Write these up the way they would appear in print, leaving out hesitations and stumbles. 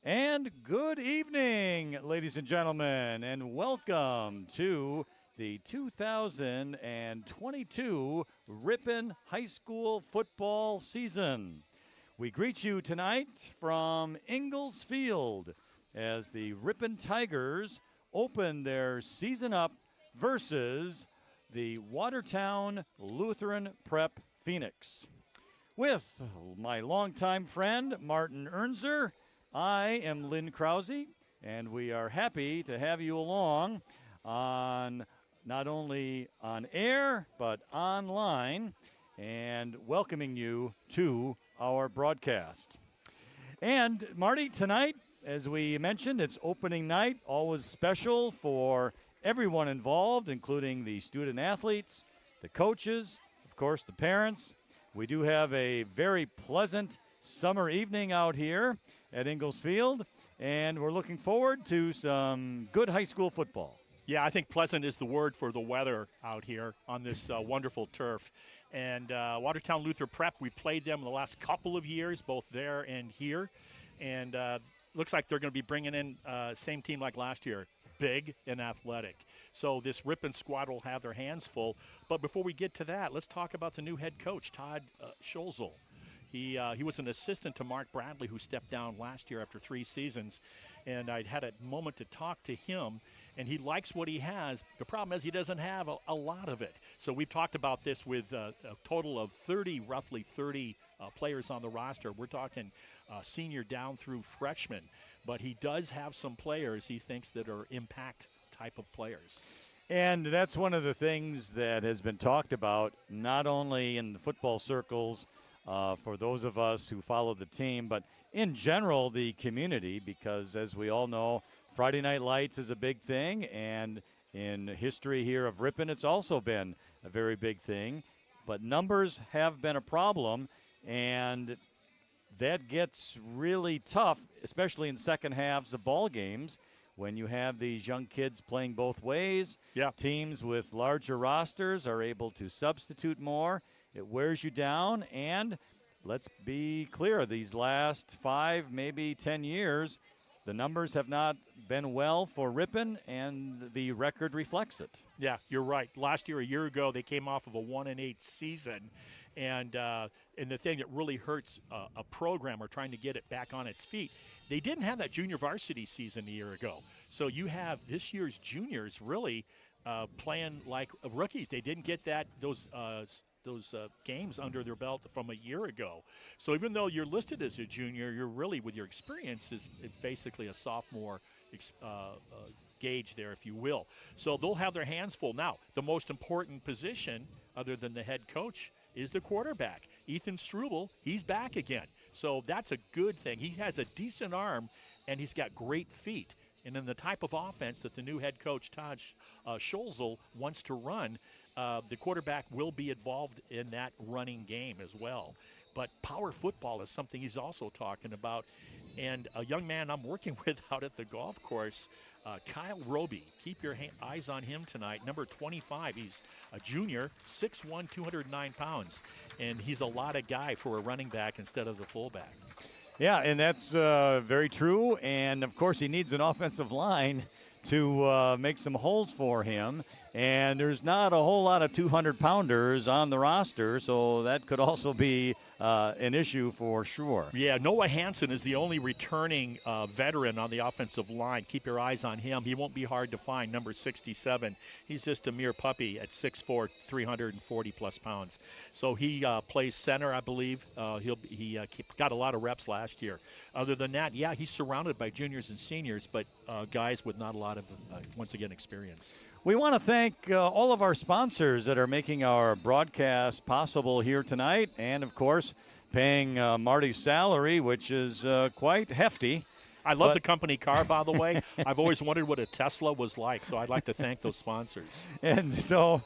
And good evening, ladies and gentlemen, and welcome to the 2022 Ripon High School football season. We greet you tonight from Ingalls Field as the Ripon Tigers open their season up versus the Watertown Lutheran Prep Phoenix. With my longtime friend, Martin Ernser, I am Lynn Krause, and we are happy to have you along on not only on air, but online, and welcoming you to our broadcast. And Marty, tonight, as we mentioned, it's opening night, always special for everyone involved, including the student athletes, the coaches, of course, the parents. We do have a very pleasant summer evening out here at Ingalls Field, and we're looking forward to some good high school football. Yeah, I think pleasant is the word for the weather out here on this wonderful turf. And Watertown Lutheran Prep, we played them in the last couple of years, both there and here. And looks like they're going to be bringing in same team like last year, big and athletic. So this Ripon squad will have their hands full. But before we get to that, let's talk about the new head coach, Todd Scholzel. He was an assistant to Mark Bradley, who stepped down last year after 3 seasons. And I had a moment to talk to him, and he likes what he has. The problem is he doesn't have a lot of it. So we've talked about this with a total of roughly 30 players on the roster. We're talking senior down through freshman. But he does have some players he thinks that are impact type of players. And that's one of the things that has been talked about, not only in the football circles, for those of us who follow the team, but in general, the community, because as we all know, Friday Night Lights is a big thing, and in history here of Ripon, it's also been a very big thing. But numbers have been a problem, and that gets really tough, especially in second halves of ball games, when you have these young kids playing both ways. Yeah. Teams with larger rosters are able to substitute more. It wears you down, and let's be clear, these last 5, maybe 10 years, the numbers have not been well for Ripon, and the record reflects it. Yeah, you're right. Last year, a year ago, they came off of a 1-8 season, and the thing that really hurts a program or trying to get it back on its feet, they didn't have that junior varsity season a year ago. So you have this year's juniors really playing like rookies. They didn't get those games under their belt from a year ago. So even though you're listed as a junior, you're really, with your experience, is basically a sophomore gauge there, if you will. So they'll have their hands full. Now, the most important position, other than the head coach, is the quarterback. Ethan Struble, he's back again. So that's a good thing. He has a decent arm, and he's got great feet. And in the type of offense that the new head coach, Todd Scholzel, wants to run, the quarterback will be involved in that running game as well. But power football is something he's also talking about. And a young man I'm working with out at the golf course, Kyle Roby. Keep your eyes on him tonight. Number 25. He's a junior, 6'1", 209 pounds. And he's a lot of guy for a running back instead of the fullback. Yeah, and that's very true. And, of course, he needs an offensive line to make some holes for him. And there's not a whole lot of 200-pounders on the roster, so that could also be an issue for sure. Yeah, Noah Hansen is the only returning veteran on the offensive line. Keep your eyes on him. He won't be hard to find, number 67. He's just a mere puppy at 6'4", 340-plus pounds. So he plays center, I believe. He got a lot of reps last year. Other than that, yeah, he's surrounded by juniors and seniors, but guys with not a lot of, once again, experience. We want to thank all of our sponsors that are making our broadcast possible here tonight, and, of course, paying Marty's salary, which is quite hefty. I love the company car, by the way. I've always wondered what a Tesla was like, so I'd like to thank those sponsors. And so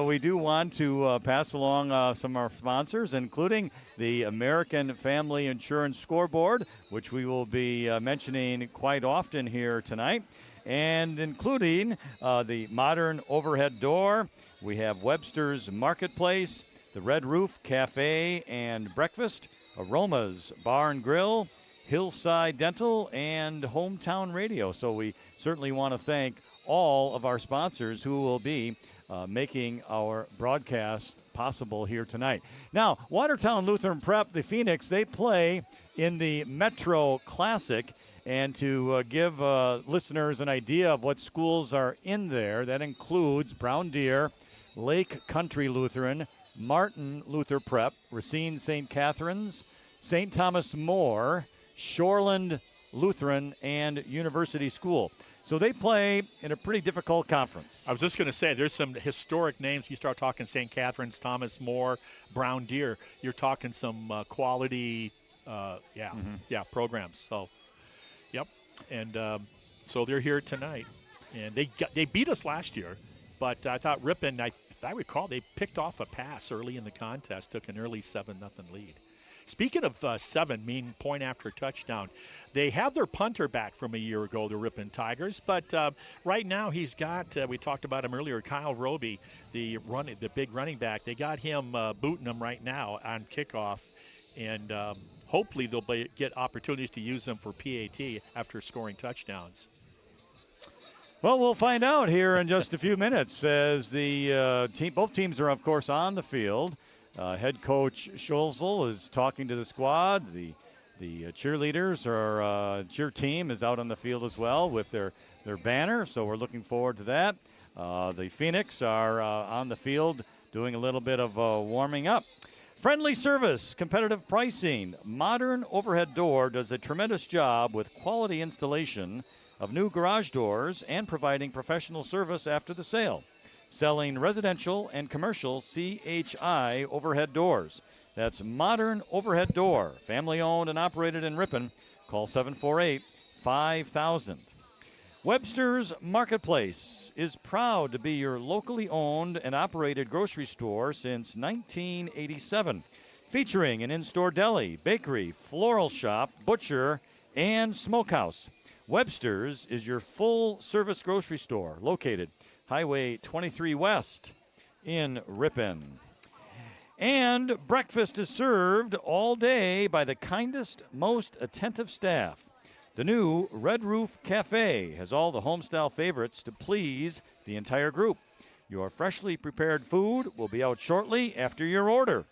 we do want to pass along some of our sponsors, including the American Family Insurance Scoreboard, which we will be mentioning quite often here tonight, and including the Modern Overhead Door. We have Webster's Marketplace, the Red Roof Cafe and Breakfast, Aromas Bar and Grill, Hillside Dental, and Hometown Radio. So we certainly want to thank all of our sponsors who will be making our broadcast possible here tonight. Now, Watertown Lutheran Prep, the Phoenix, they play in the Metro Classic. And to give listeners an idea of what schools are in there, that includes Brown Deer, Lake Country Lutheran, Martin Luther Prep, Racine St. Catherine's, St. Thomas More, Shoreland Lutheran, and University School. So they play in a pretty difficult conference. I was just going to say, there's some historic names. You start talking St. Catherine's, Thomas More, Brown Deer. You're talking some quality, programs. So, yep. And so they're here tonight. And they beat us last year. But I thought Ripon, if I recall, they picked off a pass early in the contest, took an early 7-0 lead. Speaking of mean point after a touchdown, they have their punter back from a year ago, the Ripon Tigers. But right now he's got, we talked about him earlier, Kyle Roby, the big running back. They got him booting him right now on kickoff. And hopefully they'll get opportunities to use him for PAT after scoring touchdowns. Well, we'll find out here in just a few minutes as both teams are, of course, on the field. Head coach Scholzel is talking to the squad. The cheerleaders cheer team is out on the field as well with their banner, so we're looking forward to that. The Phoenix are on the field doing a little bit of warming up. Friendly service, competitive pricing. Modern Overhead Door does a tremendous job with quality installation of new garage doors and providing professional service after the sale. Selling residential and commercial CHI overhead doors. That's Modern Overhead Door, family owned and operated in Ripon. Call 748-5000. Webster's Marketplace is proud to be your locally owned and operated grocery store since 1987, featuring an in-store deli, bakery, floral shop, butcher, and smokehouse. Webster's is your full-service grocery store located Highway 23 West in Ripon. And breakfast is served all day by the kindest, most attentive staff. The new Red Roof Cafe has all the homestyle favorites to please the entire group. Your freshly prepared food will be out shortly after your order.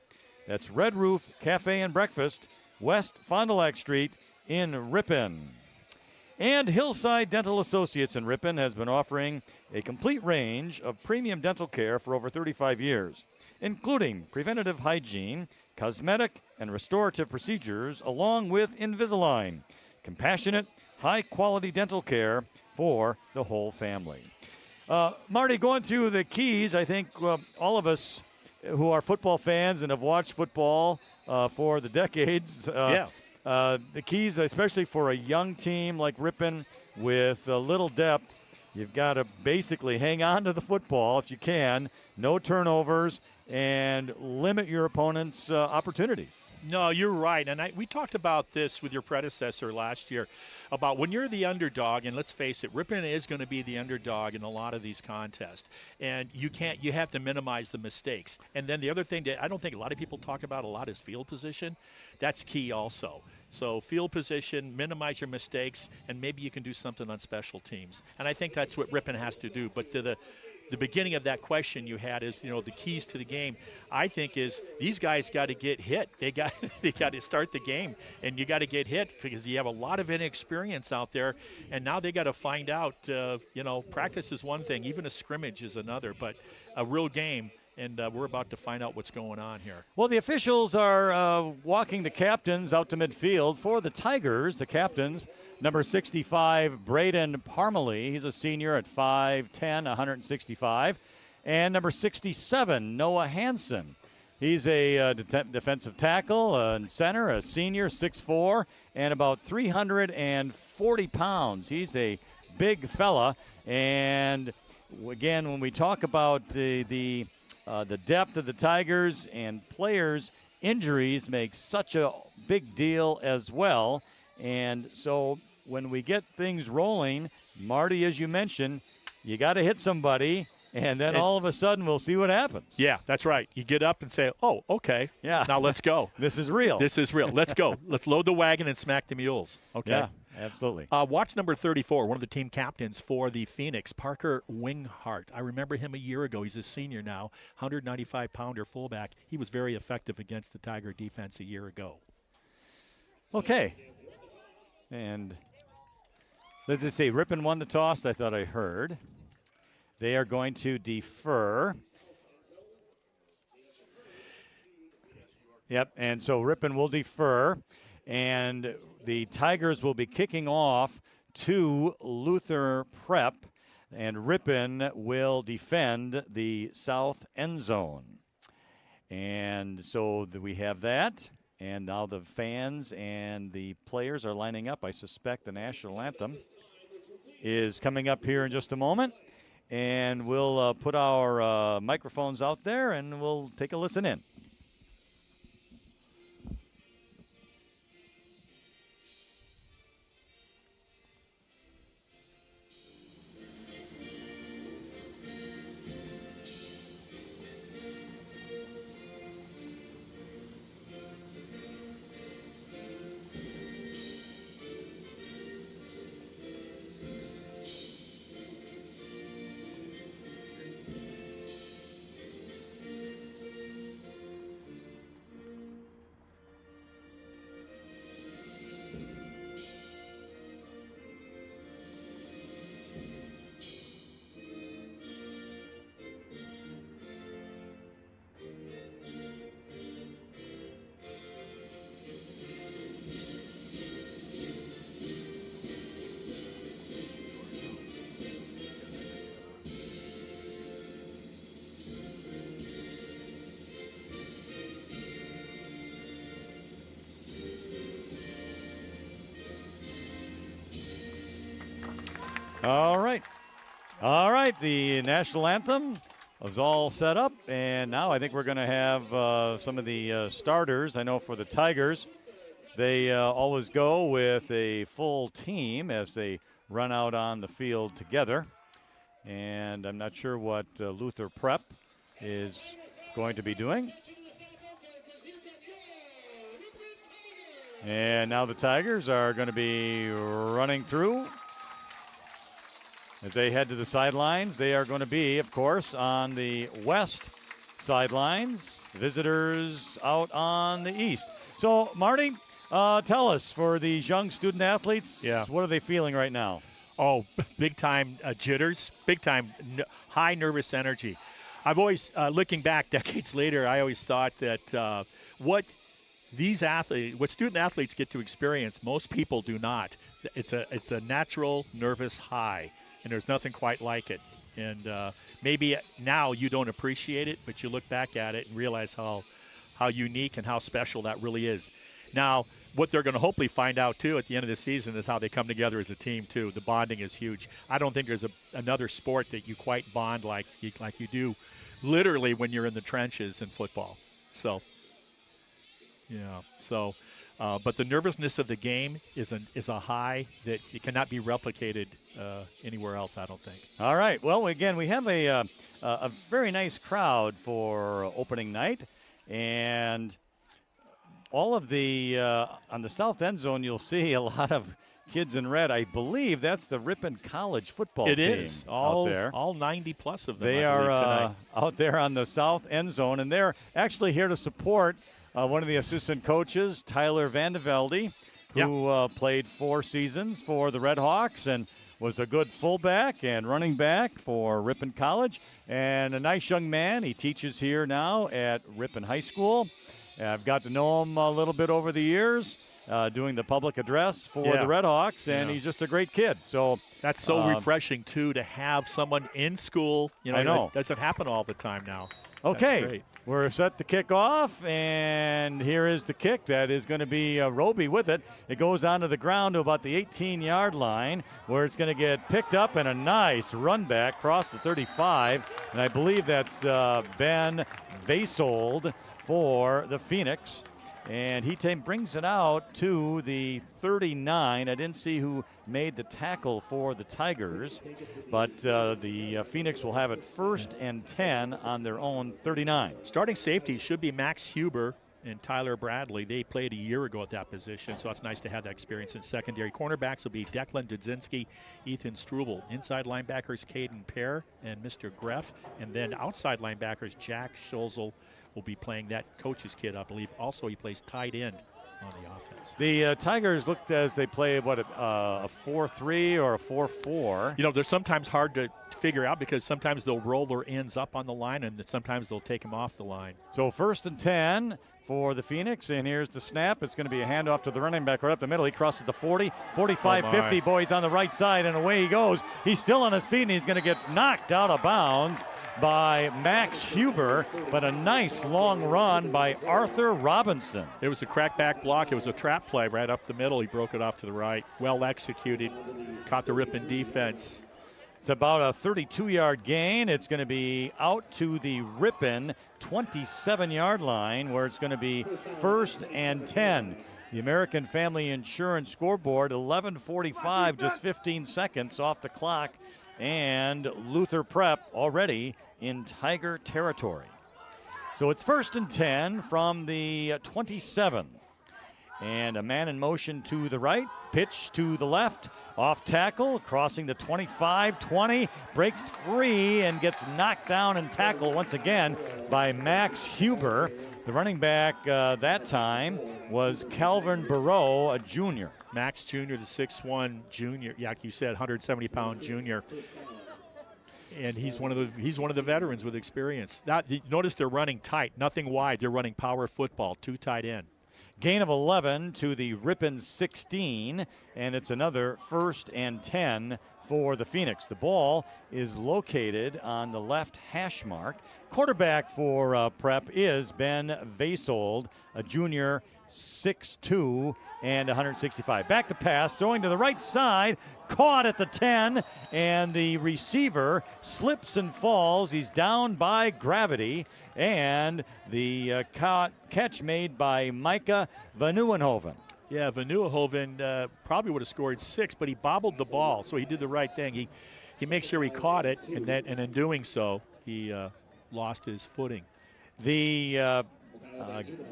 That's Red Roof Cafe and Breakfast, West Fond du Lac Street in Ripon. And Hillside Dental Associates in Ripon has been offering a complete range of premium dental care for over 35 years, including preventative hygiene, cosmetic, and restorative procedures, along with Invisalign. Compassionate, high-quality dental care for the whole family. Marty, going through the keys, I think all of us who are football fans and have watched football for the decades, the keys, especially for a young team like Ripon with little depth, you've got to basically hang on to the football if you can, no turnovers, and limit your opponent's opportunities. No, you're right. And we talked about this with your predecessor last year about when you're the underdog, and let's face it, Ripon is going to be the underdog in a lot of these contests. And you have to minimize the mistakes. And then the other thing that I don't think a lot of people talk about a lot is field position. That's key also. So field position, minimize your mistakes, and maybe you can do something on special teams. And I think that's what Ripon has to do. But to the beginning of that question you had is, the keys to the game, I think, is these guys got to get hit. They got to start the game, and you got to get hit because you have a lot of inexperience out there, and now they got to find out, practice is one thing, even a scrimmage is another, but a real game, and we're about to find out what's going on here. Well, the officials are walking the captains out to midfield. For the Tigers, the captains, number 65, Braden Parmalee. He's a senior at 5'10", 165. And number 67, Noah Hansen. He's a defensive tackle and center, a senior, 6'4", and about 340 pounds. He's a big fella. And, again, when we talk about the depth of the Tigers and players, injuries make such a big deal as well. And so when we get things rolling, Marty, as you mentioned, you got to hit somebody, And then all of a sudden, we'll see what happens. Yeah, that's right. You get up and say, oh, okay. Yeah. Now let's go. This is real. This is real. Let's go. Let's load the wagon and smack the mules. Okay. Yeah, absolutely. Watch number 34, one of the team captains for the Phoenix, Parker Winghart. I remember him a year ago. He's a senior now, 195-pounder fullback. He was very effective against the Tiger defense a year ago. Okay. And let's just say Ripon won the toss, I thought I heard. They are going to defer. Yep, and so Ripon will defer, and the Tigers will be kicking off to Luther Prep, and Ripon will defend the south end zone. And so we have that, and now the fans and the players are lining up. I suspect the national anthem is coming up here in just a moment. And we'll put our microphones out there, and we'll take a listen in. All right. All right. The national anthem is all set up. And now I think we're going to have some of the starters. I know for the Tigers, they always go with a full team as they run out on the field together. And I'm not sure what Luther Prep is going to be doing. And now the Tigers are going to be running through. As they head to the sidelines, they are going to be, of course, on the west sidelines. Visitors out on the east. So, Marty, tell us, for these young student athletes, what are they feeling right now? Oh, big-time jitters, big-time high nervous energy. I've always, looking back decades later, I always thought that what student athletes get to experience, most people do not. It's a natural nervous high. And there's nothing quite like it. And maybe now you don't appreciate it, but you look back at it and realize how unique and how special that really is. Now, what they're going to hopefully find out, too, at the end of the season is how they come together as a team, too. The bonding is huge. I don't think there's another sport that you quite bond like you do literally when you're in the trenches in football. So, yeah. So, but the nervousness of the game is a high that it cannot be replicated anywhere else, I don't think. All right. Well, again, we have a very nice crowd for opening night, and all of the on the south end zone, you'll see a lot of kids in red. I believe that's the Ripon College football team. It is out there. All 90 plus of them. They are out there on the south end zone, and they're actually here to support one of the assistant coaches, Tyler Vandevelde, who played 4 seasons for the Red Hawks and was a good fullback and running back for Ripon College, and a nice young man. He teaches here now at Ripon High School. I've got to know him a little bit over the years, doing the public address for the Red Hawks, and he's just a great kid. So that's so refreshing, too, to have someone in school. I know. That doesn't happen all the time now. Okay, we're set to kick off, and here is the kick. That is going to be Roby with it. It goes onto the ground to about the 18-yard line, where it's going to get picked up, and a nice run back across the 35. And I believe that's Ben Vasold for the Phoenix. And he brings it out to the 39. I didn't see who made the tackle for the Tigers, but the Phoenix will have it 1st and 10 on their own 39. Starting safety should be Max Huber and Tyler Bradley. They played a year ago at that position, so it's nice to have that experience in secondary. Cornerbacks will be Declan Dudzinski, Ethan Struble. Inside linebackers, Caden Pear and Mr. Greff. And then outside linebackers, Jack Scholzel will be playing that coach's kid, I believe. Also, he plays tight end on the offense. The Tigers looked as they play, a 4-3 or a 4-4. You know, they're sometimes hard to figure out because sometimes they'll roll their ends up on the line and sometimes they'll take them off the line. So 1st and 10 for the Phoenix, and here's the snap. It's going to be a handoff to the running back right up the middle. He crosses the 40, 45, 50. Boy, he's on the right side, and away he goes. He's still on his feet, and he's going to get knocked out of bounds by Max Huber, but a nice long run by Arthur Robinson. It was a crackback block. It was a trap play right up the middle. He broke it off to the right. Well executed. Caught the Ripon defense. It's about a 32-yard gain. It's going to be out to the Ripon 27-yard line, where it's going to be 1st and 10. The American Family Insurance scoreboard, 11:45, just 15 seconds off the clock, and Luther Prep already in Tiger territory. So it's 1st and 10 from the 27. And a man in motion to the right, pitch to the left, off tackle, crossing the 25-20, breaks free and gets knocked down and tackled once again by Max Huber. The running back that time was Calvin Burrow, a junior. Max Jr., the 6'1 junior, yeah, like you said, 170-pound junior. And he's one of the veterans with experience. Notice they're running tight, nothing wide. They're running power football, 2 tight end. Gain of 11 to the Ripon 16, and it's another 1st and 10 for the Phoenix. The ball is located on the left hash mark. Quarterback for Prep is Ben Vasold, a junior, 6'2", and 165. Back to pass, throwing to the right side, caught at the 10, and the receiver slips and falls. He's down by gravity, and the catch made by Micah Van Nieuwenhoven. Yeah, Van Nieuwenhoven probably would have scored 6, but he bobbled the ball, so he did the right thing. He makes sure he caught it, and in doing so, he lost his footing. The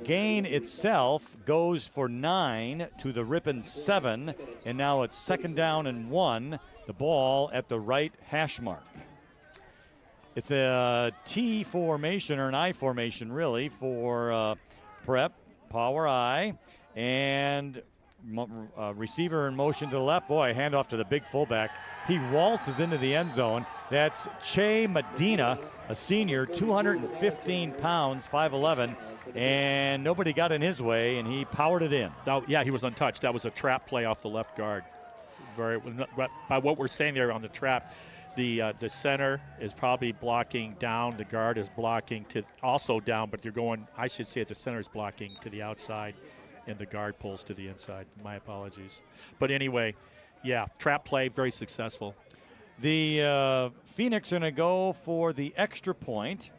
gain itself goes for 9 to the Ripon 7, and now it's 2nd down and 1. The ball at the right hash mark. It's a T formation, or an I formation, really, for Prep. Power I, and receiver in motion to the left. Boy, handoff to the big fullback. He waltzes into the end zone. That's Che Medina, a senior, 215 pounds, 5'11", and nobody got in his way, and he powered it in. Yeah, he was untouched. That was a trap play off the left guard. By what we're saying there on the trap, the center is probably blocking down. The guard is blocking also down, but I should say the center is blocking to the outside, and the guard pulls to the inside. My apologies. But anyway, yeah, trap play, very successful. The Phoenix are going to go for the extra point.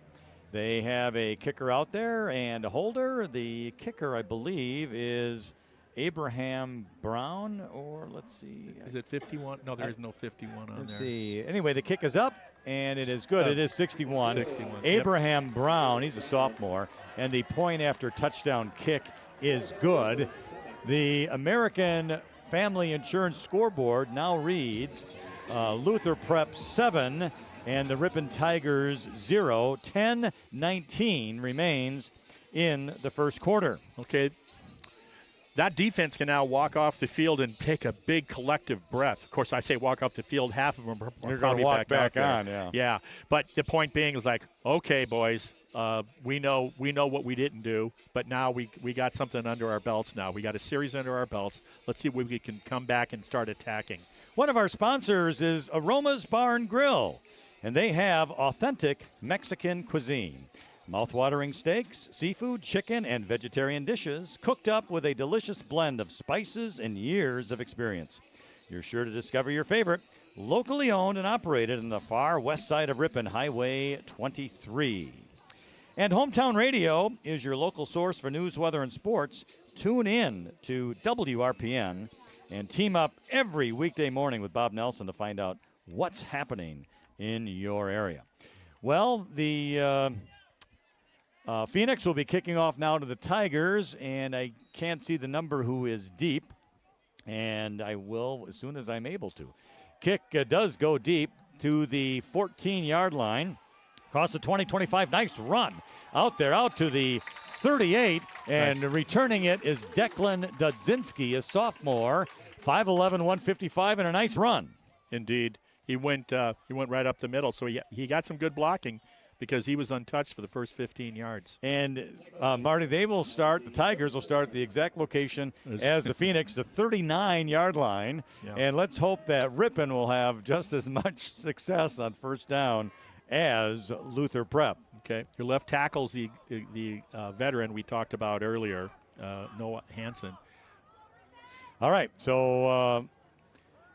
They have a kicker out there and a holder. The kicker, I believe, is Abraham Brown, or let's see. Is it 51? No, there is no 51 on there. Let's see. Anyway, the kick is up, and it is good. It is 61. 61. Abraham Yep. Brown, he's a sophomore, and the point after touchdown kick is good. The American Family Insurance scoreboard now reads Luther Prep 7 and the Ripon Tigers 0. 10-19 remains in the first quarter. Okay. That defense can now walk off the field and take a big collective breath. Of course, I say walk off the field, half of them are You're probably going to walk back on, yeah. Yeah, but the point being is like, okay, boys, we know what we didn't do, but now we got something under our belts now. We got a series under our belts. Let's see if we can come back and start attacking. One of our sponsors is Aroma's Bar and Grill, and they have authentic Mexican cuisine. Mouth-watering steaks, seafood, chicken, and vegetarian dishes cooked up with a delicious blend of spices and years of experience. You're sure to discover your favorite. Locally owned and operated in the far west side of Ripon, Highway 23. And Hometown Radio is your local source for news, weather, and sports. Tune in to WRPN and team up every weekday morning with Bob Nelson to find out what's happening in your area. Well, the Phoenix will be kicking off now to the Tigers, and I can't see the number who is deep, and I will as soon as I'm able to. Kick does go deep to the 14-yard line. Across the 20-25, nice run out there, out to the 38, and nice. Returning it is Declan Dudzinski, a sophomore, 5'11", 155, and a nice run. Indeed. He went right up the middle, so he got some good blocking because he was untouched for the first 15 yards. And, Marty, the Tigers will start at the exact location as the Phoenix, the 39-yard line. Yeah. And let's hope that Ripon will have just as much success on first down as Luther Prep. Okay. Your left tackle's the veteran we talked about earlier, Noah Hansen. All right, so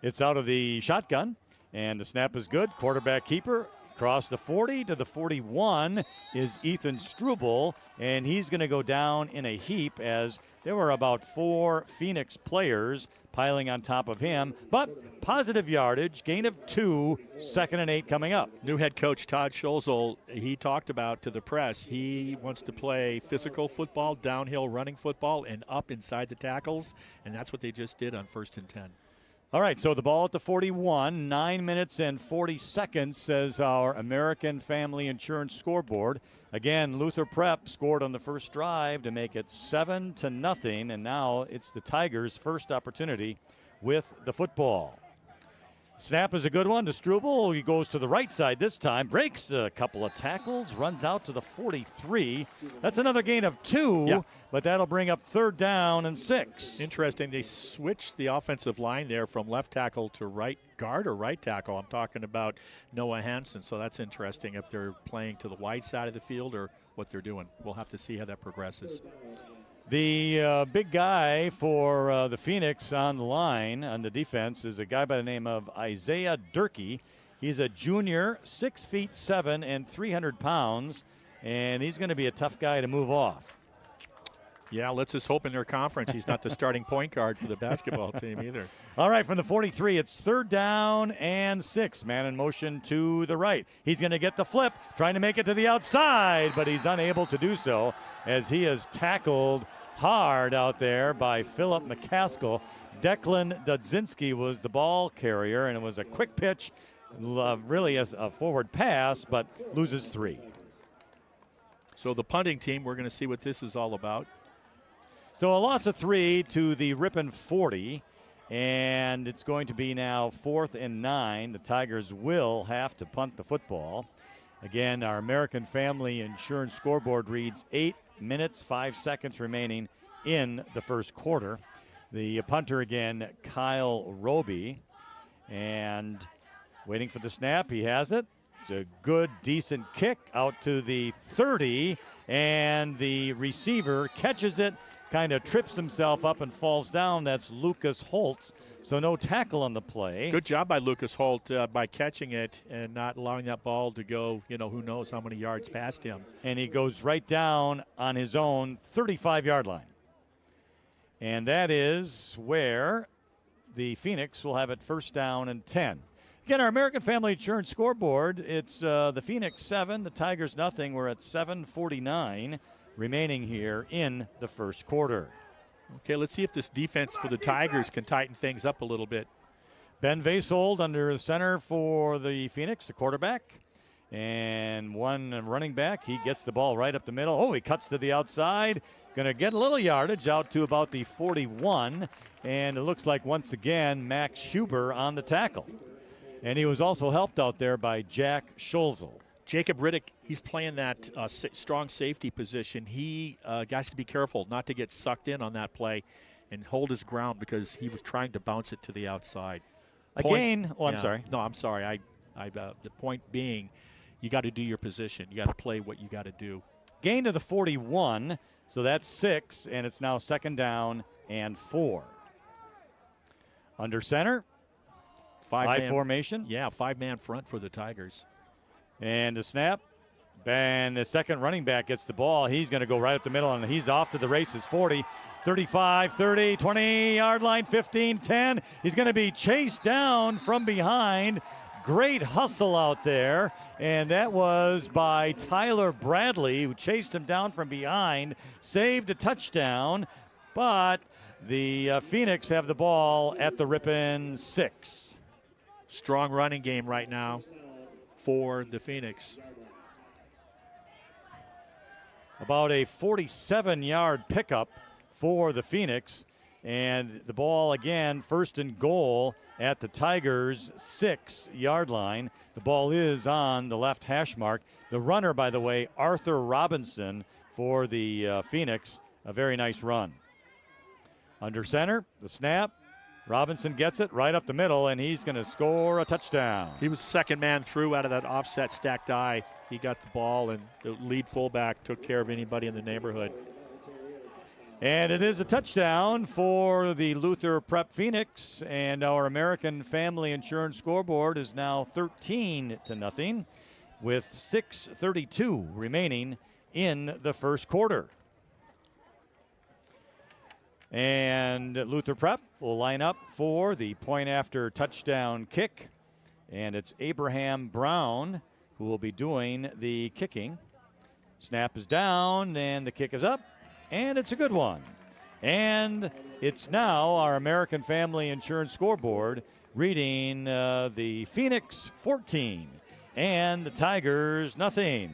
it's out of the shotgun, and the snap is good. Quarterback keeper. Across the 40 to the 41 is Ethan Struble, and he's going to go down in a heap as there were about 4 Phoenix players piling on top of him. But positive yardage, gain of 2, 2nd and 8 coming up. New head coach Todd Scholzel, he talked about to the press, he wants to play physical football, downhill running football, and up inside the tackles, and that's what they just did on 1st and 10. All right, so the ball at the 41, 9 minutes and 40 seconds, says our American Family Insurance scoreboard. Again, Luther Prep scored on the first drive to make it 7-0, and now it's the Tigers' first opportunity with the football. Snap is a good one to Struble. He goes to the right side this time, breaks a couple of tackles, runs out to the 43. That's another gain of 2, but that'll bring up 3rd down and 6. Interesting. They switched the offensive line there from left tackle to right guard or right tackle. I'm talking about Noah Hansen, so that's interesting if they're playing to the wide side of the field or what they're doing. We'll have to see how that progresses. The big guy for the Phoenix on the line, on the defense, is a guy by the name of Isaiah Durkee. He's a junior, 6'7" and 300 pounds, and he's going to be a tough guy to move off. Yeah, let's just hope in their conference he's not the starting point guard for the basketball team either. All right, from the 43, it's 3rd down and 6. Man in motion to the right. He's going to get the flip, trying to make it to the outside, but he's unable to do so as he is tackled hard out there by Philip McCaskill. Declan Dudzinski was the ball carrier, and it was a quick pitch, really as a forward pass, but loses 3. So the punting team, we're going to see what this is all about. So a loss of 3 to the Ripon 40, and it's going to be now 4th and 9. The Tigers will have to punt the football. Again, our American Family Insurance scoreboard reads 8 minutes, 5 seconds remaining in the first quarter. The punter again, Kyle Roby, and waiting for the snap. He has it. It's a good, decent kick out to the 30, and the receiver catches it, kind of trips himself up and falls down. That's Lucas Holtz. So no tackle on the play. Good job by Lucas Holt by catching it and not allowing that ball to go, who knows how many yards past him. And he goes right down on his own 35-yard line. And that is where the Phoenix will have it 1st down and 10. Again, our American Family Insurance scoreboard, it's the Phoenix 7, the Tigers nothing. We're at 7:49 remaining here in the first quarter. Okay, let's see if this defense for the Tigers can tighten things up a little bit. Ben Vasold under center for the Phoenix, the quarterback. And one running back, he gets the ball right up the middle. Oh, he cuts to the outside. Going to get a little yardage out to about the 41. And it looks like once again Max Huber on the tackle. And he was also helped out there by Jack Scholzel. Jacob Riddick, he's playing that strong safety position. He has to be careful not to get sucked in on that play and hold his ground because he was trying to bounce it to the outside. I'm sorry. No, I'm sorry. The point being, you got to do your position. You got to play what you got to do. Gain to the 41, so that's 6, and it's now 2nd down and 4. Under center, five formation. Yeah, 5-man front for the Tigers. And the snap, And the second running back gets the ball. He's going to go right up the middle, and he's off to the races. 40, 35, 30, 20-yard line, 15, 10. He's going to be chased down from behind. Great hustle out there, and that was by Tyler Bradley, who chased him down from behind, saved a touchdown, but the Phoenix have the ball at the Ripon 6. Strong running game right now for the Phoenix. About a 47-yard pickup for the Phoenix, and the ball again, first and goal at the Tigers' 6-yard line. The ball is on the left hash mark. The runner, by the way, Arthur Robinson for the Phoenix. A very nice run. Under center, the snap. Robinson gets it right up the middle, and he's going to score a touchdown. He was the second man through out of that offset stacked eye. He got the ball, and the lead fullback took care of anybody in the neighborhood. And it is a touchdown for the Luther Prep Phoenix, and our American Family Insurance scoreboard is now 13-0 with 6:32 remaining in the first quarter. And Luther Prep will line up for the point after touchdown kick, and it's Abraham Brown who will be doing the kicking. Snap is down, and the kick is up, and it's a good one. And it's now our American Family Insurance scoreboard reading the Phoenix 14 and the Tigers nothing.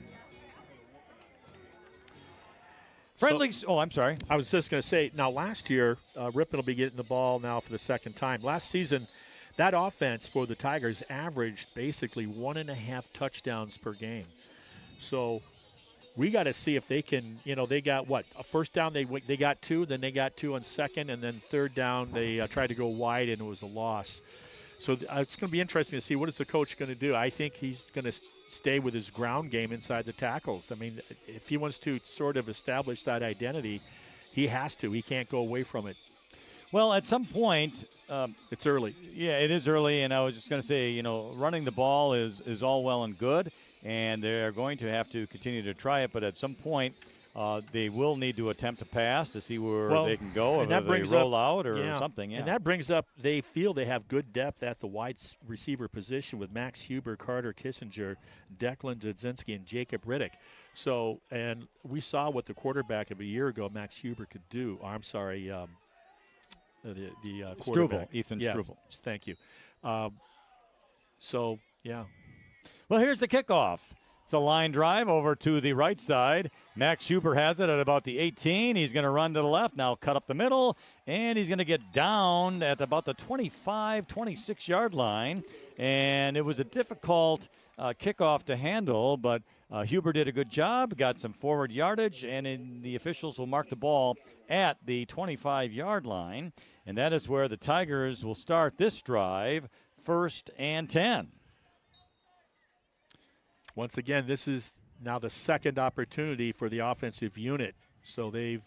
Friendlies. Oh, I'm sorry. I was just going to say, now last year, Ripon will be getting the ball now for the second time. Last season, that offense for the Tigers averaged basically 1.5 touchdowns per game. So we got to see if they can, they got what? A first down, they got 2, then they got 2 on second, and then third down, they tried to go wide, and it was a loss. So it's going to be interesting to see what is the coach going to do. I think he's going to stay with his ground game inside the tackles. I mean, if he wants to sort of establish that identity, he has to. He can't go away from it. Well, at some point, it's early. Yeah, it is early, and I was just going to say, running the ball is all well and good, and they're going to have to continue to try it, but at some point, they will need to attempt to pass to see where they can go, or whether they roll out or something. Yeah. And that brings up, they feel they have good depth at the wide receiver position with Max Huber, Carter Kissinger, Declan Dudzinski, and Jacob Riddick. So, and we saw what the quarterback of a year ago, Max Huber, could do. Oh, I'm sorry, the quarterback. Ethan Struble. Thank you. So, yeah. Well, here's the kickoff. It's a line drive over to the right side. Max Huber has it at about the 18. He's going to run to the left, now cut up the middle, and he's going to get down at about the 25, 26-yard line. And it was a difficult kickoff to handle, but Huber did a good job, got some forward yardage, and the officials will mark the ball at the 25-yard line. And that is where the Tigers will start this drive, 1st and 10. Once again, this is now the second opportunity for the offensive unit. So they've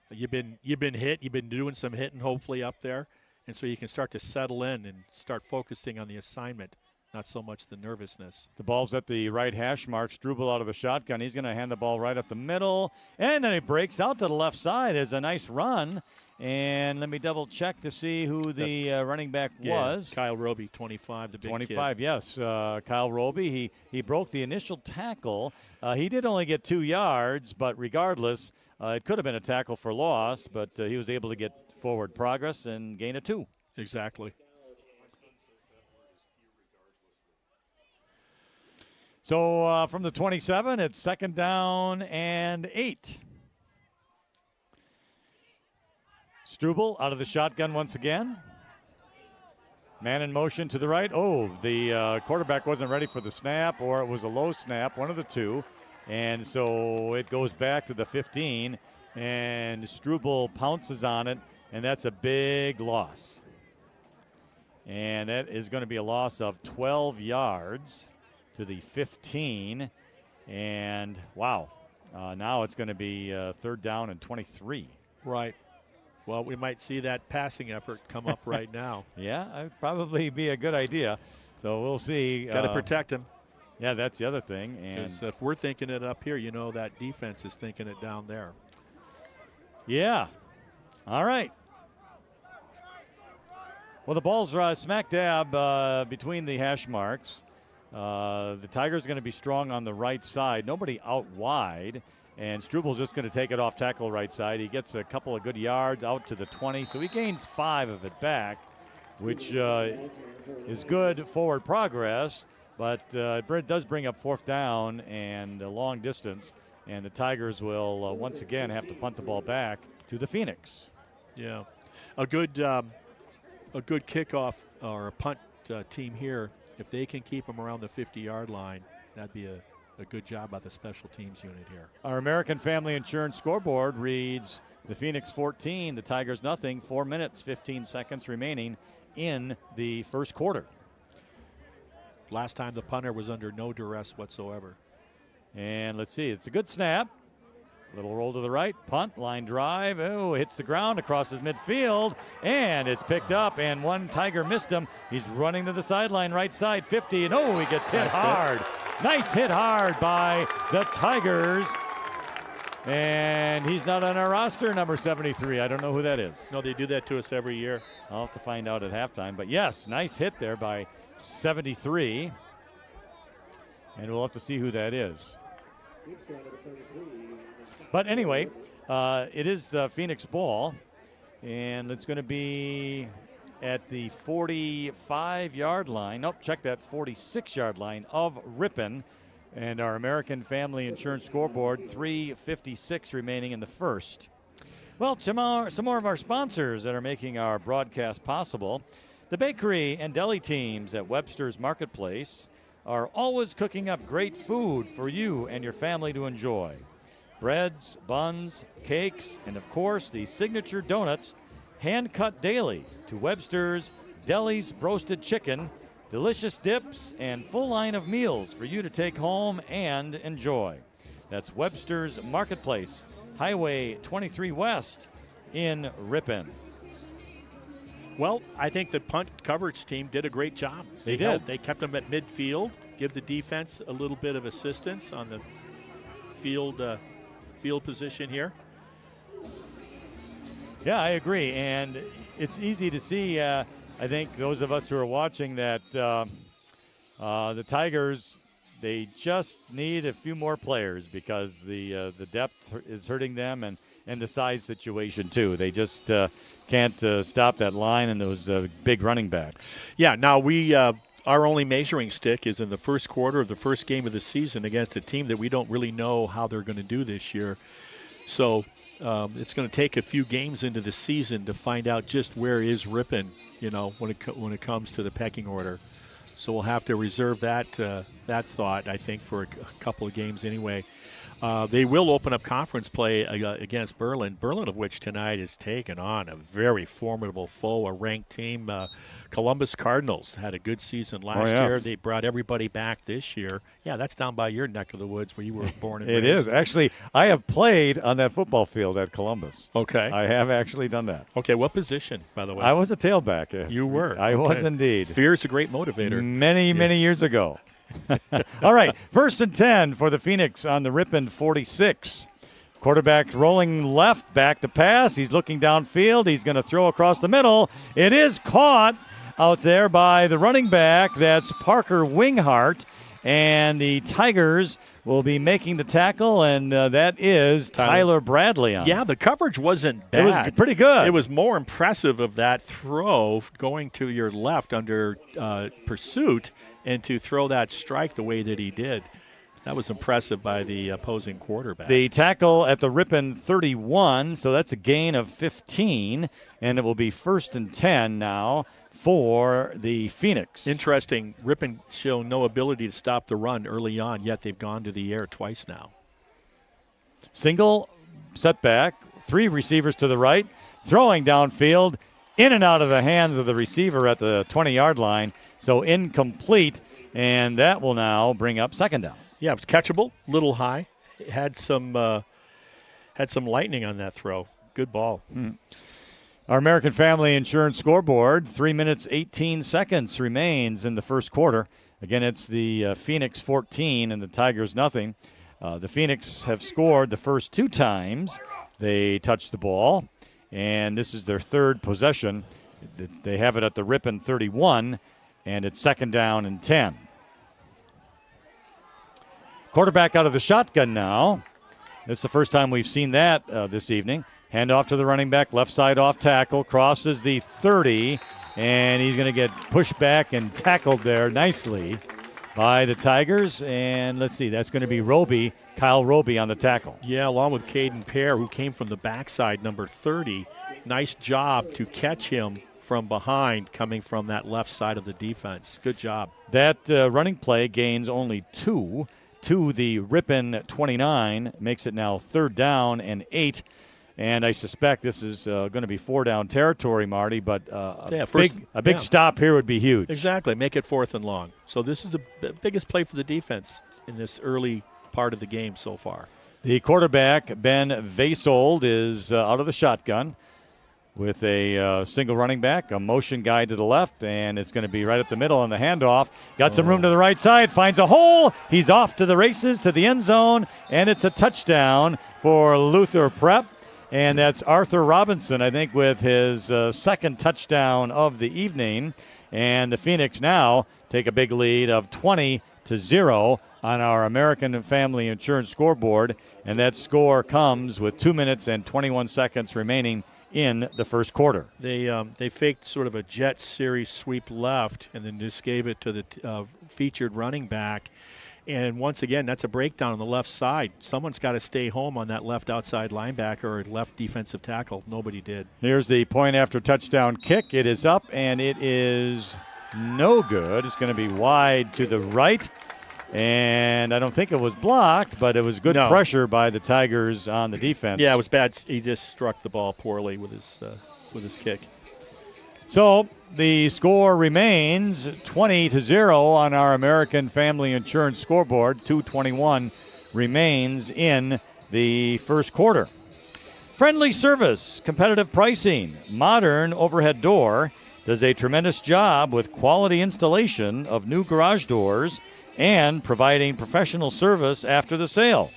you've been hit, you've been doing some hitting hopefully up there, and so you can start to settle in and start focusing on the assignment, not so much the nervousness. The ball's at the right hash mark. Struble out of the shotgun. He's going to hand the ball right up the middle, and then he breaks out to the left side. It's a nice run. And let me double check to see who the running back was. Kyle Roby, 25, the big 25, kid. Yes. Kyle Roby, he broke the initial tackle. He did only get 2 yards, but regardless, it could have been a tackle for loss, but he was able to get forward progress and gain a 2. Exactly. So from the 27, it's 2nd down and 8. Struble out of the shotgun once again. Man in motion to the right. Oh, the quarterback wasn't ready for the snap, or it was a low snap, one of the two. And so it goes back to the 15, and Struble pounces on it, and that's a big loss. And that is going to be a loss of 12 yards to the 15. And, wow, now it's going to be 3rd down and 23. Right. Well, we might see that passing effort come up right now. Yeah, that'd probably be a good idea. So we'll see. Got to protect him. Yeah, that's the other thing. And if we're thinking it up here, that defense is thinking it down there. Yeah. All right. Well, the ball's smack dab between the hash marks. The Tigers are going to be strong on the right side. Nobody out wide. And Strubal's just going to take it off tackle right side. He gets a couple of good yards out to the 20. So he gains 5 of it back, which is good forward progress. But it does bring up 4th down and a long distance. And the Tigers will once again have to punt the ball back to the Phoenix. Yeah. A good kickoff or a punt team here, if they can keep them around the 50-yard line, that'd be a good job by the special teams unit here. Our American Family Insurance scoreboard reads the Phoenix 14, the Tigers nothing, 4 minutes, 15 seconds remaining in the first quarter. Last time the punter was under no duress whatsoever. And let's see, it's a good snap. Little roll to the right, punt, line drive. Oh, hits the ground across his midfield, and it's picked up, and one Tiger missed him. He's running to the sideline, right side, 50, and oh, he gets hit hard. Nice hit hard by the Tigers. And he's not on our roster, number 73. I don't know who that is. No, they do that to us every year. I'll have to find out at halftime. But yes, nice hit there by 73. And we'll have to see who that is. But anyway, it is Phoenix ball, and it's going to be at the 45-yard line. Nope, check that, 46-yard line of Ripon. And our American Family Insurance scoreboard, 3:56 remaining in the first. Well, some more of our sponsors that are making our broadcast possible. The bakery and deli teams at Webster's Marketplace are always cooking up great food for you and your family to enjoy. Breads, buns, cakes, and of course the signature donuts, hand cut daily to Webster's Deli's roasted chicken, delicious dips, and full line of meals for you to take home and enjoy. That's Webster's Marketplace, Highway 23 West in Ripon. Well, I think the punt coverage team did a great job. They did. They kept them at midfield, give the defense a little bit of assistance on the field position here. Yeah, I agree. And it's easy to see, I think, those of us who are watching that the Tigers, they just need a few more players because the depth is hurting them and the size situation, too. They just can't stop that line and those big running backs. Yeah, now our only measuring stick is in the first quarter of the first game of the season against a team that we don't really know how they're going to do this year. So it's going to take a few games into the season to find out just where is Ripon, when it comes to the pecking order. So we'll have to reserve that thought, I think, for a couple of games anyway. They will open up conference play against Berlin, of which tonight is taken on a very formidable foe, a ranked team. Columbus Cardinals had a good season last year. They brought everybody back this year. Yeah, that's down by your neck of the woods where you were born and raised. It is. Actually, I have played on that football field at Columbus. Okay. I have actually done that. Okay, what position, by the way? I was a tailback. You were? I was indeed. Fear's a great motivator. Many years ago. All right, 1st and 10 for the Phoenix on the Ripon 46. Quarterback rolling left, back to pass. He's looking downfield. He's going to throw across the middle. It is caught out there by the running back. That's Parker Winghart. And the Tigers will be making the tackle, and that is Tyler Bradley on. Yeah, the coverage wasn't bad. It was pretty good. It was more impressive of that throw going to your left under pursuit and to throw that strike the way that he did. That was impressive by the opposing quarterback. The tackle at the Ripon 31, so that's a gain of 15, and it will be 1st and 10 now for the Phoenix. Interesting. Ripon show no ability to stop the run early on, yet they've gone to the air twice now. Single setback, 3 receivers to the right, throwing downfield, in and out of the hands of the receiver at the 20-yard line, so incomplete, and that will now bring up 2nd down. Yeah, it was catchable, little high. It had some lightning on that throw. Good ball. Our American Family Insurance scoreboard, 3 minutes, 18 seconds remains in the first quarter. Again, it's the Phoenix 14 and the Tigers nothing. The Phoenix have scored the first 2 times they touched the ball, and this is their 3rd possession. They have it at the Ripon 31, and it's 2nd down and 10. Quarterback out of the shotgun now. This is the first time we've seen that this evening. Handoff to the running back, left side off tackle, crosses the 30, and he's going to get pushed back and tackled there nicely by the Tigers. And let's see, that's going to be Kyle Roby on the tackle. Yeah, along with Caden Pear, who came from the backside, number 30. Nice job to catch him from behind, coming from that left side of the defense. Good job. That running play gains only 2 to the Ripon 29, makes it now 3rd down and 8. And I suspect this is going to be 4-down territory, Marty, but a big stop here would be huge. Exactly. Make it 4th and long. So this is the biggest play for the defense in this early part of the game so far. The quarterback, Ben Vasold, is out of the shotgun with a single running back, a motion guy to the left, and it's going to be right up the middle on the handoff. Got some room to the right side, finds a hole. He's off to the races to the end zone, and it's a touchdown for Luther Prep. And that's Arthur Robinson, I think, with his 2nd touchdown of the evening. And the Phoenix now take a big lead of 20-0 on our American Family Insurance scoreboard. And that score comes with 2 minutes and 21 seconds remaining in the first quarter. They faked sort of a jet series sweep left and then just gave it to the featured running back. And once again, that's a breakdown on the left side. Someone's got to stay home on that left outside linebacker or left defensive tackle. Nobody did. Here's the point after touchdown kick. It is up, and it is no good. It's going to be wide to the right. And I don't think it was blocked, but it was good pressure by the Tigers on the defense. Yeah, it was bad. He just struck the ball poorly with his kick. So the score remains 20-0 on our American Family Insurance scoreboard. 2:21 remains in the first quarter. Friendly service, competitive pricing, modern overhead door does a tremendous job with quality installation of new garage doors and providing professional service after the sale.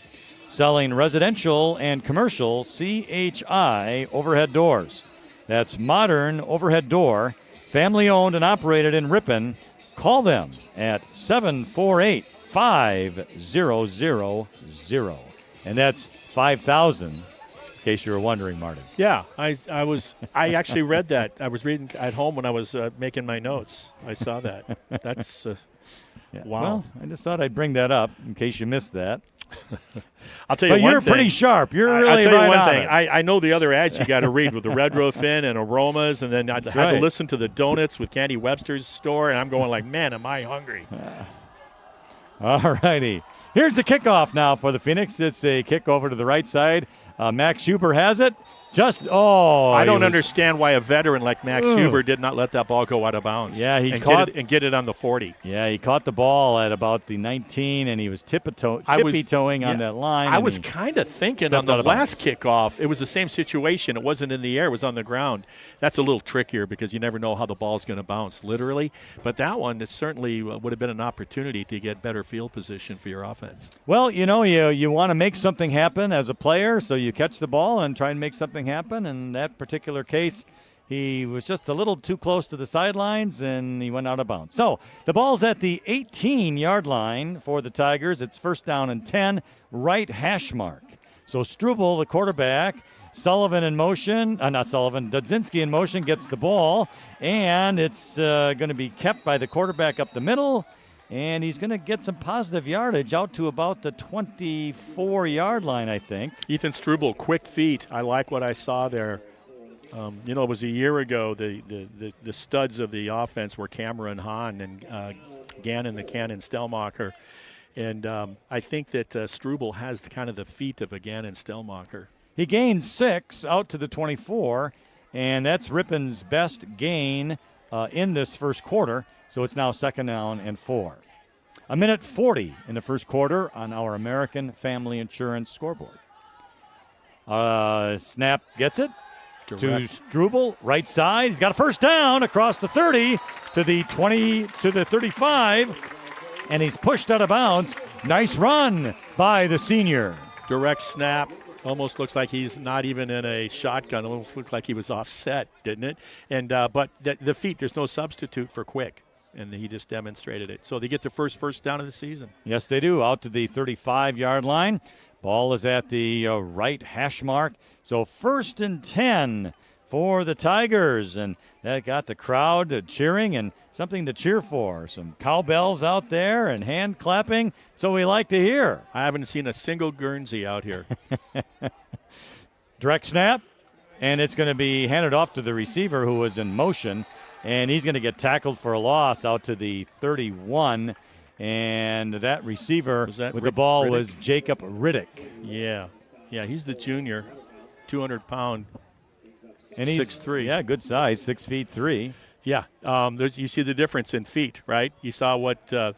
Selling residential and commercial CHI overhead doors. That's modern overhead door, family owned and operated in Ripon. Call them at 748-5000. And that's 5,000, in case you were wondering, Martin. Yeah, I actually read that. I was reading at home when I was making my notes. I saw that. That's wow. Well, I just thought I'd bring that up in case you missed that. I'll tell you one thing. But you're pretty sharp. You're really right on thing. it. I know the other ads you got to read with the Red Roof Inn and Aromas, and then I had to listen to the donuts with Candy Webster's store, and I'm going like, man, am I hungry. All righty. Here's the kickoff now for the Phoenix. It's a kick over to the right side. Max Huber has it. I don't understand why a veteran like Max Huber did not let that ball go out of bounds. Yeah, get it on the 40. Yeah, he caught the ball at about the 19, and he was tippy-toeing on that line. I was kind of thinking on the last kickoff, it was the same situation. It wasn't in the air. It was on the ground. That's a little trickier because you never know how the ball's going to bounce, literally. But that one, it certainly would have been an opportunity to get better field position for your offense. Well, you want to make something happen as a player, so you catch the ball and try and make something happen. In that particular case, he was just a little too close to the sidelines, and he went out of bounds. So the ball's at the 18-yard line for the Tigers. It's 1st down and 10, right hash mark. So Struble, the quarterback, Dudzinski in motion, gets the ball, and it's going to be kept by the quarterback up the middle, and he's going to get some positive yardage out to about the 24-yard line, I think. Ethan Struble, quick feet. I like what I saw there. It was a year ago. The studs of the offense were Cameron Hahn and Gannon the Cannon Stellmacher. And I think that Struble has the feet of a Gannon Stellmacher. He gained 6 out to the 24, and that's Ripon's best gain in this first quarter. So it's now 2nd down and 4. 1:40 in the first quarter on our American Family Insurance scoreboard. Snap gets it to Struble, right side. He's got a 1st down across the 30 to the 20 to the 35. and he's pushed out of bounds. Nice run by the senior. Direct snap. Almost looks like he's not even in a shotgun. Almost looked like he was offset, didn't it? And but the feet, there's no substitute for quick, and he just demonstrated it. So they get their first down of the season. Yes, they do. Out to the 35-yard line. Ball is at the right hash mark. So 1st and 10 for the Tigers, and that got the crowd cheering and something to cheer for. Some cowbells out there and hand clapping. So we like to hear. I haven't seen a single Guernsey out here. Direct snap, and it's going to be handed off to the receiver who was in motion, and he's going to get tackled for a loss out to the 31. And that receiver with the ball was Jacob Riddick. Yeah, he's the junior, 200-pound, and he's 6'3". Yeah, good size, 6'3". Yeah, you see the difference in feet, right? You saw what the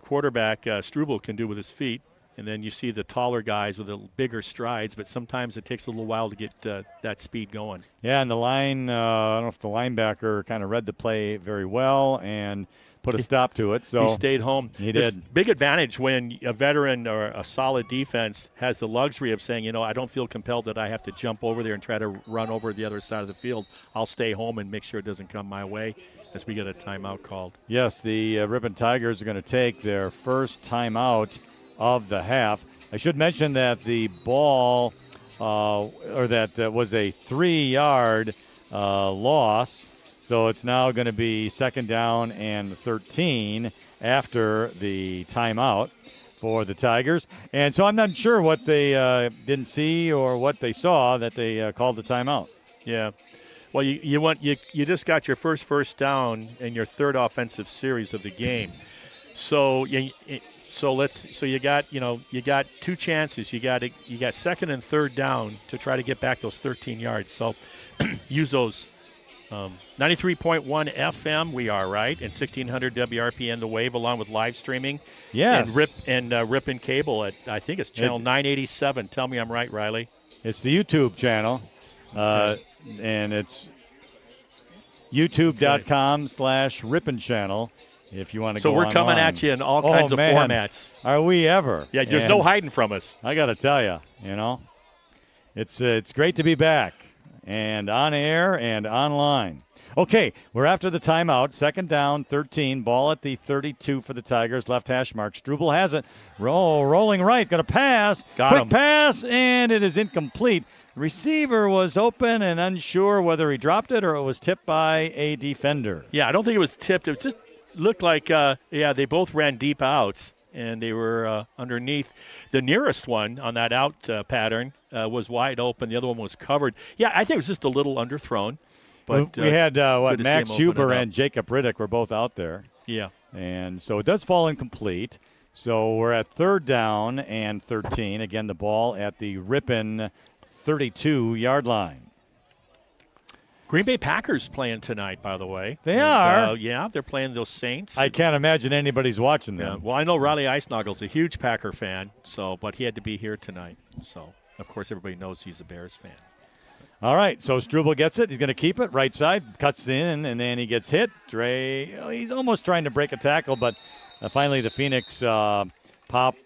quarterback Struble can do with his feet, and then you see the taller guys with the bigger strides, but sometimes it takes a little while to get that speed going. Yeah, and the line, I don't know if the linebacker kind of read the play very well and put a stop to it. So he stayed home. He There's did. Big advantage when a veteran or a solid defense has the luxury of saying, I don't feel compelled that I have to jump over there and try to run over the other side of the field. I'll stay home and make sure it doesn't come my way as we get a timeout called. Yes, the Ripon Tigers are going to take their first timeout of the half. I should mention that the ball, that was a 3-yard loss. So it's now going to be 2nd down and 13 after the timeout for the Tigers. And so I'm not sure what they didn't see or what they saw that they called the timeout. Yeah. Well, you just got your first down in your 3rd offensive series of the game. So you got 2 chances. You got 2nd and 3rd down to try to get back those 13 yards. So use those. 93.1 FM we are, right? And 1600 WRPN The Wave, along with live streaming. Yes. And Ripon Cable at, I think it's channel 987. Tell me I'm right, Riley. It's the YouTube channel, and it's youtube.com/Ripon channel if you want to go So we're online. coming at you in all kinds of formats. Are we ever? Yeah, there's no hiding from us. I got to tell you, it's great to be back. And on air and online. Okay, we're after the timeout. 2nd down, 13. Ball at the 32 for the Tigers. Left hash mark. Struble has it. Rolling right. Going to pass. Quick pass, and it is incomplete. The receiver was open and unsure whether he dropped it or it was tipped by a defender. Yeah, I don't think it was tipped. It just looked like, they both ran deep outs, and they were underneath. The nearest one on that out pattern was wide open. The other one was covered. Yeah, I think it was just a little underthrown. But we had, Max Huber and Jacob Riddick were both out there. Yeah. And so it does fall incomplete. So we're at 3rd down and 13. Again, the ball at the Ripon 32-yard line. Green Bay Packers playing tonight, by the way. They are? They're playing those Saints. I can't imagine anybody's watching them. Well, I know Riley Eisnagel's a huge Packer fan, but he had to be here tonight. So, of course, everybody knows he's a Bears fan. All right, so Struble gets it. He's going to keep it right side, cuts in, and then he gets hit. He's almost trying to break a tackle, but finally the Phoenix pop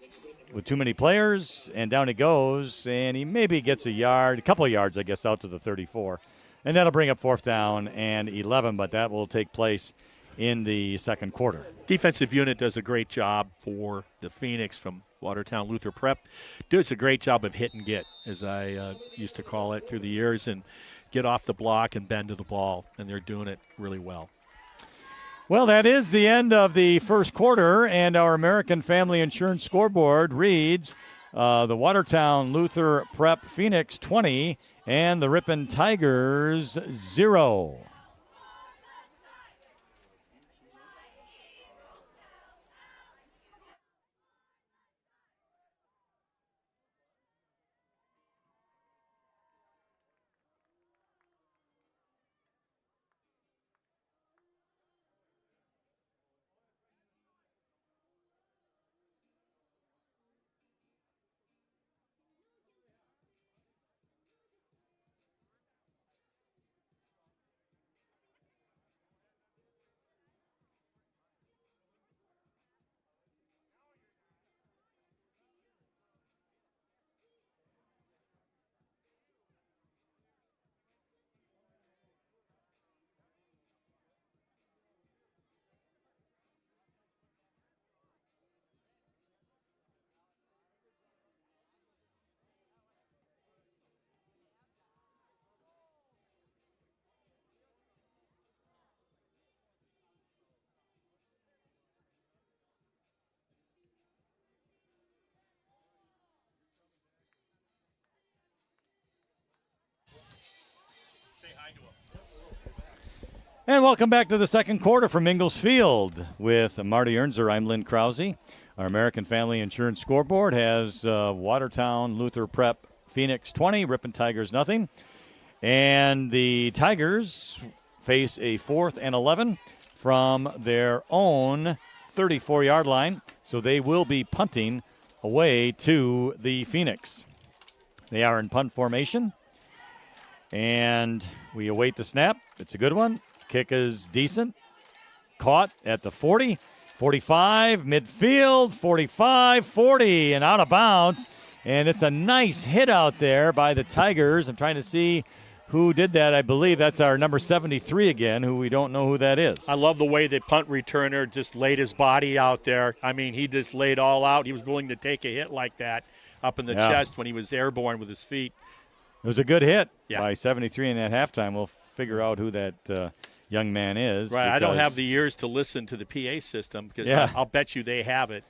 with too many players, and down he goes, and he maybe gets a couple of yards, I guess, out to the 34. And that'll bring up 4th down and 11, but that will take place in the 2nd quarter. Defensive unit does a great job for the Phoenix from Watertown Luther Prep. Does a great job of hit and get, as I used to call it through the years, and get off the block and bend to the ball, and they're doing it really well. Well, that is the end of the 1st quarter, and our American Family Insurance scoreboard reads the Watertown Luther Prep Phoenix 20 and the Ripon Tigers 0. And welcome back to the second quarter from Ingalls Field with Marty Ernser. I'm Lynn Krause. Our American Family Insurance scoreboard has Watertown, Luther Prep, Phoenix 20, Ripon Tigers nothing. And the Tigers face a 4th and 11 from their own 34-yard line. So they will be punting away to the Phoenix. They are in punt formation. And we await the snap. It's a good one. Kick is decent. Caught at the 40, 45, midfield, 45, 40, and out of bounds. And it's a nice hit out there by the Tigers. I'm trying to see who did that. I believe that's our number 73 again, who we don't know who that is. I love the way the punt returner just laid his body out there. I mean, he just laid all out. He was willing to take a hit like that up in the chest when he was airborne with his feet. It was a good hit by 73 in that halftime. We'll figure out who that young man is. Right, I don't have the ears to listen to the PA system because I'll bet you they have it.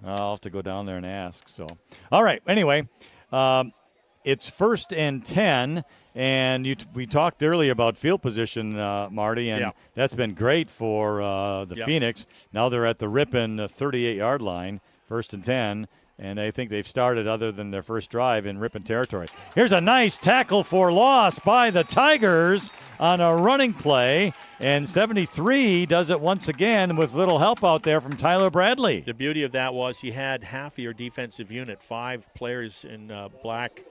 I'll have to go down there and ask. So, all right. Anyway, it's 1st and 10, and we talked earlier about field position, Marty, and that's been great for the Phoenix. Now they're at the Ripon 38-yard line, 1st and 10. And I think they've started, other than their first drive, in Ripon territory. Here's a nice tackle for loss by the Tigers on a running play. And 73 does it once again with little help out there from Tyler Bradley. The beauty of that was you had half of your defensive unit, 5 players in black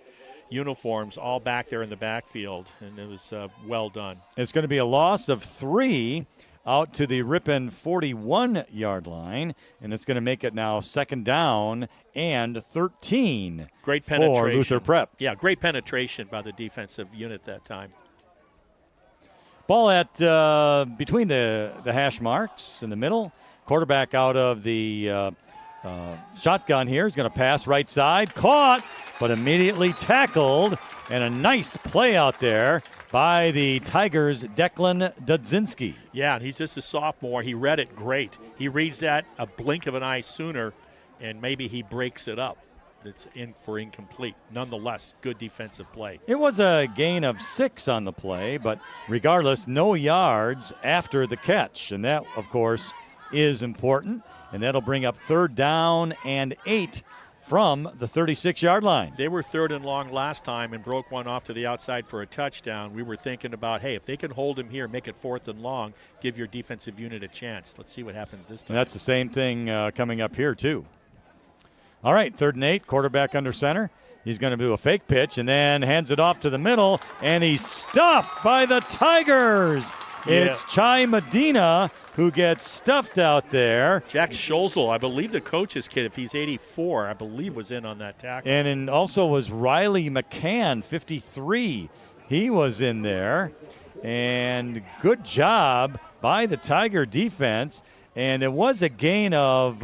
uniforms, all back there in the backfield. And it was well done. It's going to be a loss of 3 out to the Ripon 41-yard line, and it's going to make it now 2nd down and 13. Great penetration for Luther Prep. Yeah, great penetration by the defensive unit that time. Ball at between the hash marks in the middle. Quarterback out of the shotgun here. He's going to pass right side. Caught, but immediately tackled. And a nice play out there by the Tigers' Declan Dudzinski. Yeah, and he's just a sophomore. He read it great. He reads that a blink of an eye sooner, and maybe he breaks it up. It's in for incomplete. Nonetheless, good defensive play. It was a gain of 6 on the play, but regardless, no yards after the catch. And that, of course, is important. And that'll bring up 3rd down and 8 from the 36-yard line. They were 3rd and long last time and broke one off to the outside for a touchdown. We were thinking about, hey, if they can hold him here, make it 4th and long, give your defensive unit a chance. Let's see what happens this time. And that's the same thing coming up here, too. All right, 3rd and 8, quarterback under center. He's going to do a fake pitch and then hands it off to the middle, and he's stuffed by the Tigers. It's Chai Medina who gets stuffed out there. Jack Scholzel, I believe the coach's kid, if he's 84, I believe was in on that tackle. And also was Riley McCann, 53. He was in there. And good job by the Tiger defense. And it was a gain of,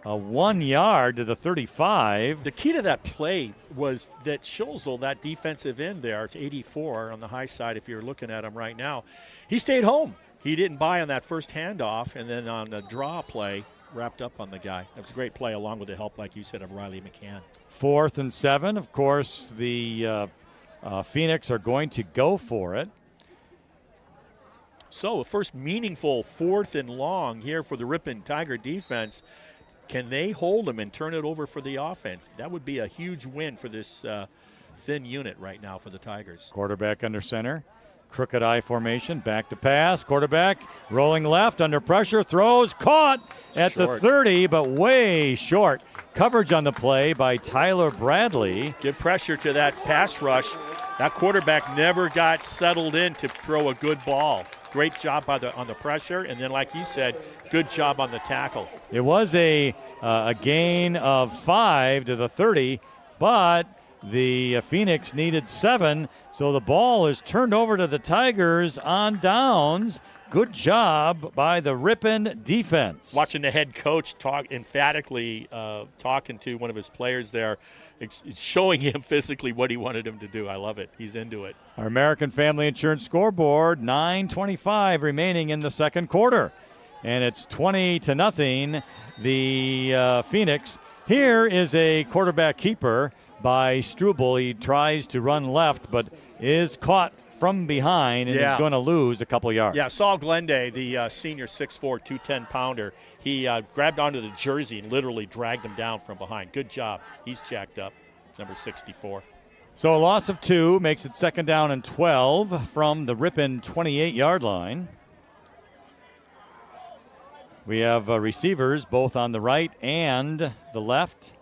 1 yard to the 35. The key to that play was that Scholzel, that defensive end there, it's 84 on the high side if you're looking at him right now, he stayed home. He didn't buy on that first handoff, and then on the draw play, wrapped up on the guy. That was a great play, along with the help, like you said, of Riley McCann. 4th and 7. Of course, the Phoenix are going to go for it. So, a first meaningful 4th and long here for the Ripon Tiger defense. Can they hold them and turn it over for the offense? That would be a huge win for this thin unit right now for the Tigers. Quarterback under center. Crooked eye formation, back to pass. Quarterback rolling left, under pressure, throws, caught at the 30, but way short. Coverage on the play by Tyler Bradley. Good pressure to that pass rush. That quarterback never got settled in to throw a good ball. Great job on the pressure, and then, like you said, good job on the tackle. It was a gain of 5 to the 30, but the Phoenix needed 7, so the ball is turned over to the Tigers on downs. Good job by the Ripon defense. Watching the head coach talk emphatically, talking to one of his players there, showing him physically what he wanted him to do. I love it. He's into it. Our American Family Insurance scoreboard, 9:25 remaining in the second quarter. And it's 20-0, the Phoenix. Here is a quarterback keeper by Struble. He tries to run left, but is caught from behind and is going to lose a couple yards. Yeah, Saul Glenday, the senior 6'4", 210-pounder, he grabbed onto the jersey and literally dragged him down from behind. Good job. He's jacked up, number 64. So a loss of 2 makes it 2nd down and 12 from the Ripon 28-yard line. We have receivers both on the right and the left.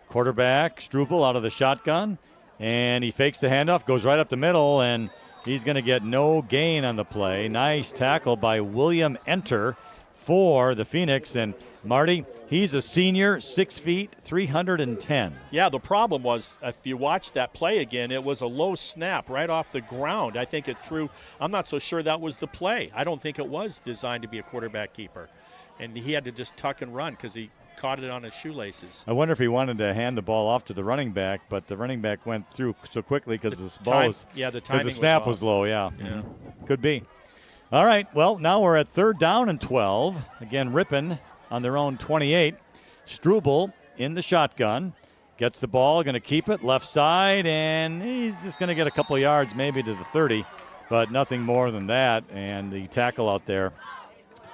Quarterback, Struble, out of the shotgun. And he fakes the handoff, goes right up the middle, and he's going to get no gain on the play. Nice tackle by William Ernser for the Phoenix. And Marty, he's a senior, 6 feet, 310. Yeah, the problem was, if you watch that play again, it was a low snap right off the ground. I think it threw, I'm not so sure that was the play. I don't think it was designed to be a quarterback keeper. And he had to just tuck and run because he caught it on his shoelaces. I wonder if he wanted to hand the ball off to the running back, but the running back went through so quickly because the snap was low. Yeah. Could be. All right, well, now we're at 3rd down and 12. Again, Ripon on their own 28. Struble in the shotgun. Gets the ball, going to keep it left side, and he's just going to get a couple of yards maybe to the 30, but nothing more than that. And the tackle out there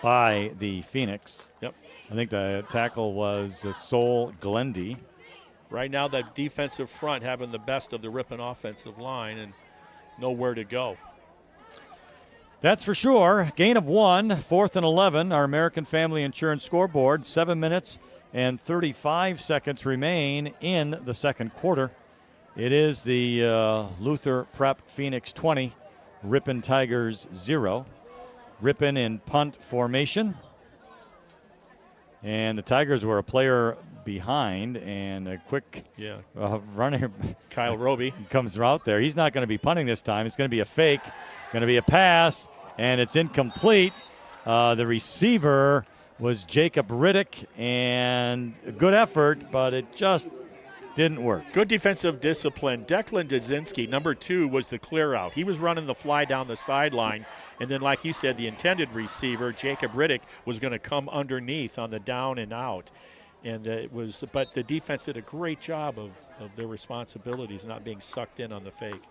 by the Phoenix. Yep. I think the tackle was Sol Glendy. Right now, that defensive front having the best of the Ripon offensive line and nowhere to go. That's for sure. Gain of 1, 4th and 11. Our American Family Insurance scoreboard. 7 minutes and 35 seconds remain in the second quarter. It is the Luther Prep Phoenix 20, Ripon Tigers 0. Ripon in punt formation. And the Tigers were a player behind, and a quick runner. Kyle Roby comes out there. He's not going to be punting this time. It's going to be a fake, going to be a pass, and it's incomplete. The receiver was Jacob Riddick, and a good effort, but it just didn't work. Good defensive discipline. Declan Dzinski, number 2, was the clear out. He was running the fly down the sideline, and then, like you said, the intended receiver, Jacob Riddick, was going to come underneath on the down and out. And but the defense did a great job of their responsibilities, not being sucked in on the fake.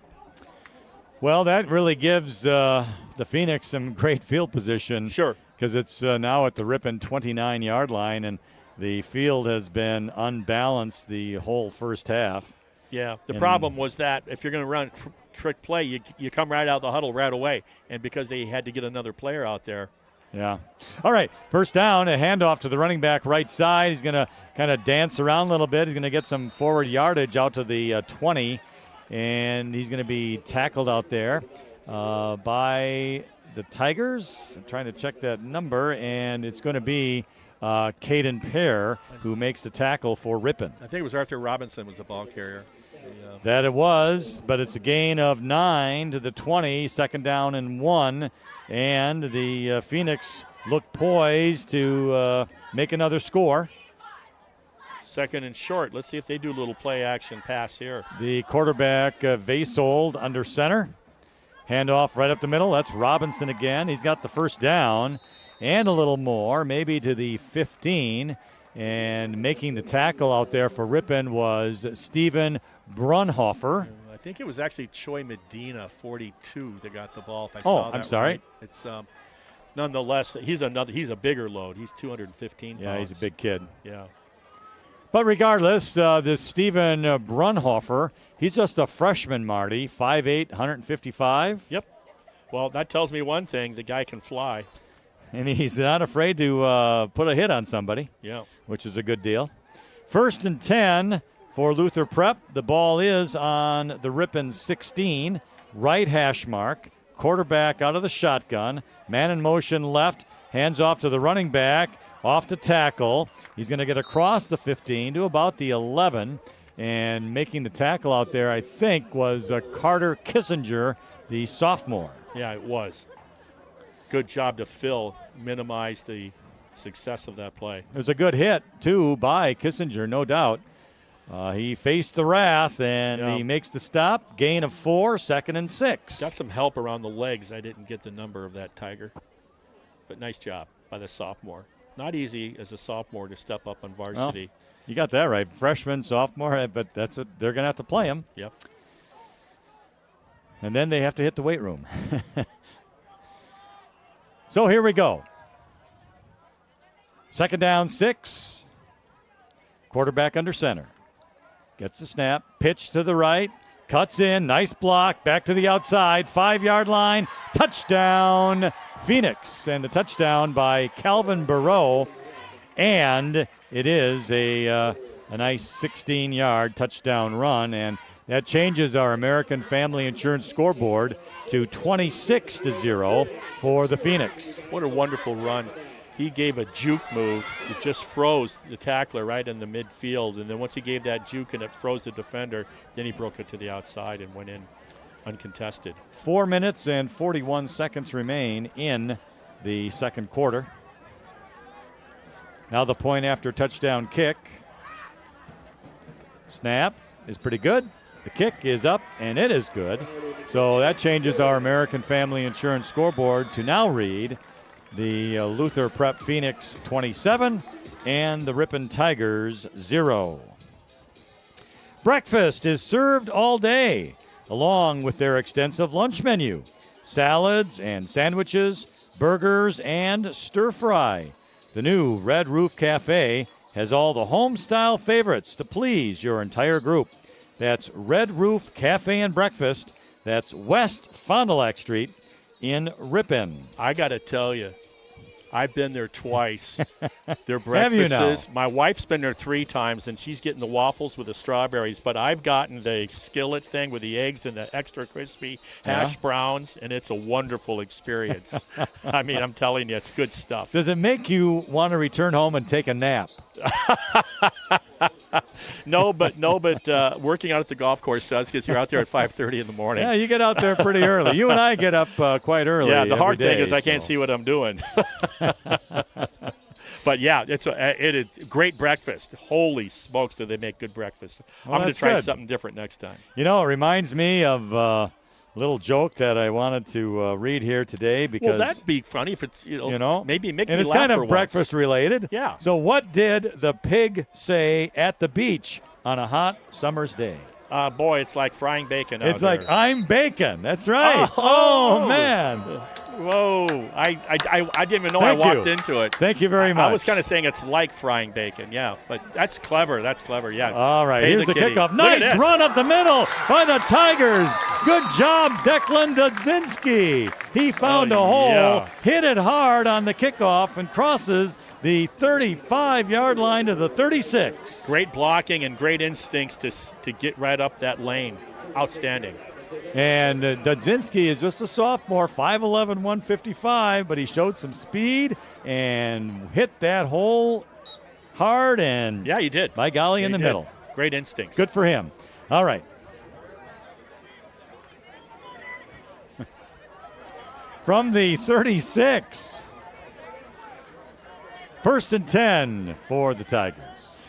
Well, that really gives the Phoenix some great field position. Sure. Because it's now at the Ripon 29-yard line, and the field has been unbalanced the whole first half. Yeah, the problem was that if you're going to run trick play, you come right out of the huddle right away. And because they had to get another player out there. Yeah. All right, first down, a handoff to the running back right side. He's going to kind of dance around a little bit. He's going to get some forward yardage out to the 20, and he's going to be tackled out there by the Tigers. I'm trying to check that number, and it's going to be Caden Pear, who makes the tackle for Ripon. I think it was Arthur Robinson was the ball carrier. That it was, but it's a gain of 9 to the 20, 2nd down and 1, and the Phoenix look poised to make another score. 2nd and short. Let's see if they do a little play action pass here. The quarterback, Vasold, under center. Handoff right up the middle. That's Robinson again. He's got the first down and a little more, maybe to the 15. And making the tackle out there for Ripon was Stephen Brunhofer. I think it was actually Choi Medina, 42, that got the ball. If I saw that I'm sorry. Right. It's nonetheless, he's a bigger load. He's 215 pounds. Yeah, he's a big kid. Yeah. But regardless, this Stephen Brunhofer, he's just a freshman, Marty, 5'8", 155. Yep. Well, that tells me one thing: the guy can fly. And he's not afraid to put a hit on somebody. Yeah. Which is a good deal. 1st and 10 for Luther Prep. The ball is on the Ripon 16, right hash mark. Quarterback out of the shotgun. Man in motion left. Hands off to the running back. Off to tackle. He's going to get across the 15 to about the 11. And making the tackle out there, I think, was Carter Kissinger, the sophomore. Yeah, it was. Good job to minimize the success of that play. It was a good hit, too, by Kissinger, no doubt. He faced the wrath, and he makes the stop. Gain of 4, 2nd and 6. Got some help around the legs. I didn't get the number of that Tiger. But nice job by the sophomore. Not easy as a sophomore to step up on varsity. Well, you got that right. Freshman, sophomore, but that's what they're going to have to play him. Yep. And then they have to hit the weight room. So here we go. 2nd down, 6. Quarterback under center. Gets the snap. Pitch to the right. Cuts in. Nice block. Back to the outside. 5-yard line. Touchdown, Phoenix. And the touchdown by Calvin Burrow. And it is a nice 16-yard touchdown run. And that changes our American Family Insurance scoreboard to 26-0 for the Phoenix. What a wonderful run. He gave a juke move. It just froze the tackler right in the midfield. And then once he gave that juke and it froze the defender, then he broke it to the outside and went in uncontested. 4 minutes and 41 seconds remain in the second quarter. Now the point after touchdown kick. Snap is pretty good. The kick is up, and it is good. So that changes our American Family Insurance scoreboard to now read the Luther Prep Phoenix 27 and the Ripon Tigers 0. Breakfast is served all day, along with their extensive lunch menu. Salads and sandwiches, burgers, and stir fry. The new Red Roof Cafe has all the home-style favorites to please your entire group. That's Red Roof Cafe and Breakfast. That's West Fond du Lac Street in Ripon. I got to tell you, I've been there twice. Their Have you now? breakfasts. My wife's been there 3 times, and she's getting the waffles with the strawberries. But I've gotten the skillet thing with the eggs and the extra crispy hash browns, and it's a wonderful experience. I mean, I'm telling you, it's good stuff. Does it make you want to return home and take a nap? No, but working out at the golf course does, because you're out there at 5:30 in the morning. Yeah, you get out there pretty early. You and I get up quite early. Yeah, the hard every thing day, is I can't see what I'm doing. But yeah, it is great breakfast. Holy smokes, do they make good breakfast? Well, I'm going to try good. something different next time. You know, it reminds me of a little joke that I wanted to read here today because Well, that'd be funny if it's, maybe make and me it's laugh kind for of breakfast once. related. Yeah. So what did the pig say at the beach on a hot summer's day? Boy, it's like frying bacon out It's like, there. I'm bacon. That's right. Oh man. Whoa. I didn't even know Thank I walked you. into it. Thank you very much. I was kind of saying it's like frying bacon, yeah. But that's clever. That's clever, yeah. All right, Pay here's the kitty. kickoff. Look at Nice this. run up the middle by the Tigers. Good job, Declan Dudzinski. He found a hole, yeah. hit it hard on the kickoff, and crosses the 35-yard line to the 36. Great blocking and great instincts to get right up that lane. Outstanding. And Dudzinski is just a sophomore, 5'11", 155, but he showed some speed and hit that hole hard and, Yeah, you did. by golly, Yeah, in the you did. middle. Great instincts. Good for him. All right. From the 36. 1st and 10 for the Tigers.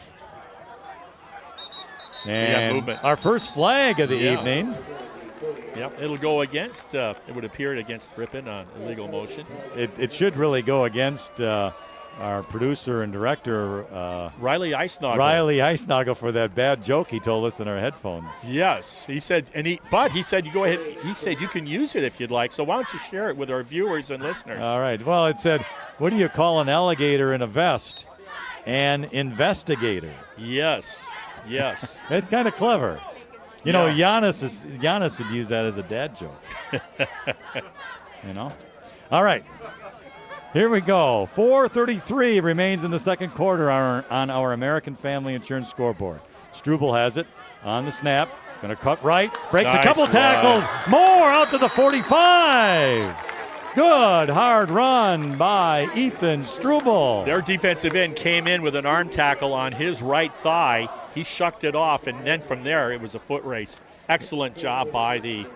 And movement. our first flag of the Yeah. evening. Yep, it'll go against, it would appear against Ripon on illegal motion. It should really go against our producer and director, Riley Eisnagel. Riley Eisnagel, for that bad joke he told us in our headphones. Yes, he said, but he said you go ahead. He said you can use it if you'd like. So why don't you share it with our viewers and listeners? All right. Well, it said, what do you call an alligator in a vest? An investigator. Yes, yes. It's kind of clever. You know, Giannis would use that as a dad joke. You know? All right. Here we go. 4:33 remains in the second quarter on our American Family Insurance scoreboard. Struble has it on the snap. Going to cut right. Breaks Nice a couple run. tackles. More out to the 45. Good hard run by Ethan Struble. Their defensive end came in with an arm tackle on his right thigh. He shucked it off, and then from there it was a foot race. Excellent job by the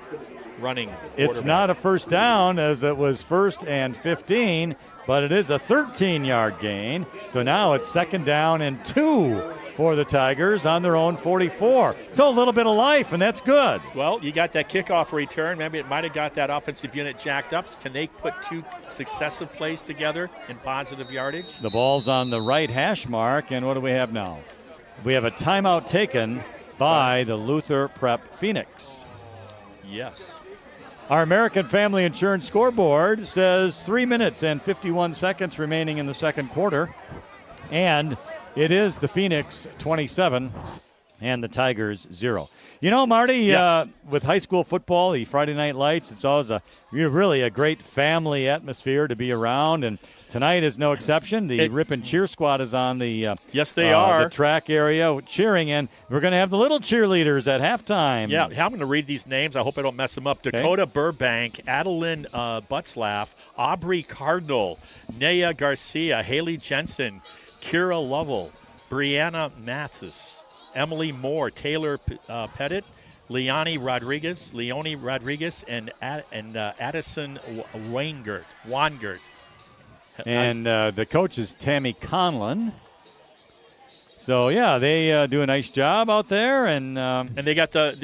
running It's quarterback. not a first down, as it was 1st and 15, but it is a 13-yard gain. So now it's 2nd down and 2 for the Tigers on their own 44. So a little bit of life, and that's good. Well, you got that kickoff return. Maybe it might have got that offensive unit jacked up. Can they put 2 successive plays together in positive yardage? The ball's on the right hash mark, and what do we have now? We have a timeout taken by the Luther Prep Phoenix. Yes. Our American Family Insurance scoreboard says 3 minutes and 51 seconds remaining in the second quarter. And it is the Phoenix 27 and the Tigers 0. You know, Marty, Yes. with high school football, the Friday night lights, it's always really a great family atmosphere to be around. And tonight is no exception. The Ripon cheer squad is on the yes, they are. the track area cheering, and we're going to have the little cheerleaders at halftime. Yeah, I'm going to read these names. I hope I don't mess them up. Dakota Burbank, Adeline Butzlaff, Aubrey Cardinal, Naya Garcia, Haley Jensen, Kira Lovell, Brianna Mathis, Emily Moore, Taylor Pettit, Leonie Rodriguez, and Addison Wangert. And the coach is Tammy Conlon. So yeah, they do a nice job out there, and they got the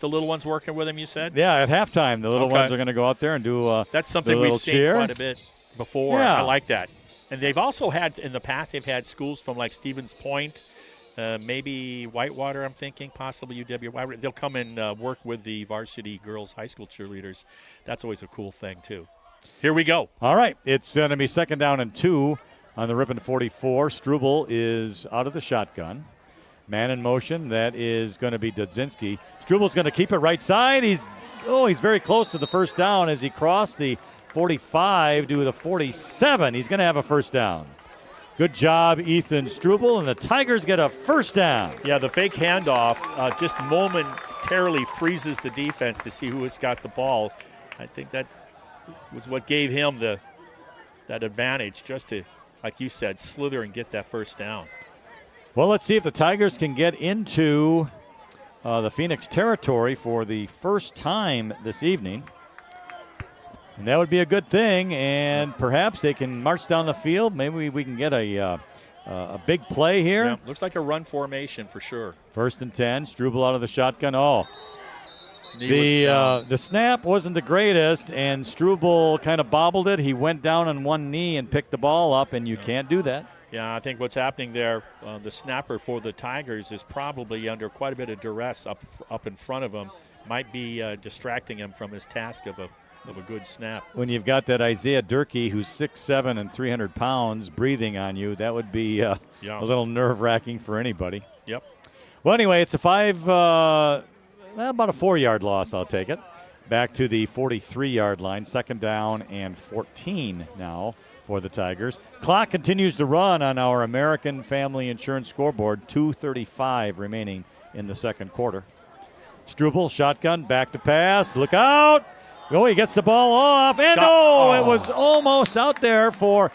little ones working with them. You said? Yeah, at halftime, the little ones are going to go out there and do. That's something we've seen cheer. quite a bit before. Yeah. I like that. And they've also had in the past. They've had schools from like Stevens Point. Maybe Whitewater, I'm thinking, possibly UW Whitewater. They'll come and work with the varsity girls high school cheerleaders. That's always a cool thing, too. Here we go. All right. It's going to be 2nd down and 2 on the Ripon 44. Struble is out of the shotgun. Man in motion. That is going to be Dudzinski. Struble's going to keep it right side. He's very close to the first down as he crossed the 45 to the 47. He's going to have a first down. Good job, Ethan Struble, and the Tigers get a first down. Yeah, the fake handoff just momentarily freezes the defense to see who has got the ball. I think that was what gave him that advantage, just to, like you said, slither and get that first down. Well, let's see if the Tigers can get into the Phoenix territory for the first time this evening. And that would be a good thing, and perhaps they can march down the field. Maybe we can get a big play here. Yeah, looks like a run formation for sure. 1st and 10, Struble out of the shotgun. The snap wasn't the greatest, and Struble kind of bobbled it. He went down on one knee and picked the ball up, and you can't do that. Yeah, I think what's happening there, the snapper for the Tigers is probably under quite a bit of duress up in front of him. Might be distracting him from his task of a good snap. When you've got that Isaiah Durkee, who's 6'7" and 300 pounds, breathing on you, that would be a little nerve-wracking for anybody. Yep. Well, anyway, it's about a 4-yard loss, I'll take it. Back to the 43-yard line, 2nd down and 14 now for the Tigers. Clock continues to run on our American Family Insurance scoreboard, 2:35 remaining in the second quarter. Struble, shotgun, back to pass, look out! Oh, he gets the ball off, and it was almost out there for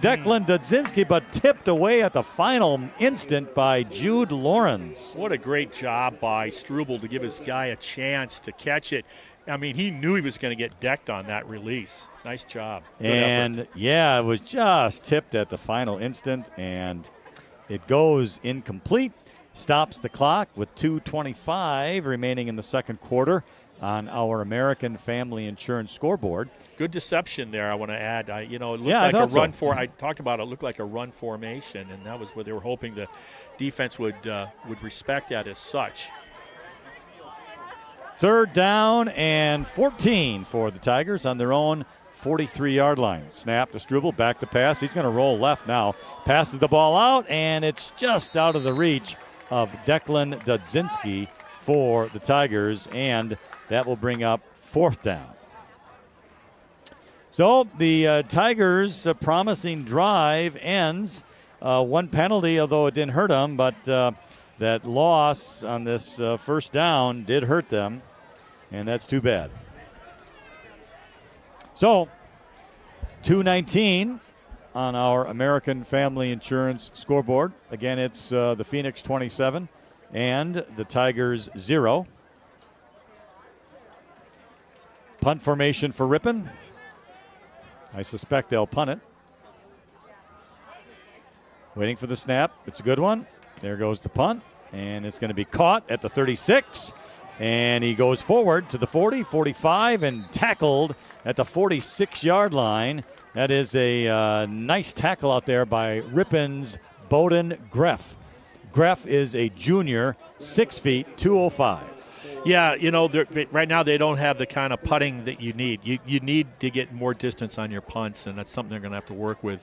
Declan Dudzinski, but tipped away at the final instant by Jude Lawrence. What a great job by Struble to give his guy a chance to catch it. I mean, he knew he was going to get decked on that release. Nice job. Good effort. It was just tipped at the final instant, and it goes incomplete. Stops the clock with 2:25 remaining in the second quarter on our American Family Insurance scoreboard. Good deception there, I want to add. It looked like a run I talked about it looked like a run formation, and that was what they were hoping the defense would respect that as such. 3rd down and 14 for the Tigers on their own 43-yard line. Snap to Struble, back to pass. He's going to roll left now. Passes the ball out, and it's just out of the reach of Declan Dudzinski for the Tigers, and that will bring up 4th down. So the Tigers' promising drive ends. One penalty, although it didn't hurt them, but that loss on this first down did hurt them, and that's too bad. So 2:19 on our American Family Insurance scoreboard. Again, it's the Phoenix 27 and the Tigers 0. Punt formation for Ripon. I suspect they'll punt it. Waiting for the snap. It's a good one. There goes the punt, and it's going to be caught at the 36. And he goes forward to the 40, 45, and tackled at the 46-yard line. That is a nice tackle out there by Ripon's Bowden Greff. Greff is a junior, 6 feet, 205. Yeah, right now they don't have the kind of putting that you need. You need to get more distance on your punts, and that's something they're going to have to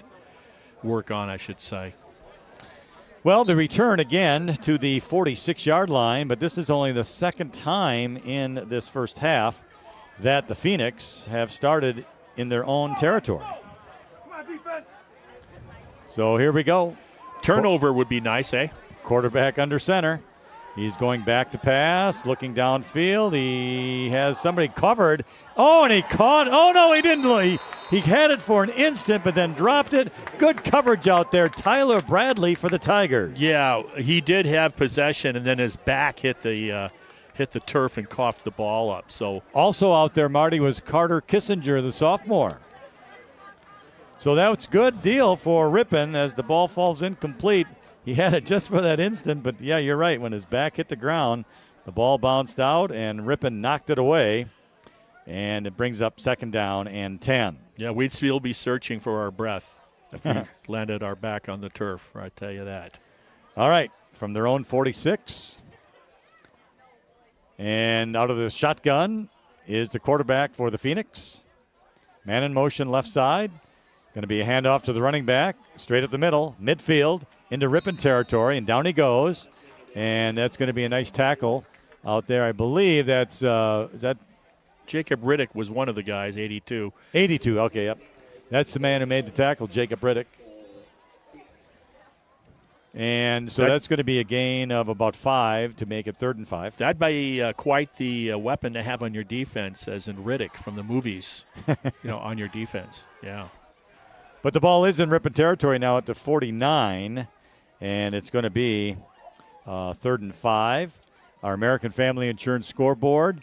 work on, I should say. Well, the return again to the 46-yard line, but this is only the second time in this first half that the Phoenix have started in their own territory. So here we go. Turnover would be nice, eh? Quarterback under center. He's going back to pass, looking downfield. He has somebody covered. Oh, and he caught. Oh, no, he didn't. He had it for an instant, but then dropped it. Good coverage out there. Tyler Bradley for the Tigers. Yeah, he did have possession, and then his back hit the turf and coughed the ball up. So also out there, Marty, was Carter Kissinger, the sophomore. So that's good deal for Ripon as the ball falls incomplete. He had it just for that instant, but yeah, you're right. When his back hit the ground, the ball bounced out, and Ripon knocked it away, and it brings up 2nd down and 10. Yeah, we'd still be searching for our breath if we landed our back on the turf, I tell you that. All right, from their own 46. And out of the shotgun is the quarterback for the Phoenix. Man in motion left side. Going to be a handoff to the running back, straight up the middle, midfield, into Ripon territory, and down he goes. And that's going to be a nice tackle out there. I believe that's, is that? Jacob Riddick was one of the guys, 82. 82, okay, yep. That's the man who made the tackle, Jacob Riddick. And so that's going to be a gain of about 5 to make it 3rd and 5. That'd be quite the weapon to have on your defense, as in Riddick from the movies, on your defense. Yeah. But the ball is in Ripon territory now at the 49, and it's going to be 3rd and 5. Our American Family Insurance scoreboard,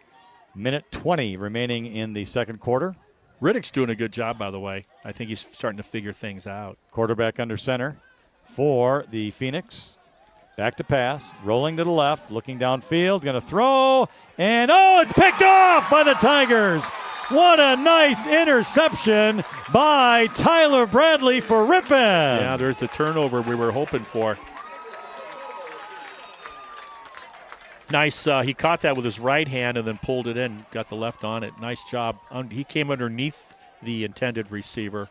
minute 20 remaining in the second quarter. Riddick's doing a good job, by the way. I think he's starting to figure things out. Quarterback under center for the Phoenix. Back to pass, rolling to the left, looking downfield, going to throw, and it's picked off by the Tigers. What a nice interception by Tyler Bradley for Ripon. Yeah, there's the turnover we were hoping for. Nice. He caught that with his right hand and then pulled it in, got the left on it. Nice job. He came underneath the intended receiver.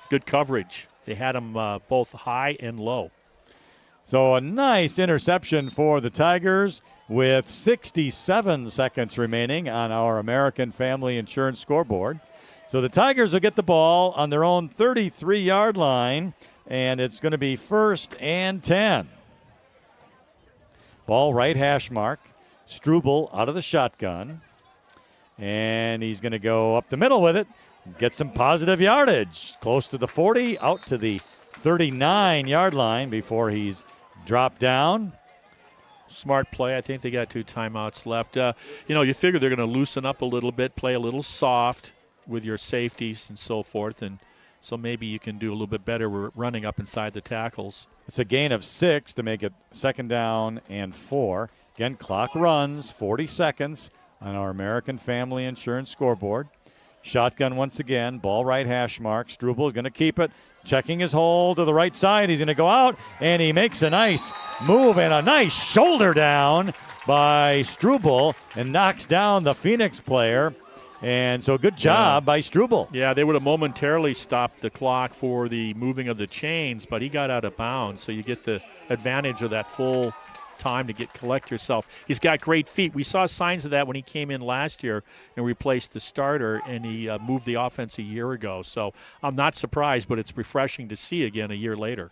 Good coverage. They had him both high and low. So a nice interception for the Tigers with 67 seconds remaining on our American Family Insurance scoreboard. So the Tigers will get the ball on their own 33-yard line, and it's going to be 1st and 10. Ball right hash mark. Struble out of the shotgun. And he's going to go up the middle with it. Get some positive yardage. Close to the 40, out to the 39-yard line before he's dropped down. Smart play. I think they got 2 timeouts left. You figure they're going to loosen up a little bit, play a little soft with your safeties and so forth. And so maybe you can do a little bit better running up inside the tackles. It's a gain of 6 to make it 2nd down and 4. Again, clock runs, 40 seconds on our American Family Insurance scoreboard. Shotgun once again, ball right hash mark. Struble is going to keep it, checking his hole to the right side. He's going to go out, and he makes a nice move and a nice shoulder down by Struble and knocks down the Phoenix player. And so good job by Struble. Yeah, they would have momentarily stopped the clock for the moving of the chains, but he got out of bounds, so you get the advantage of that full time to collect yourself. He's got great feet. We saw signs of that when he came in last year and replaced the starter, and he moved the offense a year ago. So I'm not surprised, but it's refreshing to see again a year later.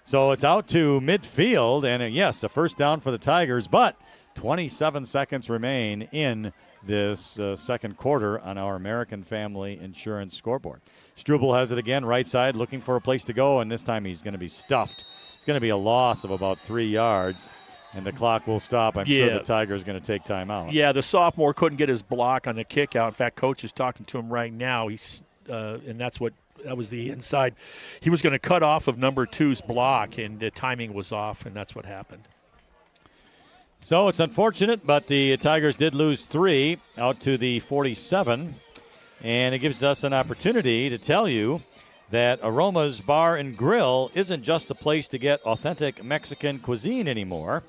So it's out to midfield, and yes, a 1st down for the Tigers, but 27 seconds remain in this second quarter on our American Family Insurance scoreboard. Struble has it again, right side, looking for a place to go, and this time he's going to be stuffed. It's going to be a loss of about 3 yards, and the clock will stop. I'm sure the Tigers are going to take time out. Yeah, the sophomore couldn't get his block on the kick out. In fact, coach is talking to him right now. And that was the inside. He was going to cut off of number 2's block, and the timing was off, and that's what happened. So it's unfortunate, but the Tigers did lose 3 out to the 47. And it gives us an opportunity to tell you that Aroma's Bar and Grill isn't just a place to get authentic Mexican cuisine anymore.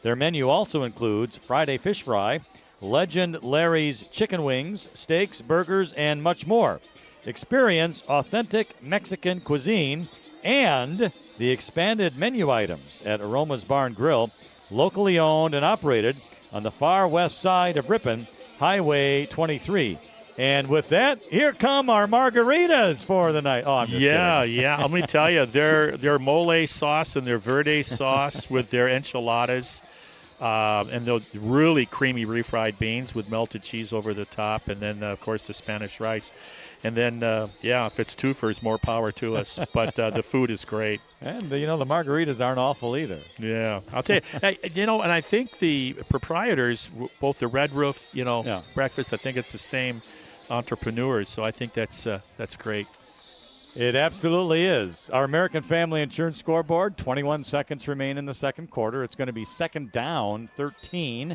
Their menu also includes Friday fish fry, Legend Larry's chicken wings, steaks, burgers, and much more. Experience authentic Mexican cuisine and the expanded menu items at Aroma's Barn Grill, locally owned and operated on the far west side of Ripon, Highway 23. And with that, here come our margaritas for the night. Oh, I'm just kidding. Yeah. Let me tell you, their mole sauce and their verde sauce with their enchiladas, and those really creamy refried beans with melted cheese over the top, and then, of course, the Spanish rice. And then, if it's twofers, more power to us. But the food is great. And, the margaritas aren't awful either. Yeah. I'll tell you, and I think the proprietors, both the Red Roof, breakfast, I think it's the same entrepreneurs. So I think that's great. It absolutely is. Our American Family Insurance scoreboard, 21 seconds remain in the second quarter. It's going to be second down, 13.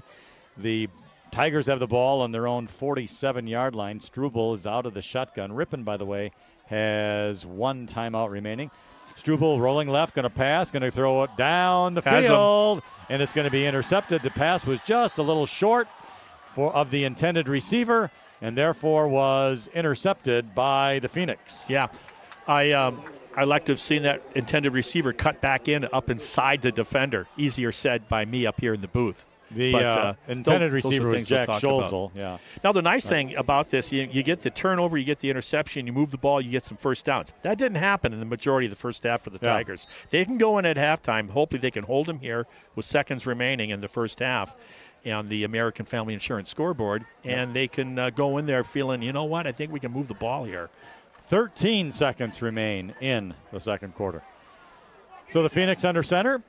The Tigers have the ball on their own 47-yard line. Struble is out of the shotgun. Ripon, by the way, has one timeout remaining. Struble rolling left, going to pass, going to throw it down the field, and it's going to be intercepted. The pass was just a little short of the intended receiver, and therefore was intercepted by the Phoenix. Yeah, I like to have seen that intended receiver cut back in up inside the defender. Easier said by me up here in the booth. The intended receiver was Jack Scholzel. Yeah. Now, the nice thing about this, you get the turnover, you get the interception, you move the ball, you get some first downs. That didn't happen in the majority of the first half for the Tigers. They can go in at halftime. Hopefully they can hold them here with seconds remaining in the first half on the American Family Insurance scoreboard, and they can go in there feeling, you know what, I think we can move the ball here. 13 seconds remain in the second quarter. So the Phoenix under center.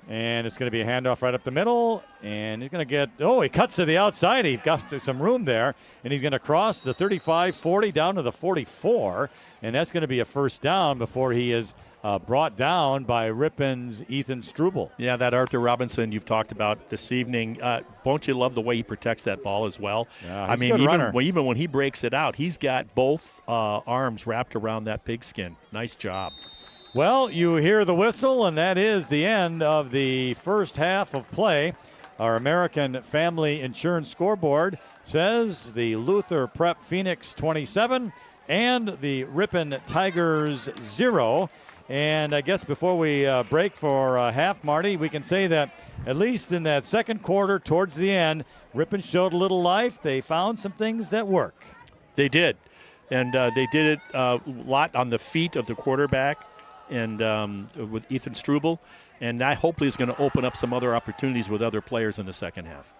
And it's going to be a handoff right up the middle. And he's going to get, he cuts to the outside. He's got some room there. And he's going to cross the 35-40 down to the 44. And that's going to be a first down before he is brought down by Ripon's Ethan Struble. Yeah, that Arthur Robinson you've talked about this evening. Won't you love the way he protects that ball as well? Yeah, he's a good runner. Even when he breaks it out, he's got both arms wrapped around that pigskin. Nice job. Well, you hear the whistle, and that is the end of the first half of play. Our American Family Insurance scoreboard says the Luther Prep Phoenix 27 and the Ripon Tigers 0. And I guess before we break for half, Marty, we can say that at least in that second quarter towards the end, Ripon showed a little life. They found some things that work. They did. And they did it a lot on the feet of the quarterback. And with Ethan Struble, and that hopefully is going to open up some other opportunities with other players in the second half.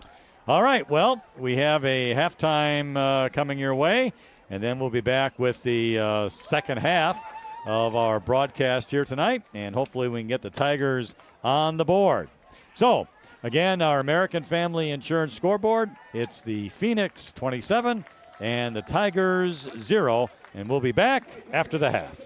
All right, well, we have a halftime coming your way, and then we'll be back with the second half of our broadcast here tonight, and hopefully we can get the Tigers on the board. So, again, our American Family Insurance scoreboard, it's the Phoenix 27 and the Tigers 0, and we'll be back after the half.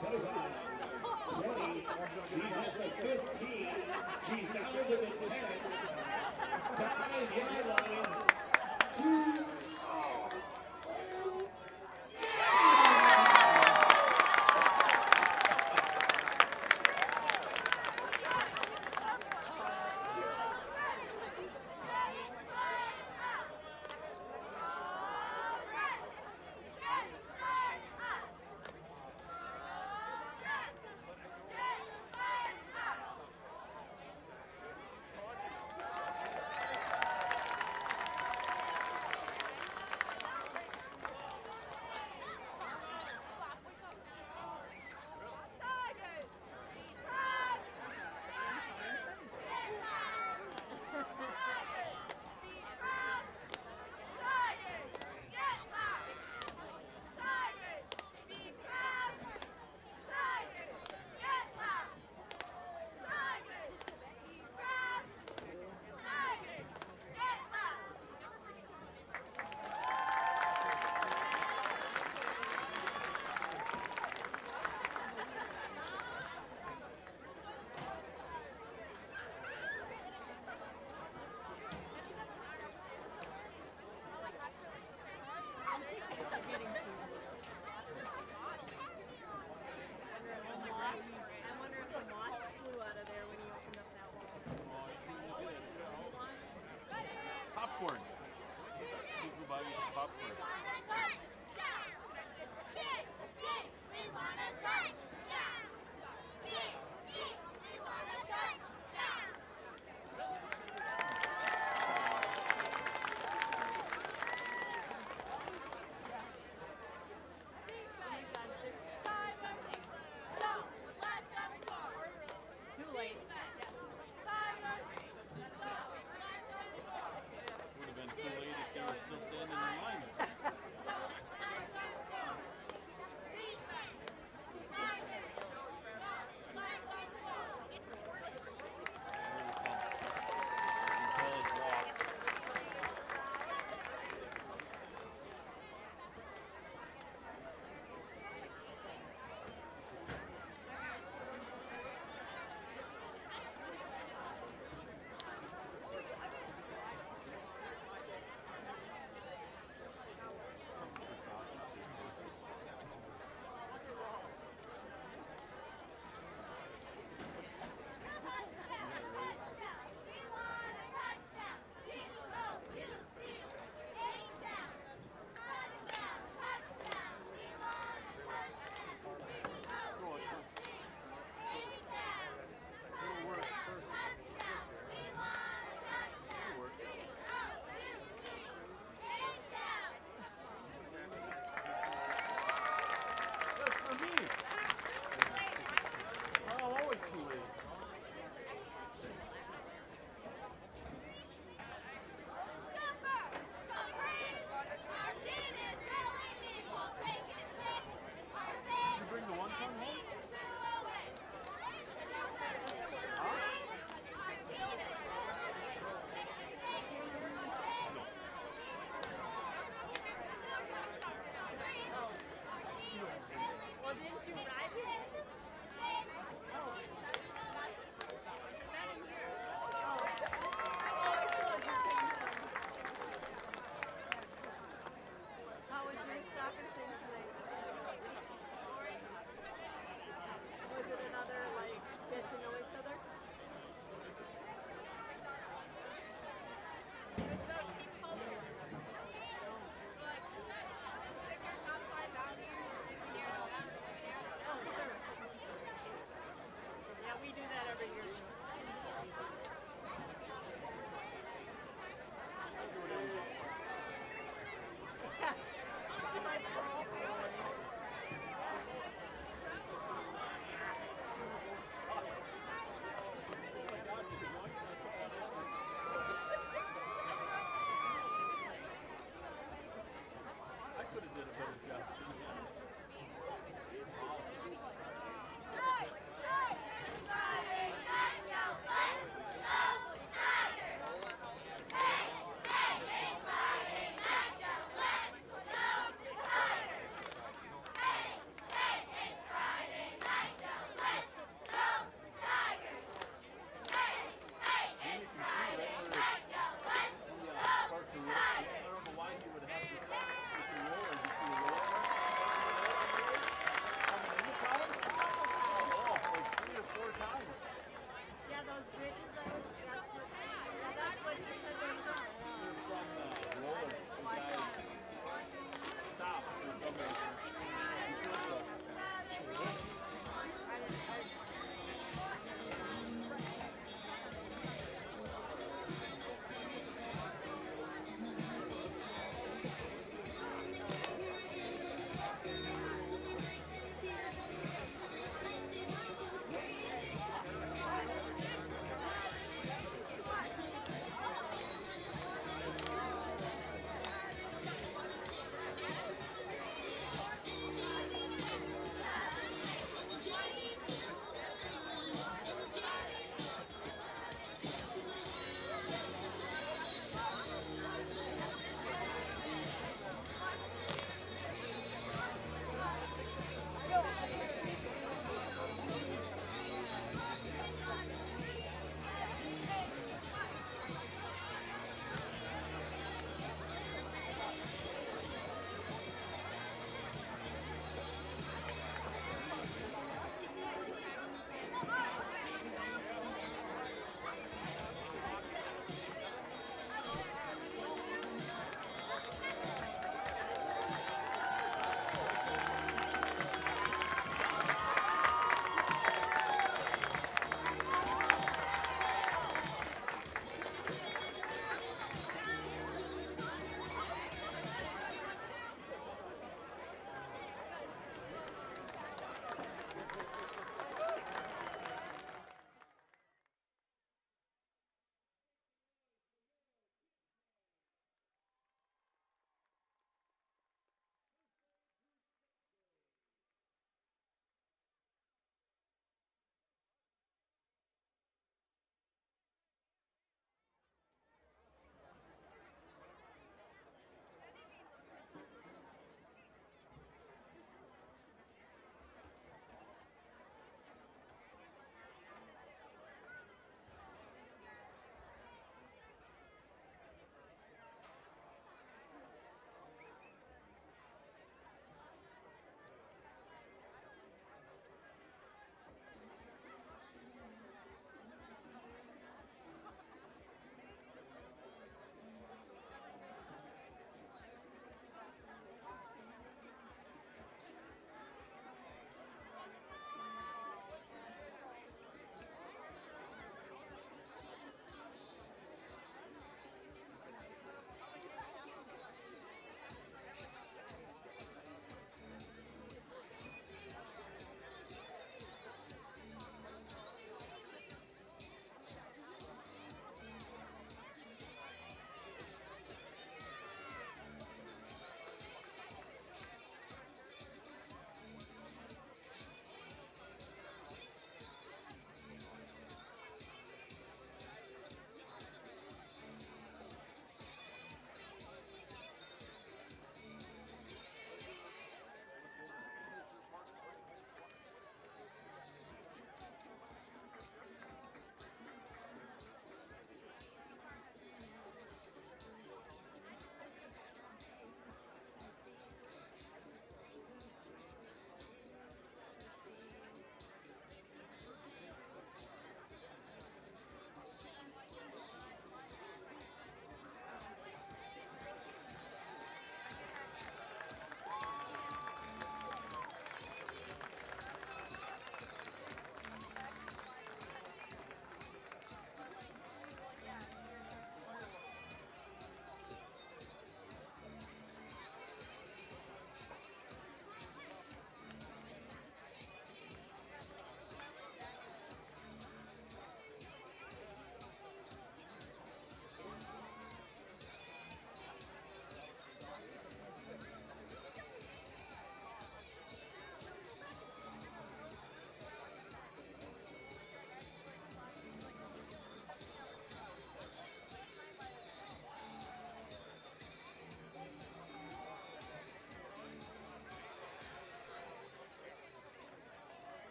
20. She's at the 15. She's down to the 10. 5-yard line. 2. Popcorn. People buy me some popcorn. Would have been too late if they were still standing in line.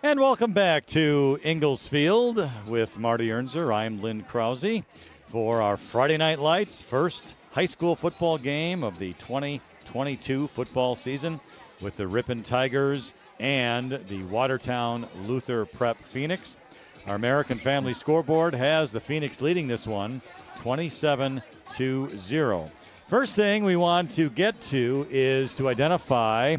And welcome back to Ingalls Field with Marty Ernser. I'm Lynn Krause for our Friday Night Lights first high school football game of the 2022 football season with the Ripon Tigers and the Watertown Luther Prep Phoenix. Our American Family scoreboard has the Phoenix leading this one 27-0. First thing we want to get to is to identify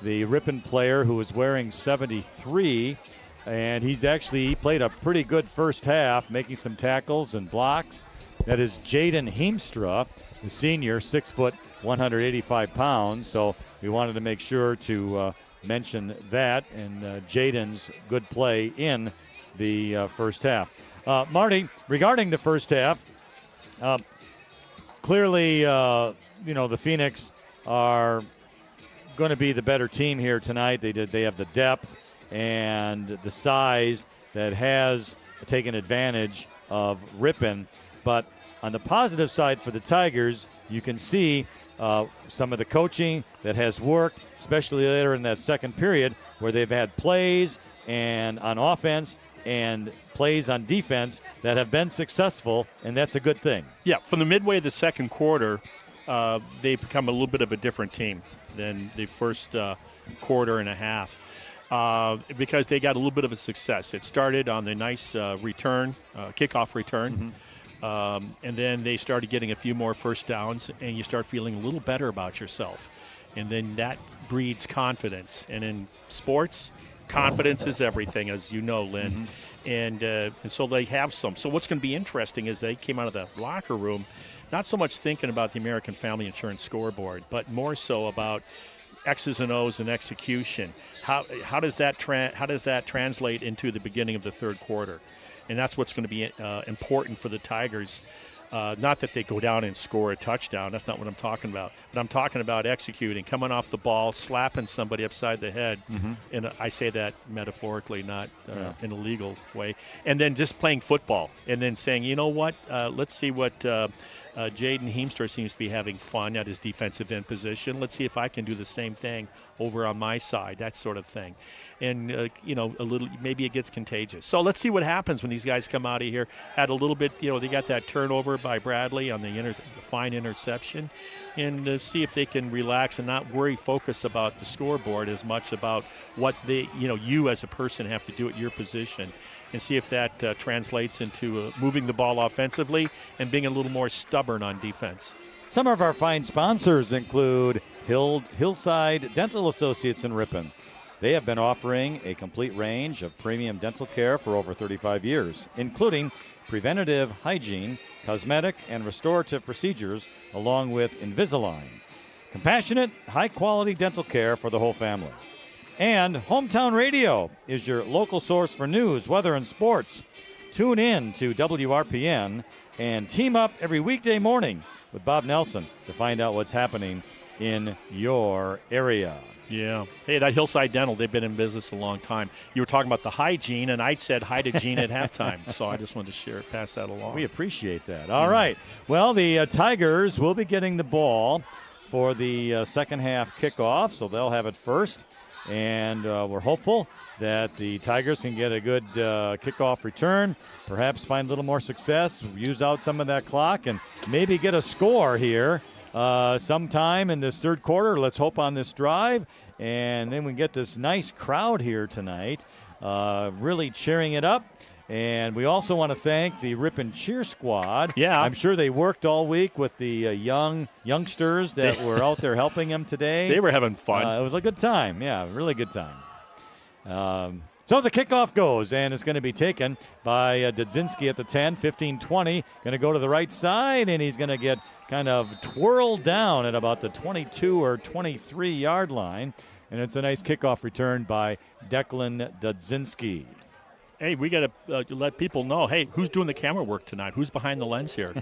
the Ripon player who is wearing 73, and he played a pretty good first half, making some tackles and blocks. That is Jaden Heemstra, the senior, 6 foot, 185 pounds. So we wanted to make sure to mention that and Jaden's good play in the first half. Marty, regarding the first half, clearly, the Phoenix are going to be the better team here tonight. They have the depth and the size that has taken advantage of Ripon. But on the positive side for the Tigers, you can see some of the coaching that has worked, especially later in that second period where they've had plays and on offense and plays on defense that have been successful, and that's a good thing. Yeah, from the midway of the second quarter, they've become a little bit of a different team than the first quarter and a half because they got a little bit of a success. It started on the nice kickoff return, and then they started getting a few more first downs, and you start feeling a little better about yourself. And then that breeds confidence. And in sports, confidence is everything, as you know, Lynn. And so they have some. So what's going to be interesting is they came out of the locker room not so much thinking about the American Family Insurance scoreboard, but more so about X's and O's and execution. How does that translate into the beginning of the third quarter? And that's what's going to be important for the Tigers. Not that they go down and score a touchdown. That's not what I'm talking about. But I'm talking about executing, coming off the ball, slapping somebody upside the head. And I say that metaphorically, not in a legal way. And then just playing football and then saying, you know what, let's see what Jaden Heemstra seems to be having fun at his defensive end position. Let's see if I can do the same thing over on my side, that sort of thing. And, a little, maybe it gets contagious. So let's see what happens when these guys come out of here. Had a little bit, they got that turnover by Bradley on the fine interception. And see if they can relax and not focus about the scoreboard as much about what you as a person have to do at your position. And see if that translates into moving the ball offensively and being a little more stubborn on defense. Some of our fine sponsors include Hillside Dental Associates in Ripon. They have been offering a complete range of premium dental care for over 35 years, including preventative hygiene, cosmetic, and restorative procedures, along with Invisalign. Compassionate, high-quality dental care for the whole family. And Hometown Radio is your local source for news, weather, and sports. Tune in to WRPN and team up every weekday morning with Bob Nelson to find out what's happening in your area. Yeah. Hey, that Hillside Dental, they've been in business a long time. You were talking about the hygiene, and I said hi to Gene at halftime. So I just wanted to pass that along. We appreciate that. All right. Well, the Tigers will be getting the ball for the second half kickoff, so they'll have it first. And we're hopeful that the Tigers can get a good kickoff return, perhaps find a little more success, use out some of that clock, and maybe get a score here sometime in this third quarter. Let's hope on this drive. And then we get this nice crowd here tonight, really cheering it up. And we also want to thank the Ripon Cheer Squad. Yeah. I'm sure they worked all week with the youngsters that were out there helping them today. They were having fun. It was a good time. Yeah, really good time. So the kickoff goes, and it's going to be taken by Dudzinski at the 10, 15-20. Going to go to the right side, and he's going to get kind of twirled down at about the 22 or 23-yard line. And it's a nice kickoff return by Declan Dudzinski. Hey, we got to let people know, hey, who's doing the camera work tonight? Who's behind the lens here?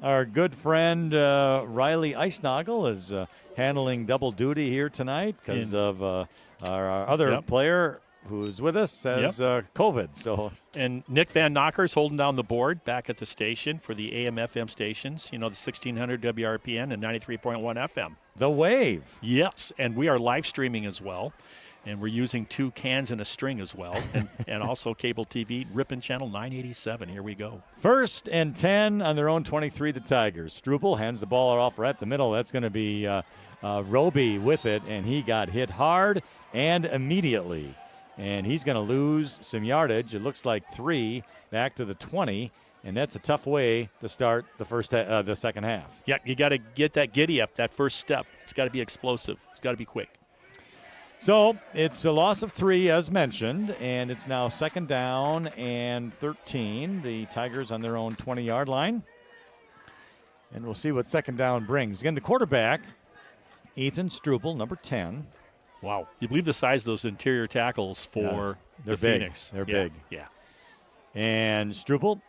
Our good friend Riley Eisnagel is handling double duty here tonight because of our other player who's with us has COVID. So, and Nick Van Knocker's holding down the board back at the station for the AM/FM stations, the 1600 WRPN and 93.1 FM. The Wave. Yes, and we are live streaming as well. And we're using 2 cans and a string as well, and also cable TV, Ripon Channel 987. Here we go. 1st and 10 on their own 23, the Tigers. Struble hands the ball off right at the middle. That's going to be Roby with it, and he got hit hard and immediately. And he's going to lose some yardage. It looks like 3 back to the 20, and that's a tough way to start the second half. Yeah, you got to get that giddy up, that first step. It's got to be explosive. It's got to be quick. So it's a loss of 3, as mentioned, and it's now 2nd down and 13. The Tigers on their own 20-yard line. And we'll see what 2nd down brings. Again, the quarterback, Ethan Struble, number 10. Wow. You believe the size of those interior tackles for they're the big. Phoenix. They're big. Yeah. And Struble,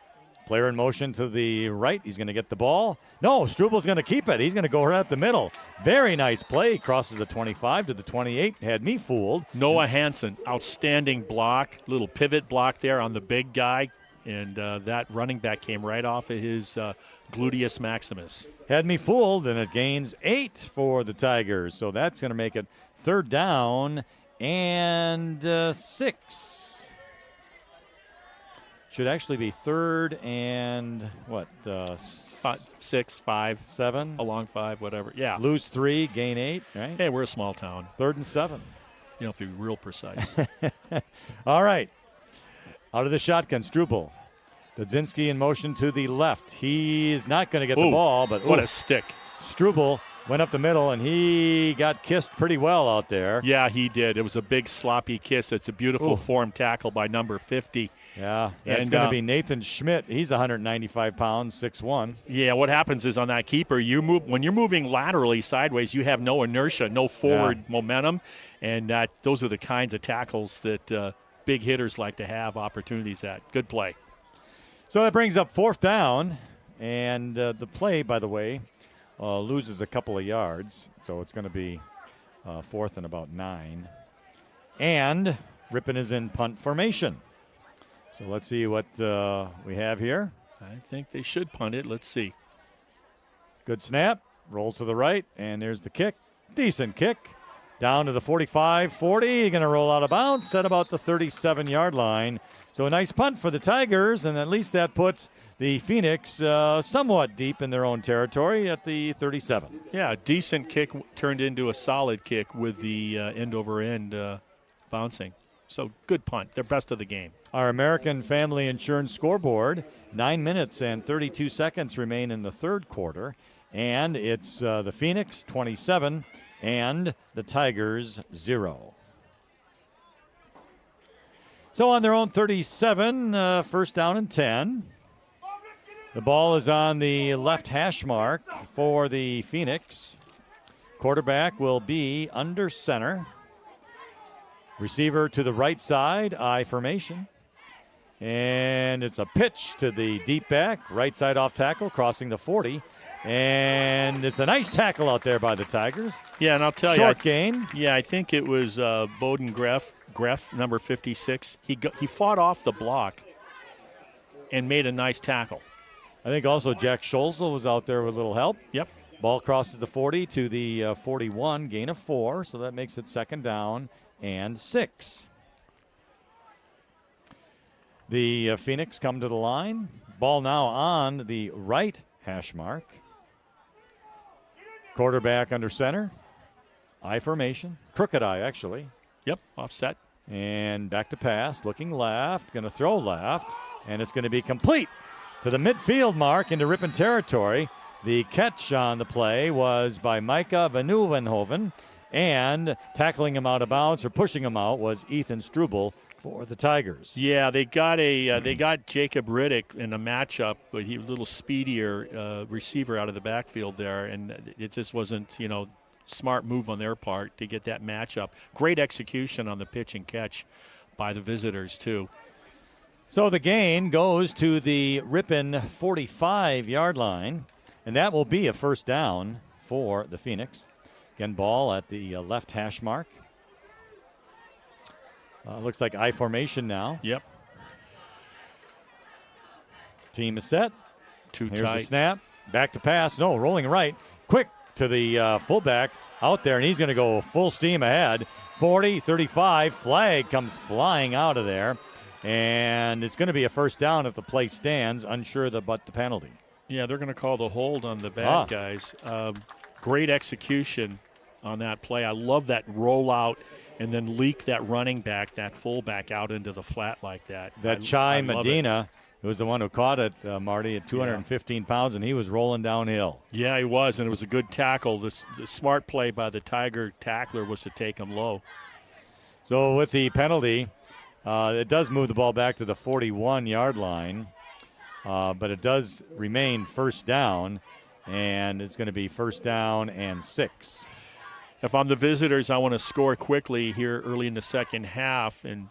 player in motion to the right. He's going to get the ball. No, Struble's going to keep it. He's going to go right up the middle. Very nice play. Crosses the 25 to the 28. Had me fooled. Noah Hansen, outstanding block. Little pivot block there on the big guy. And that running back came right off of his gluteus maximus. Had me fooled, and it gains 8 for the Tigers. So that's going to make it 3rd down and 6. Should actually be 3rd and what? 6, 5, 7. along 5, whatever. Yeah. Lose 3, gain 8, right? Hey, we're a small town. 3rd and 7. You don't have to be real precise. All right. Out of the shotgun, Struble. Dudzinski in motion to the left. He's not going to get the ball, but what a stick. Struble went up the middle, and he got kissed pretty well out there. Yeah, he did. It was a big sloppy kiss. It's a beautiful form tackle by number 50. Yeah, that's going to be Nathan Schmidt. He's 195 pounds, 6'1". Yeah, what happens is on that keeper, when you're moving laterally sideways, you have no inertia, no forward momentum, and those are the kinds of tackles that big hitters like to have opportunities at. Good play. So that brings up 4th down, and the play, by the way, loses a couple of yards, so it's going to be 4th and about 9. And Ripon is in punt formation. So let's see what we have here. I think they should punt it. Let's see. Good snap. Roll to the right, and there's the kick. Decent kick. Down to the 45, 40. Going to roll out of bounds at about the 37-yard line. So a nice punt for the Tigers, and at least that puts the Phoenix somewhat deep in their own territory at the 37. Yeah, a decent kick turned into a solid kick with the end-over-end bouncing. So good punt. They're best of the game. Our American Family Insurance scoreboard, 9 minutes and 32 seconds remain in the 3rd quarter. And it's the Phoenix 27 and the Tigers 0. So on their own 37, 1st down and 10. The ball is on the left hash mark for the Phoenix. Quarterback will be under center. Receiver to the right side, I formation. And it's a pitch to the deep back, right side off tackle, crossing the 40. And it's a nice tackle out there by the Tigers. Yeah, and I'll tell you. Short gain. Yeah, I think it was Bowden Greff, number 56. He fought off the block and made a nice tackle. I think also Jack Scholzel was out there with a little help. Yep. Ball crosses the 40 to the 41, gain of 4, so that makes it 2nd down and 6. The Phoenix come to the line. Ball now on the right hash mark. Quarterback under center. I formation. Crooked I, actually. Yep, offset. And back to pass, looking left, going to throw left, and it's going to be complete to the midfield mark into Ripon territory. The catch on the play was by Micah Van Nieuwenhoven, and tackling him out of bounds or pushing him out was Ethan Struble for the Tigers. Yeah, they got Jacob Riddick in a matchup, but he was a little speedier receiver out of the backfield there, and it just wasn't, smart move on their part to get that matchup. Great execution on the pitch and catch by the visitors too. So the gain goes to the Ripon 45-yard line, and that will be a 1st down for the Phoenix. Again, ball at the left hash mark. Looks like I formation now. Yep. Team is set. Too Here's tight. the snap. Back to pass. No, rolling right. Quick to the fullback. out there, and he's going to go full steam ahead. 40, 35, flag comes flying out of there, and it's going to be a first down if the play stands, unsure about the penalty. Yeah, they're going to call the hold on the bad guys. Great execution on that play. I love that rollout and then leak that running back, that fullback out into the flat like that. That Chai Medina, who was the one who caught it, Marty, at 215 pounds, and he was rolling downhill. Yeah, he was, and it was a good tackle. The smart play by the Tiger tackler was to take him low. So with the penalty, it does move the ball back to the 41-yard line, but it does remain first down, and it's going to be first down and 6. If I'm the visitors, I want to score quickly here early in the second half and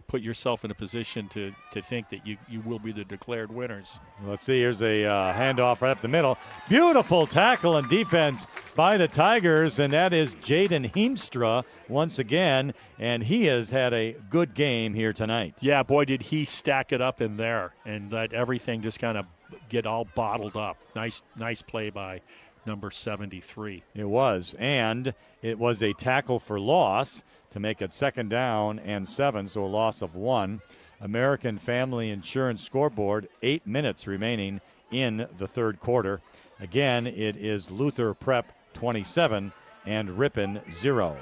put yourself in a position to think that you will be the declared winners. Let's see. Here's a handoff right up the middle. Beautiful tackle and defense by the Tigers, and that is Jaden Heemstra once again, and he has had a good game here tonight. Yeah, boy, did he stack it up in there and let everything just kind of get all bottled up. Nice play by number 73. It was, and it was a tackle for loss to make it second down and 7, so a loss of 1. American Family Insurance scoreboard, 8 minutes remaining in the third quarter. Again, it is Luther Prep 27 and Ripon 0.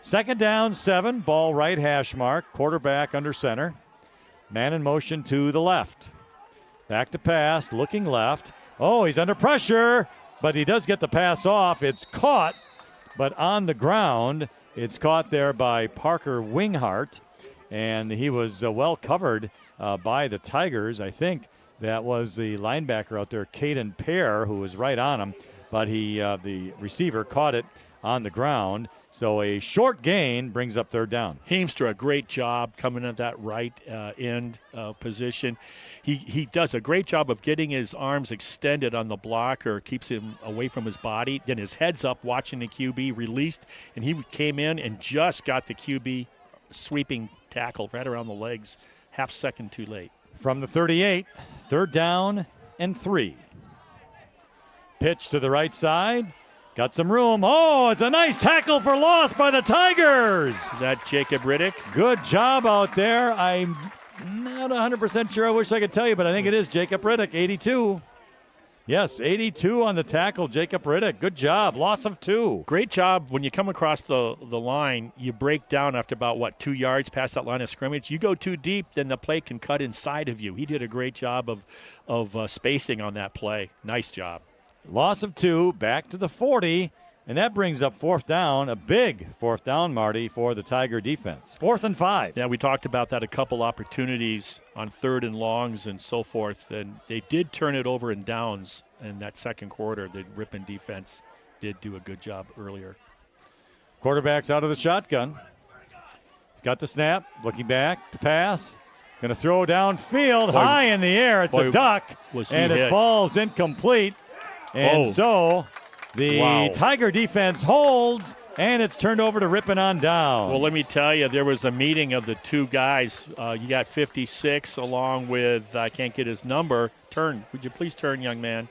Second down, 7, ball right hash mark, quarterback under center. Man in motion to the left. Back to pass, looking left. Oh, he's under pressure, but he does get the pass off. It's caught, but on the ground. It's caught there by Parker Winghart, and he was well covered by the Tigers. I think that was the linebacker out there, Caden Pear, who was right on him, but the receiver caught it on the ground. So a short gain brings up third down. Heemstra, a great job coming at that right end position. He does a great job of getting his arms extended on the blocker, keeps him away from his body. Then his head's up watching the QB, released, and he came in and just got the QB sweeping tackle right around the legs, half second too late. From the 38, third down and 3. Pitch to the right side. Got some room. Oh, it's a nice tackle for loss by the Tigers. Is that Jacob Riddick? Good job out there. I'm not 100% sure. I wish I could tell you, but I think it is Jacob Riddick, 82. Yes, 82 on the tackle, Jacob Riddick. Good job. Loss of 2. Great job. When you come across the line, you break down after about, 2 yards past that line of scrimmage. You go too deep, then the play can cut inside of you. He did a great job of spacing on that play. Nice job. Loss of 2, back to the 40, and that brings up fourth down, a big fourth down, Marty, for the Tiger defense. 4th and 5. Yeah, we talked about that a couple opportunities on third and longs and so forth, and they did turn it over in downs in that second quarter. The Ripon defense did do a good job earlier. Quarterback's out of the shotgun. He's got the snap, looking back to pass. Going to throw downfield, high in the air. It's a duck, and it falls incomplete. And so the Tiger defense holds, and it's turned over to Ripon on down. Well, let me tell you, there was a meeting of the two guys. You got 56 along with, I can't get his number. Turn. Would you please turn, young man?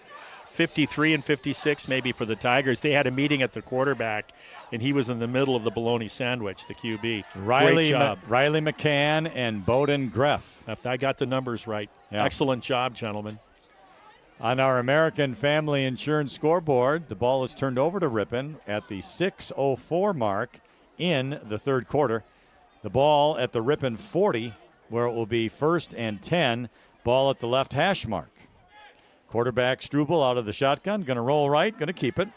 53 and 56 maybe for the Tigers. They had a meeting at the quarterback, and he was in the middle of the bologna sandwich, the QB. Great job. Riley McCann and Bowden Greff. If I got the numbers right. Yeah. Excellent job, gentlemen. On our American Family Insurance scoreboard, the ball is turned over to Ripon at the 6:04 mark in the third quarter. The ball at the Ripon 40, where it will be 1st and 10. Ball at the left hash mark. Quarterback Struble out of the shotgun, going to roll right, going to keep it.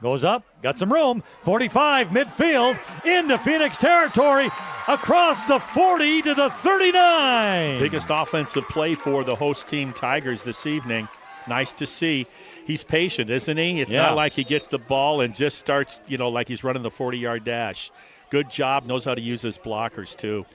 Goes up, got some room. 45 midfield into Phoenix territory, across the 40 to the 39. Biggest offensive play for the host team Tigers this evening. Nice to see. He's patient, isn't he? It's not like he gets the ball and just starts, like he's running the 40-yard dash. Good job, knows how to use his blockers too.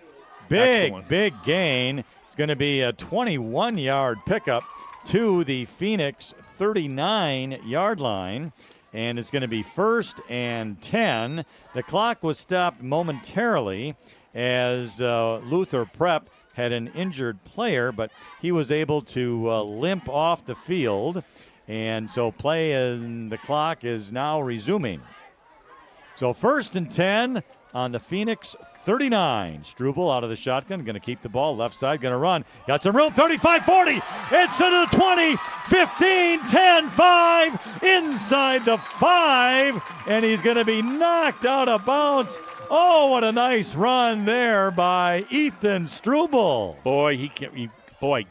Big gain. It's going to be a 21-yard pickup to the Phoenix 39-yard line. And it's going to be 1st and 10. The clock was stopped momentarily as Luther Prep had an injured player, but he was able to limp off the field. And so play and the clock is now resuming. So 1st and 10 on the Phoenix 39. Struble out of the shotgun, going to keep the ball. Left side, going to run. Got some room, 35-40. It's to the 20, 15, 10, 5. Inside the 5. And he's going to be knocked out of bounds. Oh, what a nice run there by Ethan Struble. Boy,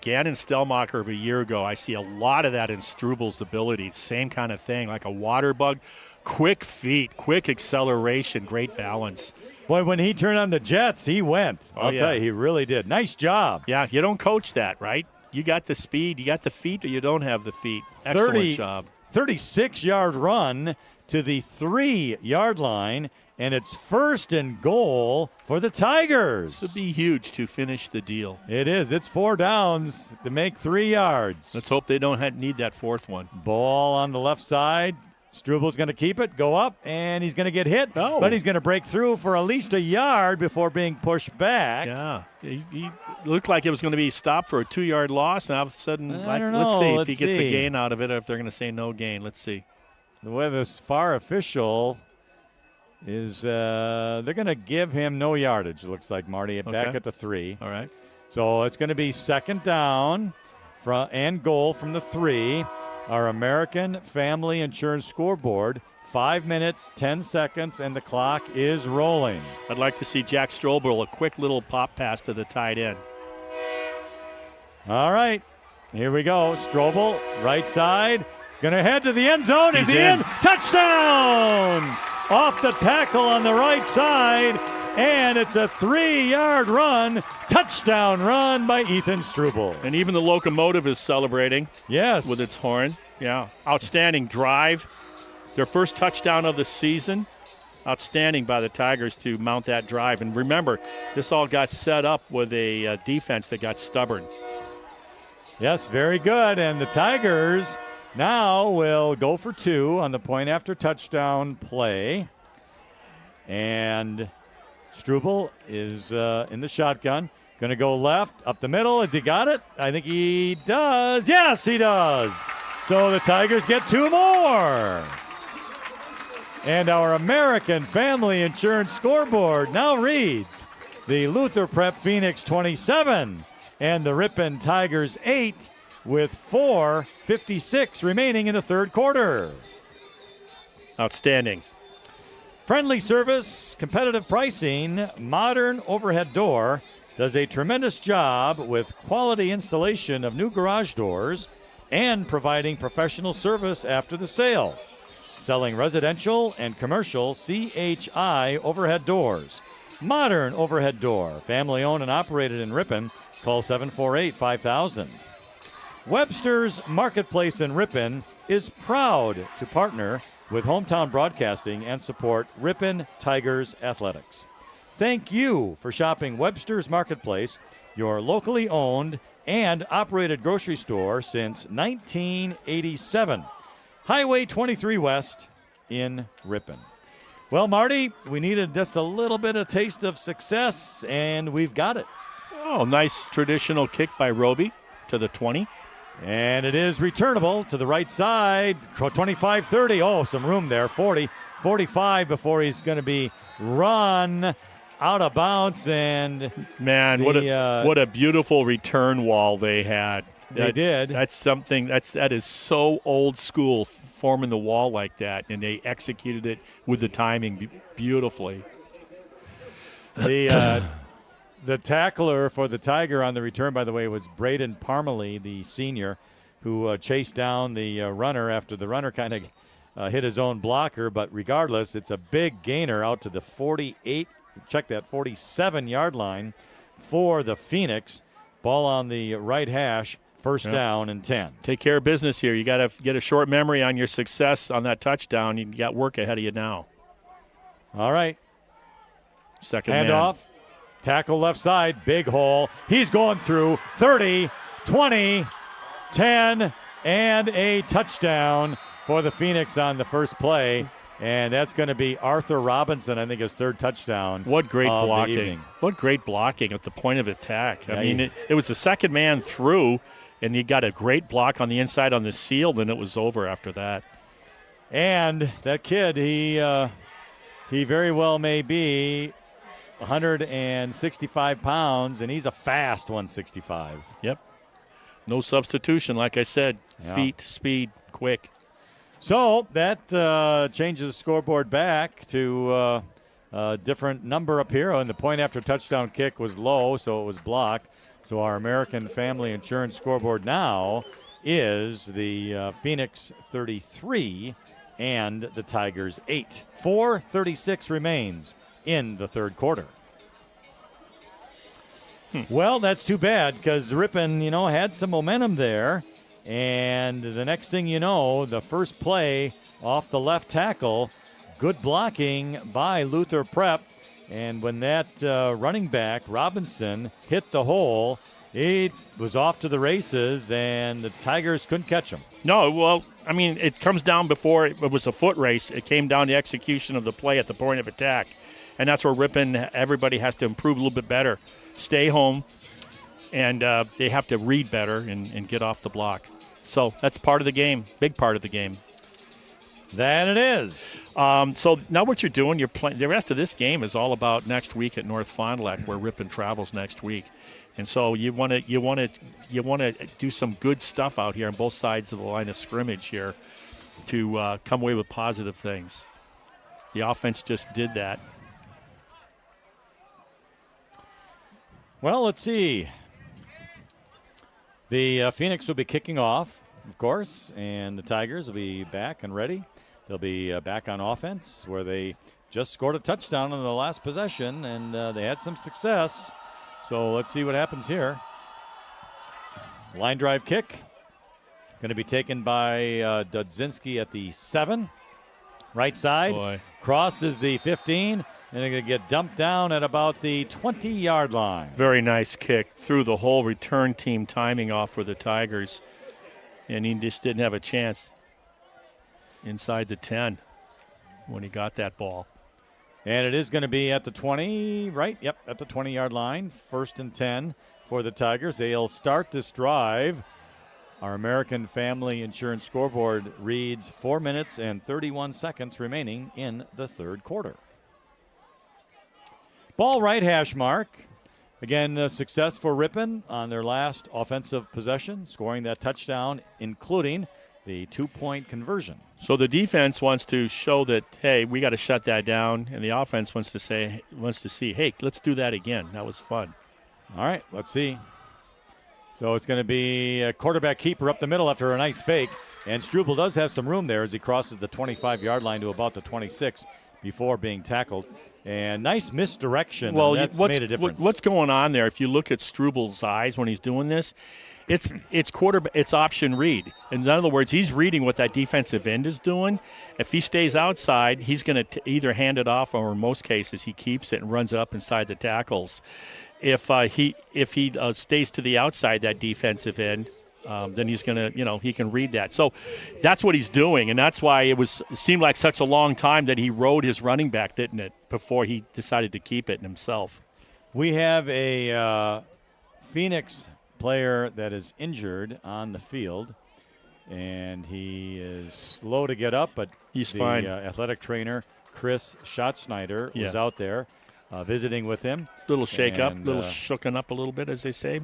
Gannon Stellmacher of a year ago, I see a lot of that in Struble's ability. Same kind of thing, like a water bug. Quick feet, quick acceleration, great balance. Boy, when he turned on the Jets, he went. I'll tell you, he really did. Nice job. Yeah, you don't coach that, right? You got the speed, you got the feet, or you don't have the feet. Excellent job. 36-yard run to the 3-yard line, and it's 1st and goal for the Tigers. This would be huge to finish the deal. It is. It's 4 downs to make 3 yards. Let's hope they don't need that 4th one. Ball on the left side. Struble's going to keep it, go up, and he's going to get hit. Oh. But he's going to break through for at least a yard before being pushed back. Yeah. He looked like it was going to be stopped for a 2-yard loss, and all of a sudden, let's see if he gets a gain out of it or if they're going to say no gain. Let's see. The way this far official is they're going to give him no yardage, it looks like, Marty, back at the 3. All right. So it's going to be 2nd down and goal from the 3. Our American Family Insurance scoreboard, 5 minutes, 10 seconds, and the clock is rolling. I'd like to see Jack Strobel, a quick little pop pass to the tight end. All right, here we go. Strobel, right side, going to head to the end zone. Is he in? Touchdown! Off the tackle on the right side, and it's a 3-yard run. Touchdown run by Ethan Struble. And even the locomotive is celebrating. Yes. With its horn. Yeah. Outstanding drive. Their first touchdown of the season. Outstanding by the Tigers to mount that drive. And remember, this all got set up with a defense that got stubborn. Yes, very good. And the Tigers now will go for 2 on the point after touchdown play. And Struble is in the shotgun. Going to go left, up the middle. Has he got it? I think he does. Yes, he does. So the Tigers get 2 more. And our American Family Insurance scoreboard now reads the Luther Prep Phoenix 27 and the Ripon Tigers 8 with 4:56 remaining in the 3rd quarter. Outstanding. Friendly service, competitive pricing, modern overhead door does a tremendous job with quality installation of new garage doors and providing professional service after the sale. Selling residential and commercial CHI overhead doors. Modern overhead door, family owned and operated in Ripon. Call 748-5000. Webster's Marketplace in Ripon is proud to partner with Hometown Broadcasting and support Ripon Tigers Athletics. Thank you for shopping Webster's Marketplace, your locally owned and operated grocery store since 1987. Highway 23 West in Ripon. Well, Marty, we needed just a little bit of taste of success, and we've got it. Oh, nice traditional kick by Roby to the 20. And it is returnable to the right side, 25-30. Oh, some room there, 40, 45 before he's going to be run out of bounds. And man, what a beautiful return wall they had. They did. That's something that is so old school, forming the wall like that, and they executed it with the timing beautifully. The tackler for the Tiger on the return, by the way, was Braden Parmalee, the senior, who chased down the runner after the runner kind of hit his own blocker. But regardless, it's a big gainer out to the 47-yard line for the Phoenix. Ball on the right hash, first down and 10. Take care of business here. You got to get a short memory on your success on that touchdown. You got work ahead of you now. All right. Second handoff. Tackle left side, big hole. He's going through 30, 20, 10, and a touchdown for the Phoenix on the first play. And that's going to be Arthur Robinson, I think his 3rd touchdown. What great blocking. What great blocking at the point of attack. I mean, it was the second man through, and he got a great block on the inside on the seal, and it was over after that. And that kid, he very well may be 165 pounds, and he's a fast 165. Yep. No substitution, like I said. Yeah. Feet, speed, quick. So that changes the scoreboard back to a different number up here. And the point after touchdown kick was low, so it was blocked. So our American Family Insurance scoreboard now is the Phoenix 33 and the Tigers 8. 4:36 remains in the third quarter. Well, that's too bad because Ripon, had some momentum there. And the next thing you know, the first play off the left tackle, good blocking by Luther Prep. And when that running back, Robinson, hit the hole, he was off to the races, and the Tigers couldn't catch him. No, well, I mean, it comes down before it was a foot race. It came down to execution of the play at the point of attack. And that's where Ripon, everybody has to improve a little bit better. Stay home, and they have to read better and get off the block. So that's part of the game, big part of the game. That it is. So now what you're doing, you're playing. The rest of this game is all about next week at North Fond du Lac, where Ripon travels next week, and so you want to do some good stuff out here on both sides of the line of scrimmage here to come away with positive things. The offense just did that. Well, let's see. The Phoenix will be kicking off, of course, and the Tigers will be back and ready. They'll be back on offense, where they just scored a touchdown on the last possession, and they had some success. So let's see what happens here. Line drive kick. Going to be taken by Dudzinski at the 7. Right side. Boy. Krause is the 15. And they're going to get dumped down at about the 20-yard line. Very nice kick. Threw the whole return team timing off for the Tigers. And he just didn't have a chance inside the 10 when he got that ball. And it is going to be at the 20, right? Yep, at the 20-yard line. 1st and 10 for the Tigers. They'll start this drive. Our American Family Insurance scoreboard reads 4 minutes and 31 seconds remaining in the third quarter. Ball right hash mark. Again, success for Ripon on their last offensive possession, scoring that touchdown, including the 2-point conversion. So the defense wants to show that, hey, we got to shut that down, and the offense wants to see, hey, let's do that again. That was fun. All right, let's see. So it's going to be a quarterback keeper up the middle after a nice fake, and Struble does have some room there as he crosses the 25-yard line to about the 26 before being tackled. And nice misdirection. Well, that's made a difference. What's going on there? If you look at Struble's eyes when he's doing this, it's option read. In other words, he's reading what that defensive end is doing. If he stays outside, he's going to either hand it off, or in most cases, he keeps it and runs it up inside the tackles. If he stays to the outside, that defensive end, then he's going to, he can read that. So that's what he's doing, and that's why it seemed like such a long time that he rode his running back, didn't it, before he decided to keep it himself. We have a Phoenix player that is injured on the field, and he is slow to get up, but he's fine. Athletic trainer, Chris Schatzschneider, was out there visiting with him. Little shake-up, little shooken up a little bit, as they say.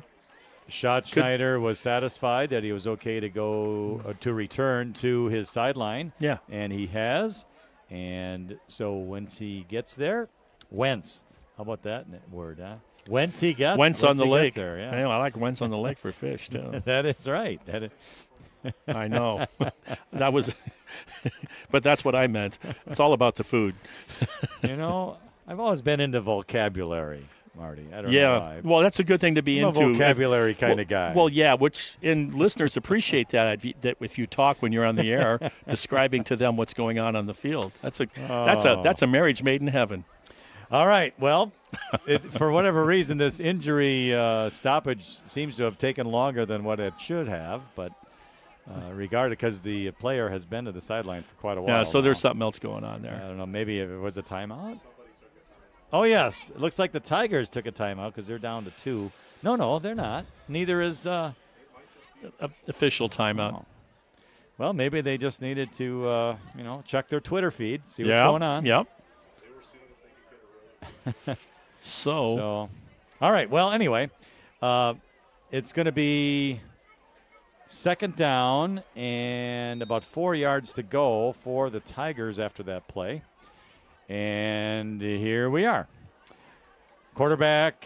Schatzschneider was satisfied that he was okay to go to return to his sideline. Yeah. And he has. And so once he gets there, Wentz. How about that word, huh? Wentz he got. Wentz on the lake. There, yeah. I know, I like Wentz on the lake for fish, too. That is right. I know. That was, but that's what I meant. It's all about the food. I've always been into vocabulary, Marty. I don't know why. Well, that's a good thing to be I'm into. a vocabulary kind of guy. Well, yeah, and listeners appreciate that if you talk when you're on the air, describing to them what's going on the field. That's a marriage made in heaven. All right. Well, for whatever reason, this injury stoppage seems to have taken longer than what it should have, but regarded because the player has been to the sideline for quite a while. Yeah, so now. There's something else going on there. I don't know. Maybe it was a timeout. Oh, yes. It looks like the Tigers took a timeout because they're down to 2. No, they're not. Neither is Official timeout. Oh. Well, maybe they just needed to, check their Twitter feed, see what's going on. Yep. So, all right. Well, anyway, it's going to be second down and about 4 yards to go for the Tigers after that play. And here we are. Quarterback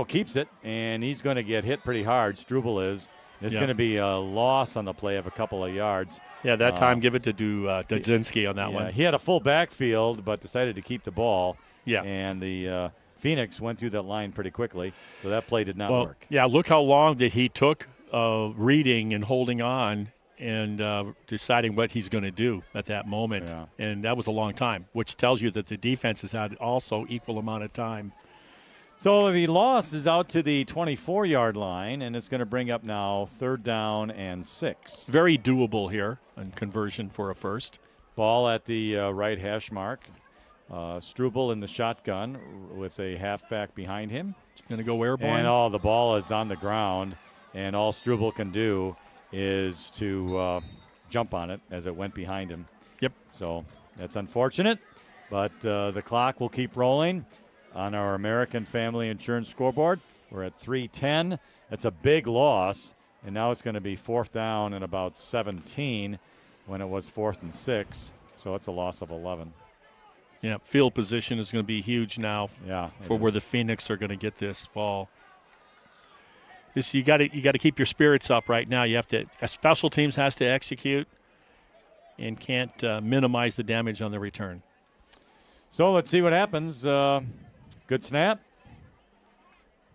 keeps it, and he's going to get hit pretty hard. Struble is. It's going to be a loss on the play of a couple of yards. Yeah, that time give it to Dudzinski on that one. He had a full backfield, but decided to keep the ball. Yeah. And the Phoenix went through that line pretty quickly, so that play did not work. Yeah, look how long that he took reading and holding on and deciding what he's going to do at that moment. Yeah. And that was a long time, which tells you that the defense has had also equal amount of time. So the loss is out to the 24-yard line, and it's going to bring up now 3rd down and 6. Very doable here on conversion for a first. Ball at the right hash mark. Struble in the shotgun with a halfback behind him. It's going to go airborne. And the ball is on the ground, and all Struble can do is to jump on it as it went behind him. Yep. So that's unfortunate, but the clock will keep rolling on our American Family Insurance scoreboard. We're at 3:10. That's a big loss, and now it's going to be 4th down and about 17 when it was 4th and 6. So it's a loss of 11. Yeah, field position is going to be huge now. Yeah, for where the Phoenix are going to get this ball. You got to keep your spirits up right now. You have to. Special teams has to execute, and can't minimize the damage on the return. So let's see what happens. Good snap.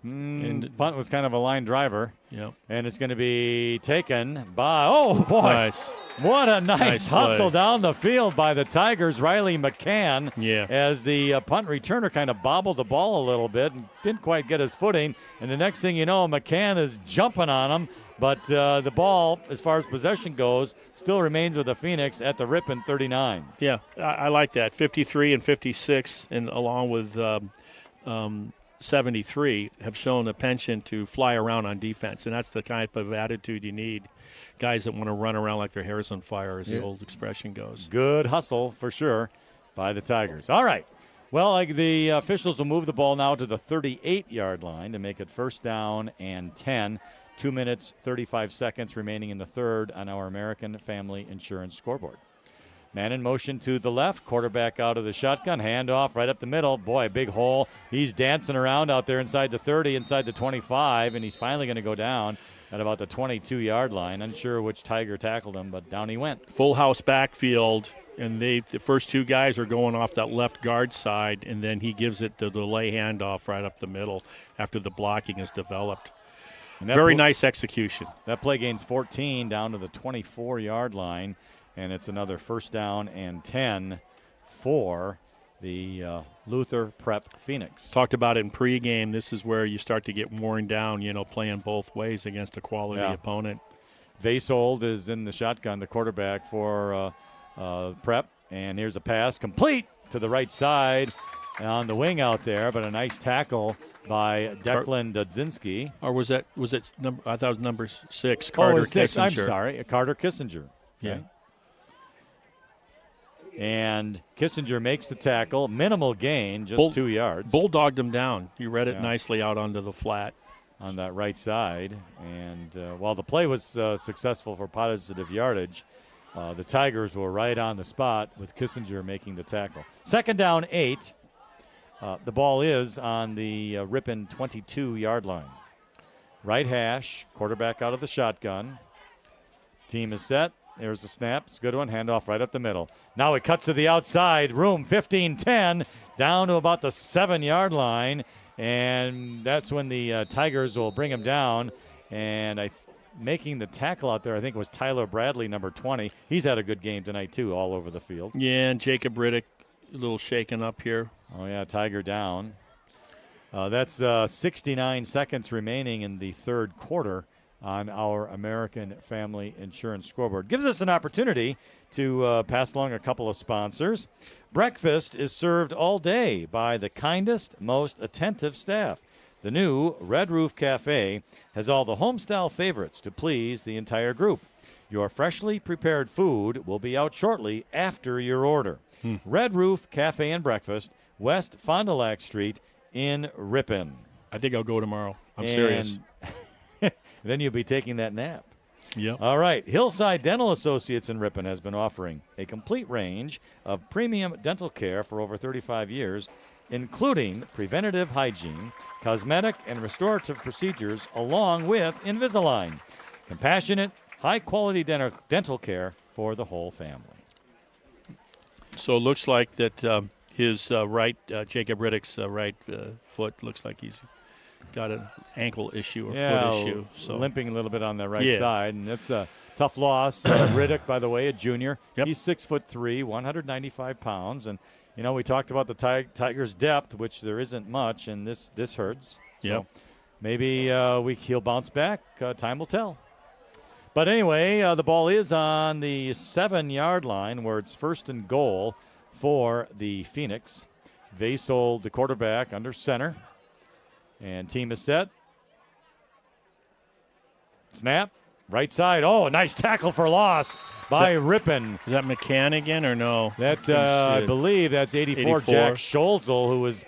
And punt was kind of a line driver. Yeah. And it's going to be taken by, oh, boy. Nice. What a nice hustle play down the field by the Tigers, Riley McCann. Yeah. As the punt returner kind of bobbled the ball a little bit and didn't quite get his footing. And the next thing you know, McCann is jumping on him. But the ball, as far as possession goes, still remains with the Phoenix at the Ripon 39. Yeah, I like that. 53 and 56, and along with 73, have shown a penchant to fly around on defense, and that's the type of attitude you need. Guys that want to run around like their hair's on fire, as the old expression goes. Good hustle, for sure, by the Tigers. All right. Well, the officials will move the ball now to the 38-yard line to make it 1st down and 10. 2 minutes, 35 seconds remaining in the third on our American Family Insurance scoreboard. Man in motion to the left, quarterback out of the shotgun, handoff right up the middle. Boy, big hole. He's dancing around out there inside the 30, inside the 25, and he's finally going to go down at about the 22-yard line. Unsure which Tiger tackled him, but down he went. Full house backfield, and the first two guys are going off that left guard side, and then he gives it the delay handoff right up the middle after the blocking is developed. Very nice execution. That play gains 14 down to the 24-yard line, and it's another 1st down and 10 for the Luther Prep Phoenix. Talked about it in pregame. This is where you start to get worn down, playing both ways against a quality opponent. Vasold is in the shotgun, the quarterback for Prep, and here's a pass complete to the right side on the wing out there, but a nice tackle by Declan Dudzinski. Or was it number? I thought it was number 6, Carter Kissinger. I'm sorry, Carter Kissinger. Yeah. Okay. And Kissinger makes the tackle, minimal gain, just 2 yards. Bulldogged him down. He read it nicely out onto the flat. On that right side. And while the play was successful for positive yardage, the Tigers were right on the spot with Kissinger making the tackle. 2nd down, 8. The ball is on the Ripon 22-yard line. Right hash, quarterback out of the shotgun. Team is set. There's the snap. It's a good one. Handoff right up the middle. Now it cuts to the outside. Room 15-10 down to about the 7-yard line. And that's when the Tigers will bring him down. And making the tackle out there, I think, was Tyler Bradley, number 20. He's had a good game tonight, too, all over the field. Yeah, and Jacob Riddick, a little shaken up here. Oh, yeah, Tiger down. That's 69 seconds remaining in the third quarter on our American Family Insurance scoreboard. Gives us an opportunity to pass along a couple of sponsors. Breakfast is served all day by the kindest, most attentive staff. The new Red Roof Cafe has all the homestyle favorites to please the entire group. Your freshly prepared food will be out shortly after your order. Red Roof Cafe and Breakfast, West Fond du Lac Street in Ripon. I think I'll go tomorrow. I'm serious. Then you'll be taking that nap. Yep. All right. Hillside Dental Associates in Ripon has been offering a complete range of premium dental care for over 35 years, including preventative hygiene, cosmetic and restorative procedures, along with Invisalign. Compassionate, high-quality dental care for the whole family. So it looks like that his Jacob Riddick's right foot looks like he's got an ankle issue or foot issue. So limping a little bit on the right side, and it's a tough loss. Riddick, by the way, a junior. Yep. He's 6'3", 195 pounds, and we talked about the Tigers' depth, which there isn't much, and this hurts. So maybe he'll bounce back. Time will tell. But anyway, the ball is on the 7-yard line where it's 1st and goal for the Phoenix. Vasold, the quarterback, under center. And team is set. Snap. Right side. Oh, nice tackle for loss by Ripon. Is that McCann again or no? That I believe that's 84 Jack Scholzel, who was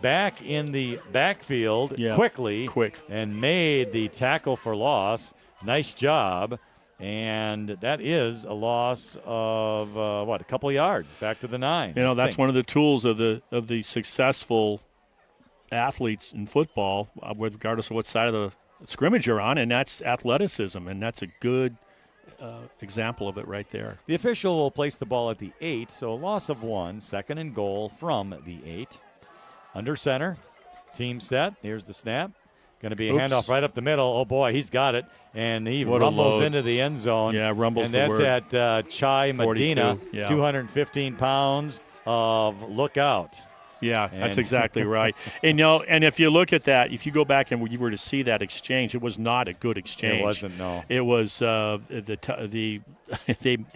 back in the backfield quickly and made the tackle for loss. Nice job. And that is a loss of, a couple of yards back to the 9. That's one of the tools of the successful athletes in football, regardless of what side of the scrimmage you're on, and that's athleticism, and that's a good example of it right there. The official will place the ball at the 8, so a loss of 1, 2nd and goal from the 8. Under center, team set. Here's the snap. Going to be a handoff right up the middle. Oh, boy, he's got it. And he rumbles into the end zone. Yeah, rumbles. And that's at Chai Medina, 215 pounds of lookout. Yeah, that's exactly right. And if you look at that, if you go back and you were to see that exchange, it was not a good exchange. It wasn't, no. It was they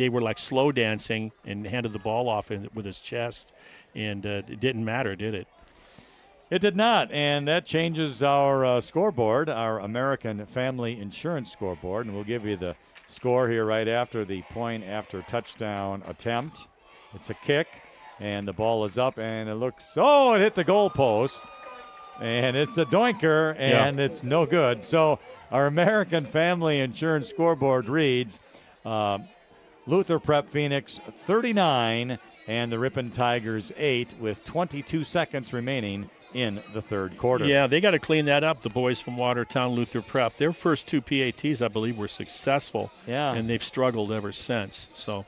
were like slow dancing and handed the ball off with his chest, and it didn't matter, did it? It did not, and that changes our scoreboard, our American Family Insurance scoreboard, and we'll give you the score here right after the point after touchdown attempt. It's a kick, and the ball is up, and it hit the goal post, and it's a doinker, and it's no good. So our American Family Insurance scoreboard reads Luther Prep Phoenix 39 and the Ripon Tigers 8 with 22 seconds remaining in the third quarter. Yeah, they got to clean that up, the boys from Watertown Luther Prep. Their first 2 PATs, I believe, were successful, and they've struggled ever since. So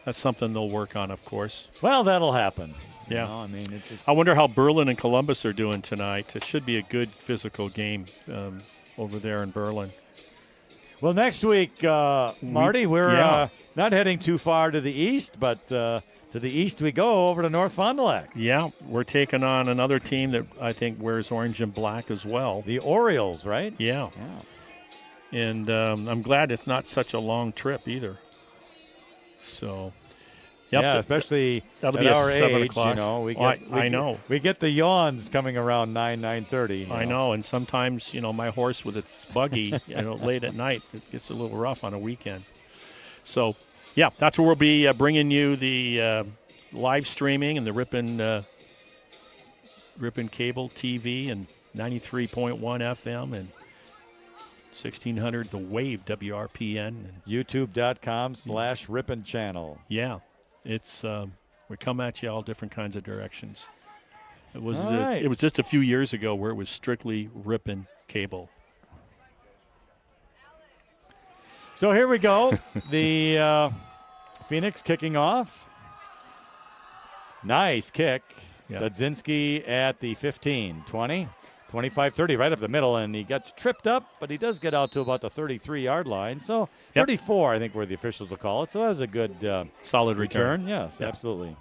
that's something they'll work on, of course. Well, that'll happen. Yeah. It's just... I wonder how Berlin and Columbus are doing tonight. It should be a good physical game over there in Berlin. Well, next week, Marty, we're not heading too far to the east, but to the east we go over to North Fond du Lac. Yeah, we're taking on another team that I think wears orange and black as well. The Orioles, right? Yeah. And I'm glad it's not such a long trip either. So, especially that'll at be our 7 age, o'clock. I know. We get the yawns coming around 9:30. I know, and sometimes, my horse with its buggy, late at night, it gets a little rough on a weekend. So, that's where we'll be bringing you the live streaming and the Ripon Cable TV and 93.1 FM and 1600 The Wave WRPN. And YouTube.com/Ripon channel. Yeah, it's we come at you all different kinds of directions. It was right. It was just a few years ago where it was strictly Ripon Cable. So here we go. The Phoenix kicking off. Nice kick. Dudzinski at the 15, 20, 25, 30, right up the middle, and he gets tripped up, but he does get out to about the 33-yard line. So 34, I think, where the officials will call it. So that was a good solid return. Yes, absolutely.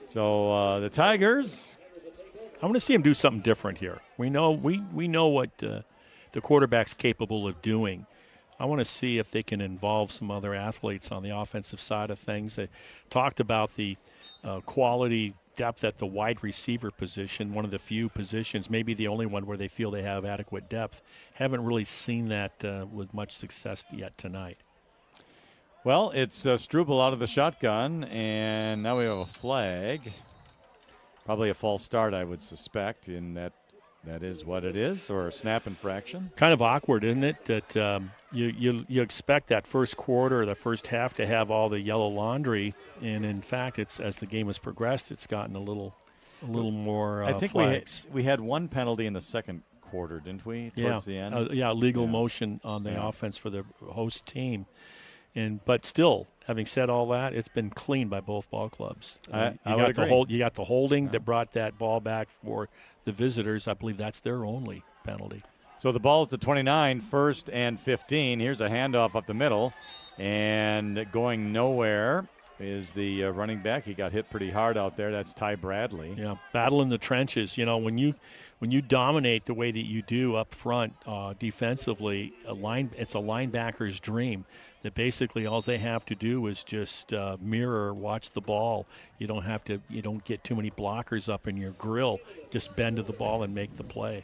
So the Tigers. I want to see him do something different here. We know what the quarterback's capable of doing. I want to see if they can involve some other athletes on the offensive side of things. They talked about the quality depth at the wide receiver position, one of the few positions, maybe the only one where they feel they have adequate depth. Haven't really seen that with much success yet tonight. Well, it's Struble out of the shotgun, and now we have a flag. Probably a false start, I would suspect, in that is what it is, or a snap infraction. Kind of awkward, isn't it? That you expect that first quarter or the first half to have all the yellow laundry, and in fact, it's as the game has progressed, it's gotten a little more I think flags. we had one penalty in the second quarter, didn't we? Towards the end. Legal motion on the offense for the host team. But still, having said all that, it's been clean by both ball clubs. I would agree. You got the holding that brought that ball back for the visitors. I believe that's their only penalty. So the ball is at 29, 1st and 15. Here's a handoff up the middle, and going nowhere is the running back. He got hit pretty hard out there. That's Ty Bradley. Yeah, battle in the trenches. You know, when you dominate the way that you do up front defensively, it's a linebacker's dream. That basically all they have to do is just mirror, watch the ball. You don't get too many blockers up in your grill. Just bend to the ball and make the play.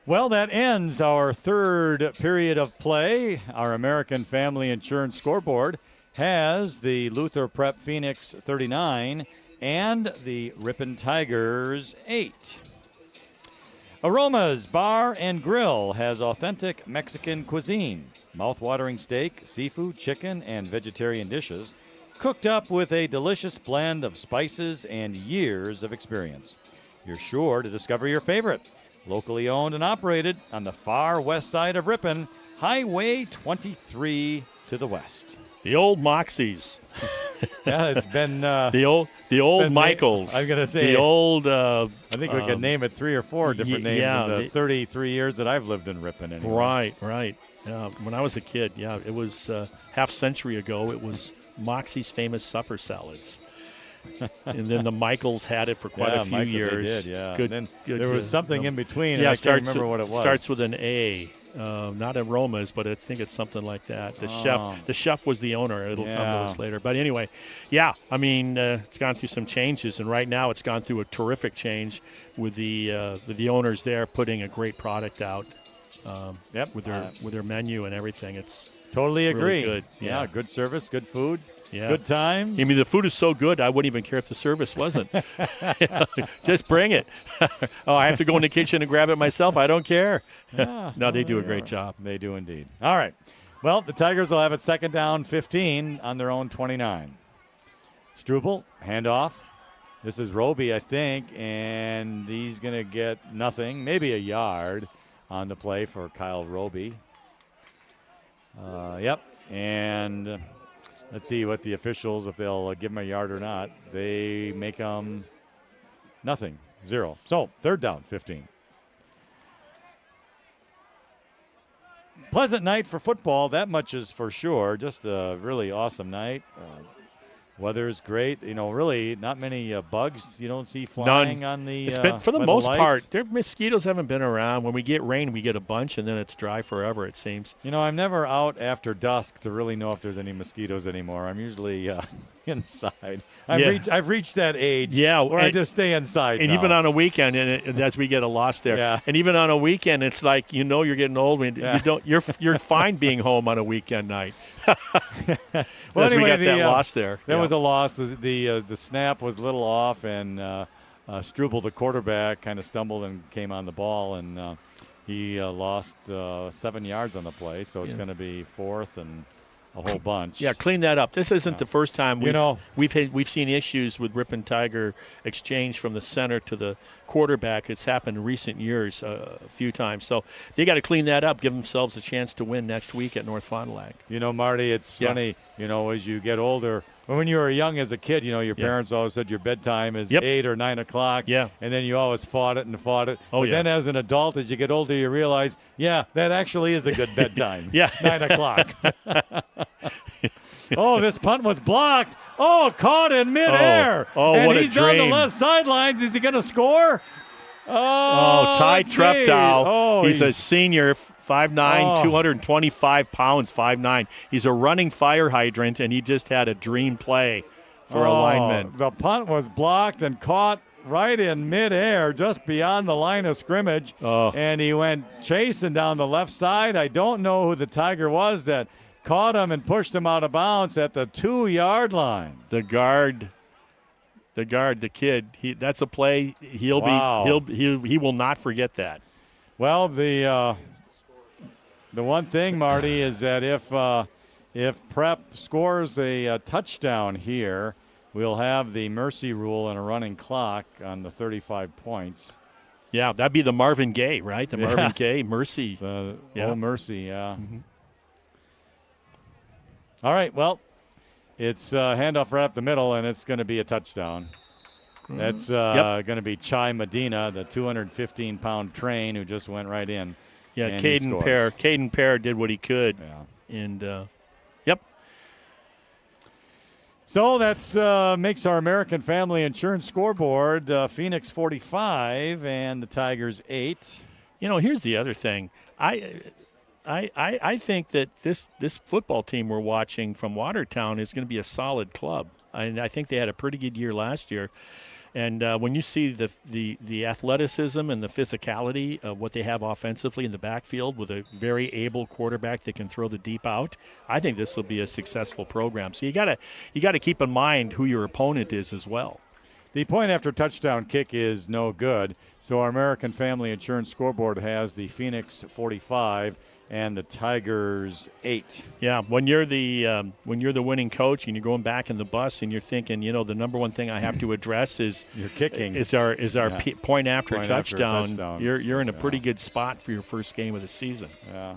Well, that ends our third period of play. Our American Family Insurance scoreboard has the Luther Prep Phoenix 39 and the Ripon Tigers 8. Aromas Bar and Grill has authentic Mexican cuisine. Mouth-watering steak, seafood, chicken, and vegetarian dishes, cooked up with a delicious blend of spices and years of experience. You're sure to discover your favorite. Locally owned and operated on the far west side of Ripon, Highway 23 to the west. The old Moxies. Yeah, it's been the old Michaels. I'm gonna say the old. I think we could name it 3 or 4 different names in the 33 years that I've lived in Ripon. Anyway. Right. When I was a kid, it was half century ago. It was Moxie's famous supper salads. And then the Michaels had it for quite a few years. They did, yeah. Good, and then there was something in between, and I can't remember what it was. Starts with an A. Not Aromas, but I think it's something like that. The chef was the owner. It'll come to us later. But anyway, it's gone through some changes, and right now it's gone through a terrific change with the owners there putting a great product out. With their menu and everything. It's totally agree. Really good. Yeah, good service, good food, Yeah. Good times. I mean, the food is so good, I wouldn't even care if the service wasn't. Just bring it. Oh, I have to go in the kitchen and grab it myself. I don't care. No, they do a great job. They do indeed. All right. Well, the Tigers will have it second down 15 on their own 29. Struble, handoff. This is Roby, I think, and he's going to get nothing, maybe a yard on the play for Kyle Roby. Yep, and let's see what the officials, if they'll give him a yard or not. They make him nothing, 0. So, third down, 15. Pleasant night for football, that much is for sure. Just a really awesome night. Weather is great. You know, really not many bugs you don't see flying on the It's been, for the most part, their mosquitoes haven't been around. When we get rain, we get a bunch, and then it's dry forever, it seems. You know, I'm never out after dusk to really know if there's any mosquitoes anymore. I'm usually inside. I've reached that age where I just stay inside and now. Even on a weekend, and as we get a loss there. Yeah. And even on a weekend, it's like, you know, you're getting old. You're fine being home on a weekend night. Well, anyway, we got that loss there. That was a loss. The snap was a little off, and Struble, the quarterback, kind of stumbled and came on the ball, and he lost 7 yards on the play. So it's going to be fourth and a whole bunch. Yeah, clean that up. This isn't the first time we've seen issues with Ripon Tiger exchange from the center to the quarterback. It's happened in recent years a few times. So they got to clean that up, give themselves a chance to win next week at North Fond du Lac. You know, Marty, it's funny, you know, as you get older, when you were young as a kid, you know, your parents always said your bedtime is 8 or 9 o'clock. Yeah. And then you always fought it. Oh, but then as an adult, as you get older, you realize, that actually is a good bedtime. 9 o'clock. Oh, this punt was blocked. Oh, caught in midair. And what he's on the left sidelines. Is he going to score? Ty Treptow. Oh, he's a senior, 5'9", 225 pounds, 5'9". He's a running fire hydrant, and he just had a dream play for a lineman. The punt was blocked and caught right in midair, just beyond the line of scrimmage. And he went chasing down the left side. I don't know who the Tiger was that caught him and pushed him out of bounds at the 2-yard line. The kid. That's a play. He will not forget that. Well, the one thing, Marty, is that if Prep scores a touchdown here, we'll have the mercy rule and a running clock on the 35 points. Yeah, that'd be the Marvin Gaye, right? The Marvin Gaye mercy. Mercy, yeah. Mm-hmm. All right, well, it's handoff right up the middle, and it's going to be a touchdown. That's going to be Chai Medina, the 215-pound train who just went right in. Yeah, Caden Pear did what he could. Yeah. And, So that's makes our American Family Insurance scoreboard Phoenix 45 and the Tigers 8. Here's the other thing. I think that this football team we're watching from Watertown is going to be a solid club. And I think they had a pretty good year last year. And when you see the athleticism and the physicality of what they have offensively in the backfield with a very able quarterback that can throw the deep out, I think this will be a successful program. So you gotta keep in mind who your opponent is as well. The point after touchdown kick is no good. So our American Family Insurance scoreboard has the Phoenix 45 and the Tigers 8. Yeah, when you're the winning coach and you're going back in the bus and you're thinking, the number one thing I have to address is your kicking. Is our point after touchdown. You're in a pretty good spot for your first game of the season. Yeah.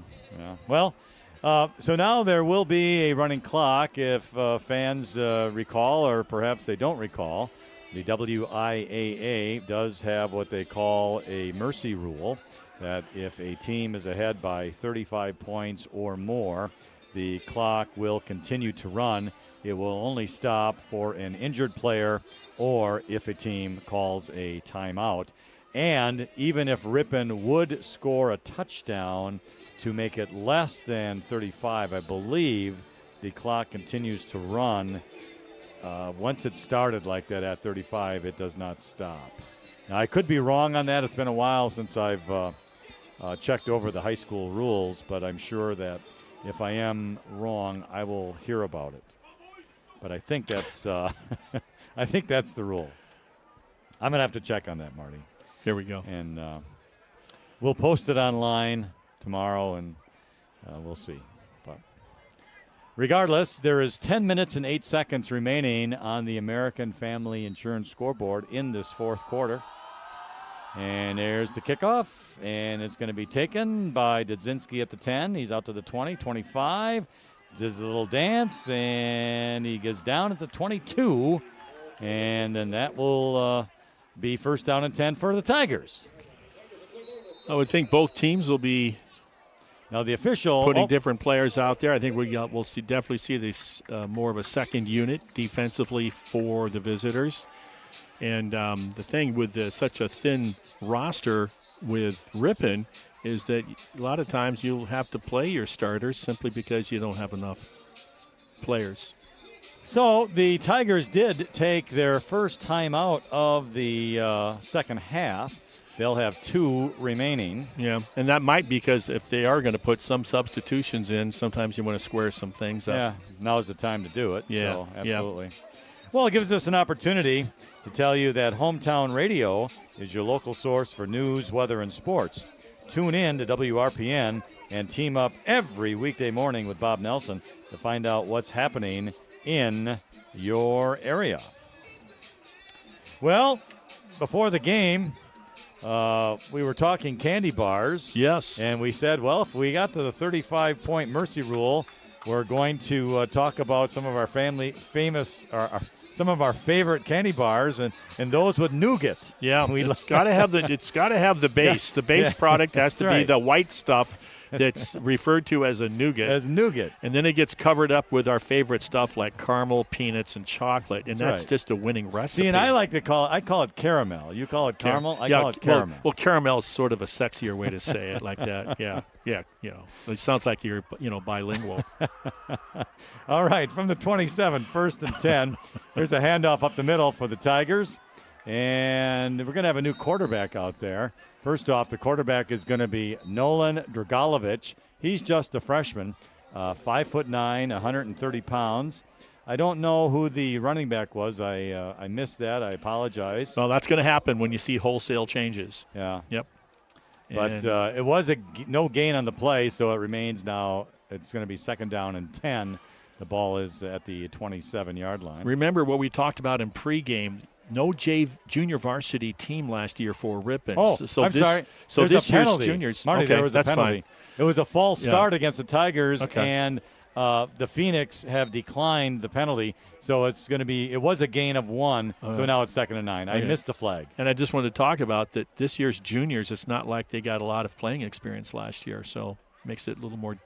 Well, so now there will be a running clock if fans recall, or perhaps they don't recall. The WIAA does have what they call a mercy rule, that if a team is ahead by 35 points or more, the clock will continue to run. It will only stop for an injured player or if a team calls a timeout. And even if Ripon would score a touchdown to make it less than 35, I believe the clock continues to run. Once it started like that at 35, it does not stop. Now, I could be wrong on that. It's been a while since I've checked over the high school rules, but I'm sure that if I am wrong, I will hear about it. But I think that's I think that's the rule. I'm gonna have to check on that, Marty. Here we go. And we'll post it online tomorrow, and we'll see. But regardless, there is 10 minutes and 8 seconds remaining on the American Family Insurance scoreboard in this fourth quarter. And there's the kickoff, and it's going to be taken by Dudzinski at the 10. He's out to the 20, 25. Does a little dance, and he gets down at the 22. And then that will be first down and 10 for the Tigers. I would think both teams will be now the official putting different players out there. I think we'll definitely see this more of a second unit defensively for the visitors. And the thing with such a thin roster with Ripon is that a lot of times you'll have to play your starters simply because you don't have enough players. So the Tigers did take their first time out of the second half. They'll have 2 remaining. Yeah, and that might be because if they are going to put some substitutions in, sometimes you want to square some things up. Yeah, now's the time to do it. Yeah, so absolutely. Yeah. Well, it gives us an opportunity to tell you that Hometown Radio is your local source for news, weather, and sports. Tune in to WRPN and team up every weekday morning with Bob Nelson to find out what's happening in your area. Well, before the game, we were talking candy bars. Yes. And we said, well, if we got to the 35-point mercy rule, we're going to talk about some of our some of our favorite candy bars, and those with nougat. Yeah, it's got to have the base. The base product has to be the white stuff that's referred to as a nougat. As nougat. And then it gets covered up with our favorite stuff like caramel, peanuts, and chocolate, and that's right. just a winning recipe. See, and I like to call it caramel. You call it caramel. I call it caramel. Well, caramel is sort of a sexier way to say it, like that. Yeah. It sounds like you're bilingual. All right, from the 27, 1st and 10. There's a handoff up the middle for the Tigers, and we're going to have a new quarterback out there. First off, the quarterback is going to be Nolan Dragalovic. He's just a freshman, 5'9", 130 pounds. I don't know who the running back was. I missed that. I apologize. Well, that's going to happen when you see wholesale changes. Yeah. Yep. But it was no gain on the play, so it remains now. It's going to be 2nd down and 10. The ball is at the 27-yard line. Remember what we talked about in pregame. No junior varsity team last year for Ripon. Oh, I'm sorry. So There's this a penalty. year's juniors. Marty, okay, there was that's a penalty. fine. It was a false start against the Tigers, Okay. and the Phoenix have declined the penalty. So it's going to be. It was a gain of 1. So now it's 2nd and 9. I missed the flag. And I just wanted to talk about that. This year's juniors, it's not like they got a lot of playing experience last year, so it makes it a little more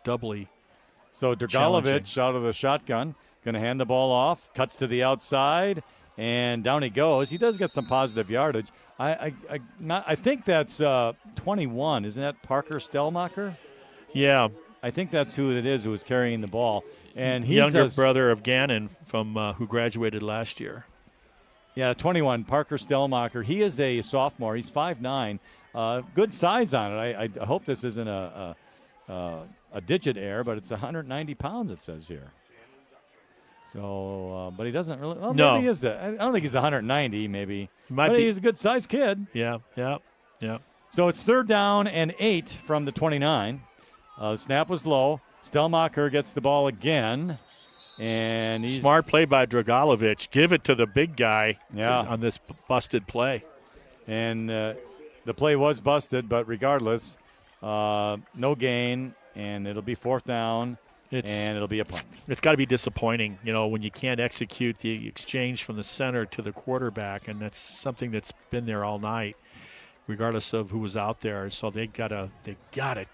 doubly. So Dragalovic out of the shotgun, going to hand the ball off, cuts to the outside, and down he goes. He does get some positive yardage. I think that's 21. Isn't that Parker Stellmacher? Yeah. I think that's who it is who was carrying the ball. And he's younger brother of Gannon from who graduated last year. Yeah, 21, Parker Stellmacher. He is a sophomore. He's 5'9". Good size on it. I hope this isn't a digit error, but it's 190 pounds, it says here. So, but he doesn't really. Well, no. Maybe he is that. I don't think he's 190, maybe. But he's a good-sized kid. Yeah. So it's 3rd down and 8 from the 29. The snap was low. Stellmacher gets the ball again. And he's smart play by Dragalovic. Give it to the big guy on this busted play. And the play was busted, but regardless, no gain, and it'll be 4th down, and it'll be a punt. It's got to be disappointing, when you can't execute the exchange from the center to the quarterback, and that's something that's been there all night, regardless of who was out there. So they gotta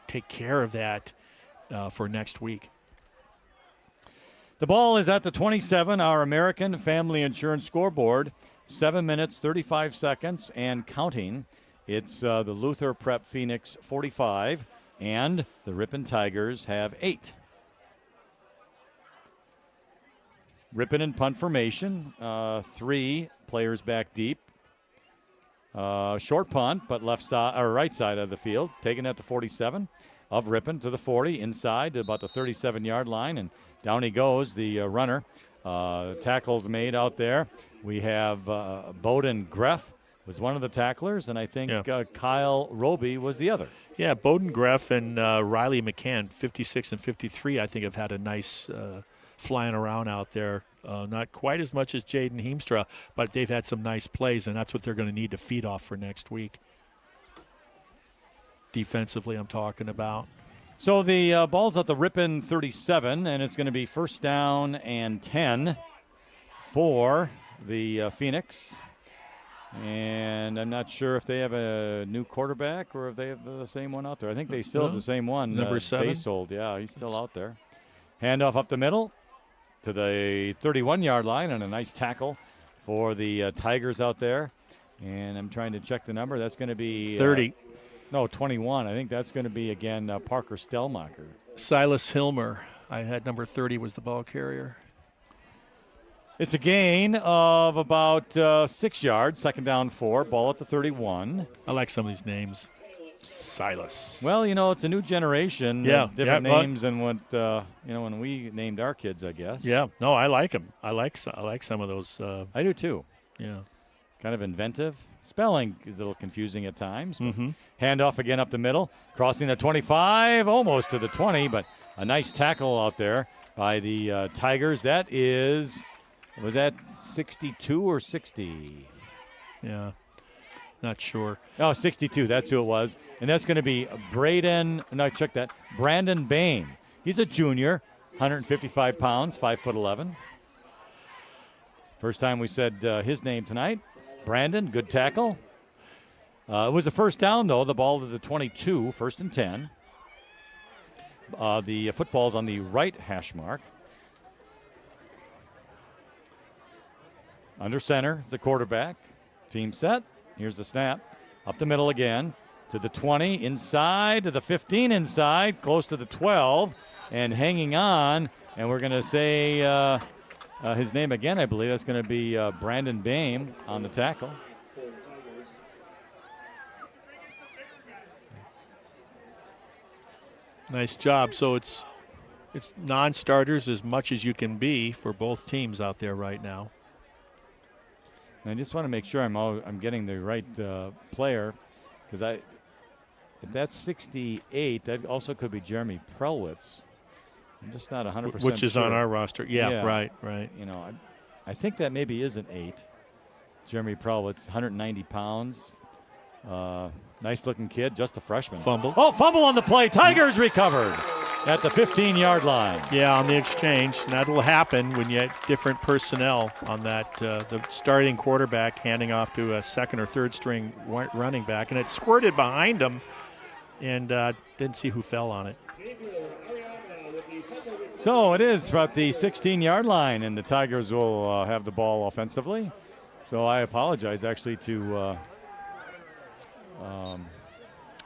take care of that for next week. The ball is at the 27, our American Family Insurance scoreboard. 7 minutes, 35 seconds, and counting. It's the Luther Prep Phoenix 45, and the Ripon Tigers have 8. Ripon in punt formation, 3 players back deep. Short punt, but left side or right side of the field, taken at the 47 of Ripon to the 40, inside to about the 37-yard line, and down he goes, the runner. Tackles made out there. We have Bowden Greff was one of the tacklers, and I think Kyle Roby was the other. Yeah, Bowden Greff and Riley McCann, 56 and 53, I think have had a nice flying around out there. Not quite as much as Jaden Heemstra, but they've had some nice plays, and that's what they're going to need to feed off for next week. Defensively, I'm talking about. So the ball's at the Ripon 37, and it's going to be 1st down and 10 for the Phoenix. And I'm not sure if they have a new quarterback or if they have the same one out there. I think they still have the same one. Number 7. Fasold. Yeah, he's still out there. Handoff up the middle to the 31-yard line, and a nice tackle for the Tigers out there. And I'm trying to check the number. That's going to be 30. 21. I think that's going to be, again, Parker Stellmacher. Silas Hilmer. I had number 30 was the ball carrier. It's a gain of about 6 yards, 2nd down 4, ball at the 31. I like some of these names. Silas. Well, it's a new generation. Different names than what, when we named our kids, I guess. Yeah. No, I like them. I like some of those. I do, too. Yeah. Kind of inventive. Spelling is a little confusing at times. Mm-hmm. Handoff again up the middle, crossing the 25, almost to the 20, but a nice tackle out there by the Tigers. That was that 62 or 60? Yeah, not sure. Oh, 62, that's who it was. And that's going to be Brandon Bain. He's a junior, 155 pounds, 5'11". First time we said his name tonight. Brandon, good tackle. It was a 1st down, though. The ball to the 22, 1st and 10. The football's on the right hash mark. Under center, the quarterback. Team set. Here's the snap. Up the middle again. To the 20, inside, to the 15 inside, close to the 12, and hanging on. And we're going to say his name again, I believe. That's going to be Brandon Bame on the tackle. Nice job. So it's non-starters as much as you can be for both teams out there right now. And I just want to make sure I'm getting the right player, because if that's 68, that also could be Jeremy Prelwitz. I'm just not 100% Which is sure. on our roster. Yeah, right. You know, I think that maybe is an 8. Jeremy Prelwitz, 190 pounds. Nice-looking kid, just a freshman. Fumble. Oh, fumble on the play. Tigers recovered at the 15-yard line. Yeah, on the exchange. And that'll happen when you have different personnel on that. The starting quarterback handing off to a second or third string running back. And it squirted behind him, and didn't see who fell on it. So it is about the 16-yard line, and the Tigers will have the ball offensively. So I apologize, actually, to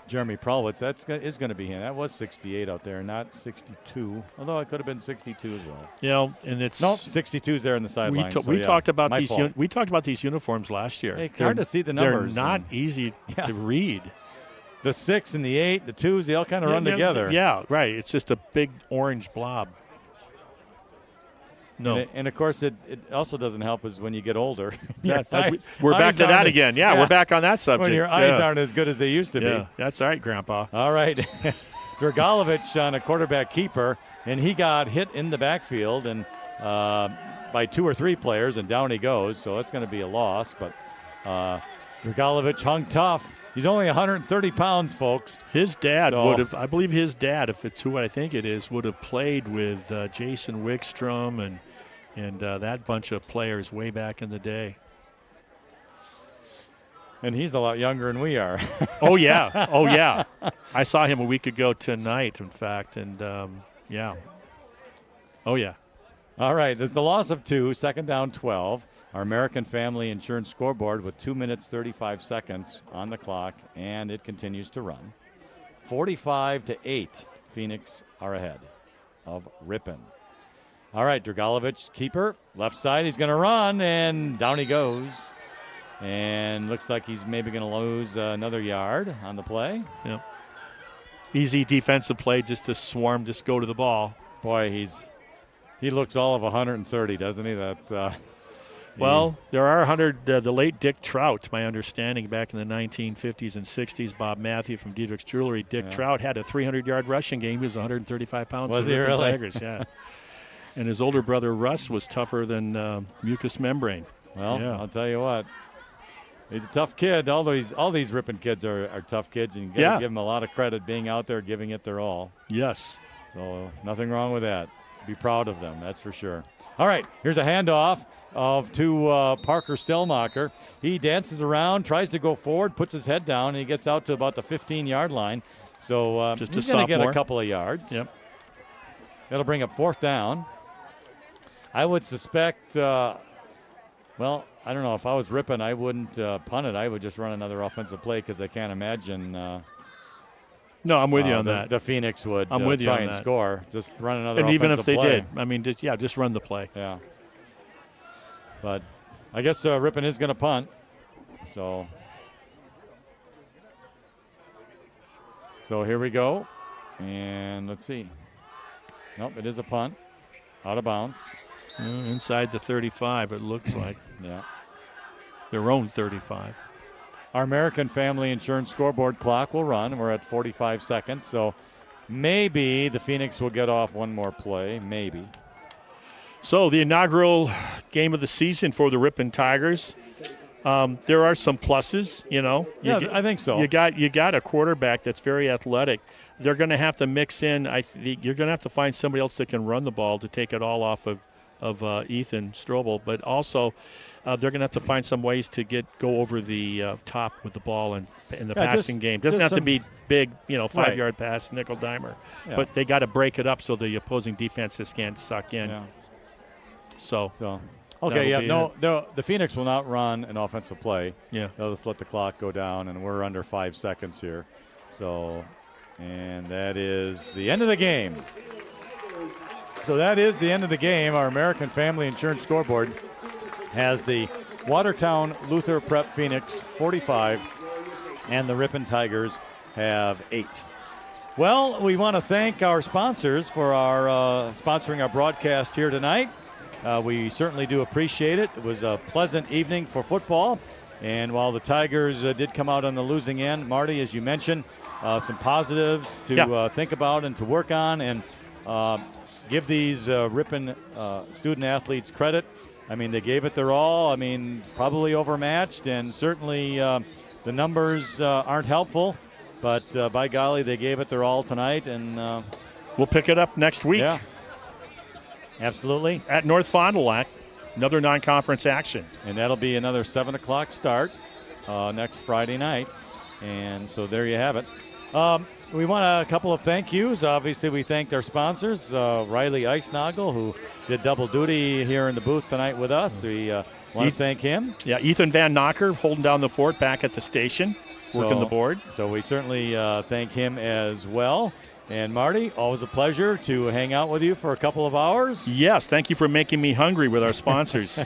Jeremy Prelwitz. That is going to be him. That was 68 out there, not 62. Although it could have been 62 as well. You know, and it's 62's there in the sideline. We talked about these uniforms last year. It's hard to see the numbers. They're not easy to read. The 6 and the 8, the 2s, they all kind of run together. Yeah, right. It's just a big orange blob. No. And of course, it also doesn't help is when you get older. Yeah, we're back to that again. Yeah, we're back on that subject. When your eyes aren't as good as they used to be. That's all right, Grandpa. All right. Dragalovich on a quarterback keeper, and he got hit in the backfield and by 2 or 3 players, and down he goes. So it's going to be a loss. But Dragalovich hung tough. He's only 130 pounds, folks. His dad would have, I believe his dad, if it's who I think it is, would have played with Jason Wickstrom and that bunch of players way back in the day. And he's a lot younger than we are. Oh, yeah. Oh, yeah. I saw him a week ago tonight, in fact, and yeah. Oh, yeah. All right, there's the loss of 2, second down 12. Our American Family Insurance scoreboard with 2 minutes, 35 seconds on the clock, and it continues to run. 45-8, Phoenix are ahead of Ripon. All right, Dragalovich, keeper, left side, he's going to run, and down he goes. And looks like he's maybe going to lose another yard on the play. Yep. Easy defensive play just to swarm, just go to the ball. Boy, he looks all of 130, doesn't he? Well, there are 100. The late Dick Trout, my understanding, back in the 1950s and 60s, Bob Matthew from Diedrich's Jewelry. Dick Trout had a 300-yard rushing game. He was 135 pounds. Was he really? Tigers, yeah. And his older brother Russ was tougher than mucous membrane. Well, yeah. I'll tell you what. He's a tough kid. All these Ripon kids are tough kids, and you got to give them a lot of credit being out there giving it their all. Yes. So nothing wrong with that. Be proud of them, that's for sure. All right, here's a handoff to Parker Stellmacher. He dances around, tries to go forward, puts his head down, and he gets out to about the 15-yard line. So he's going to get a couple of yards. Yep. That'll bring up 4th down. I would suspect, well, I don't know. If I was Ripon, I wouldn't punt it. I would just run another offensive play because I can't imagine. No, I'm with you on that. The Phoenix would try and score. Just run another offensive play. And even if they play. did, I mean, just run the play. Yeah. But I guess Ripon is going to punt. So here we go. And let's see. Nope, it is a punt. Out of bounds. Inside the 35, it looks like. Yeah. Their own 35. Our American Family Insurance scoreboard clock will run. We're at 45 seconds. So maybe the Phoenix will get off one more play. Maybe. So the inaugural game of the season for the Ripon Tigers. There are some pluses, you know. I think so. You got a quarterback that's very athletic. They're going to have to mix in. You're going to have to find somebody else that can run the ball to take it all off of Ethan Strobel, but also they're going to have to find some ways to go over the top with the ball in the passing game. Doesn't have to be big, 5-yard pass, nickel dimer, but they got to break it up so the opposing defenses can't suck in. Yeah. So okay, the Phoenix will not run an offensive play. Yeah, they'll just let the clock go down, and we're under 5 seconds here. So, and that is the end of the game. So that is the end of the game. Our American Family Insurance scoreboard has the Watertown Luther Prep Phoenix 45, and the Ripon Tigers have 8. Well, we want to thank our sponsors for our sponsoring our broadcast here tonight. We certainly do appreciate it. It was a pleasant evening for football, and while the Tigers did come out on the losing end, Marty, as you mentioned, some positives to think about and to work on, and give these Ripon student athletes credit. I mean, they gave it their all. I mean, probably overmatched, and certainly the numbers aren't helpful, but by golly, they gave it their all tonight, and we'll pick it up next week. Yeah, absolutely. At North Fond du Lac, another non-conference action. And that'll be another 7 o'clock start next Friday night, and so there you have it. We want a couple of thank yous. Obviously, we thanked our sponsors, Riley Eisnagel, who did double duty here in the booth tonight with us. We want to thank him. Yeah, Ethan Van Knocker holding down the fort back at the station, working the board. So we certainly thank him as well. And Marty, always a pleasure to hang out with you for a couple of hours. Yes, thank you for making me hungry with our sponsors.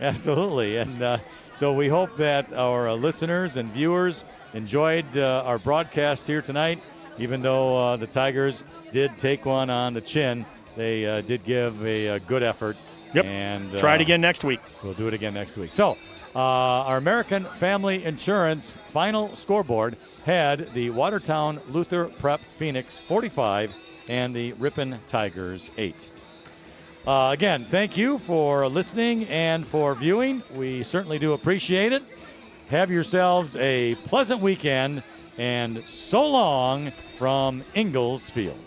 Absolutely. And so we hope that our listeners and viewers enjoyed our broadcast here tonight. Even though the Tigers did take one on the chin, they did give a good effort. Yep. And try it again next week. We'll do it again next week. So our American Family Insurance final scoreboard had the Watertown Luther Prep Phoenix 45 and the Ripon Tigers 8. Again, thank you for listening and for viewing. We certainly do appreciate it. Have yourselves a pleasant weekend, and so long from Ingalls Field.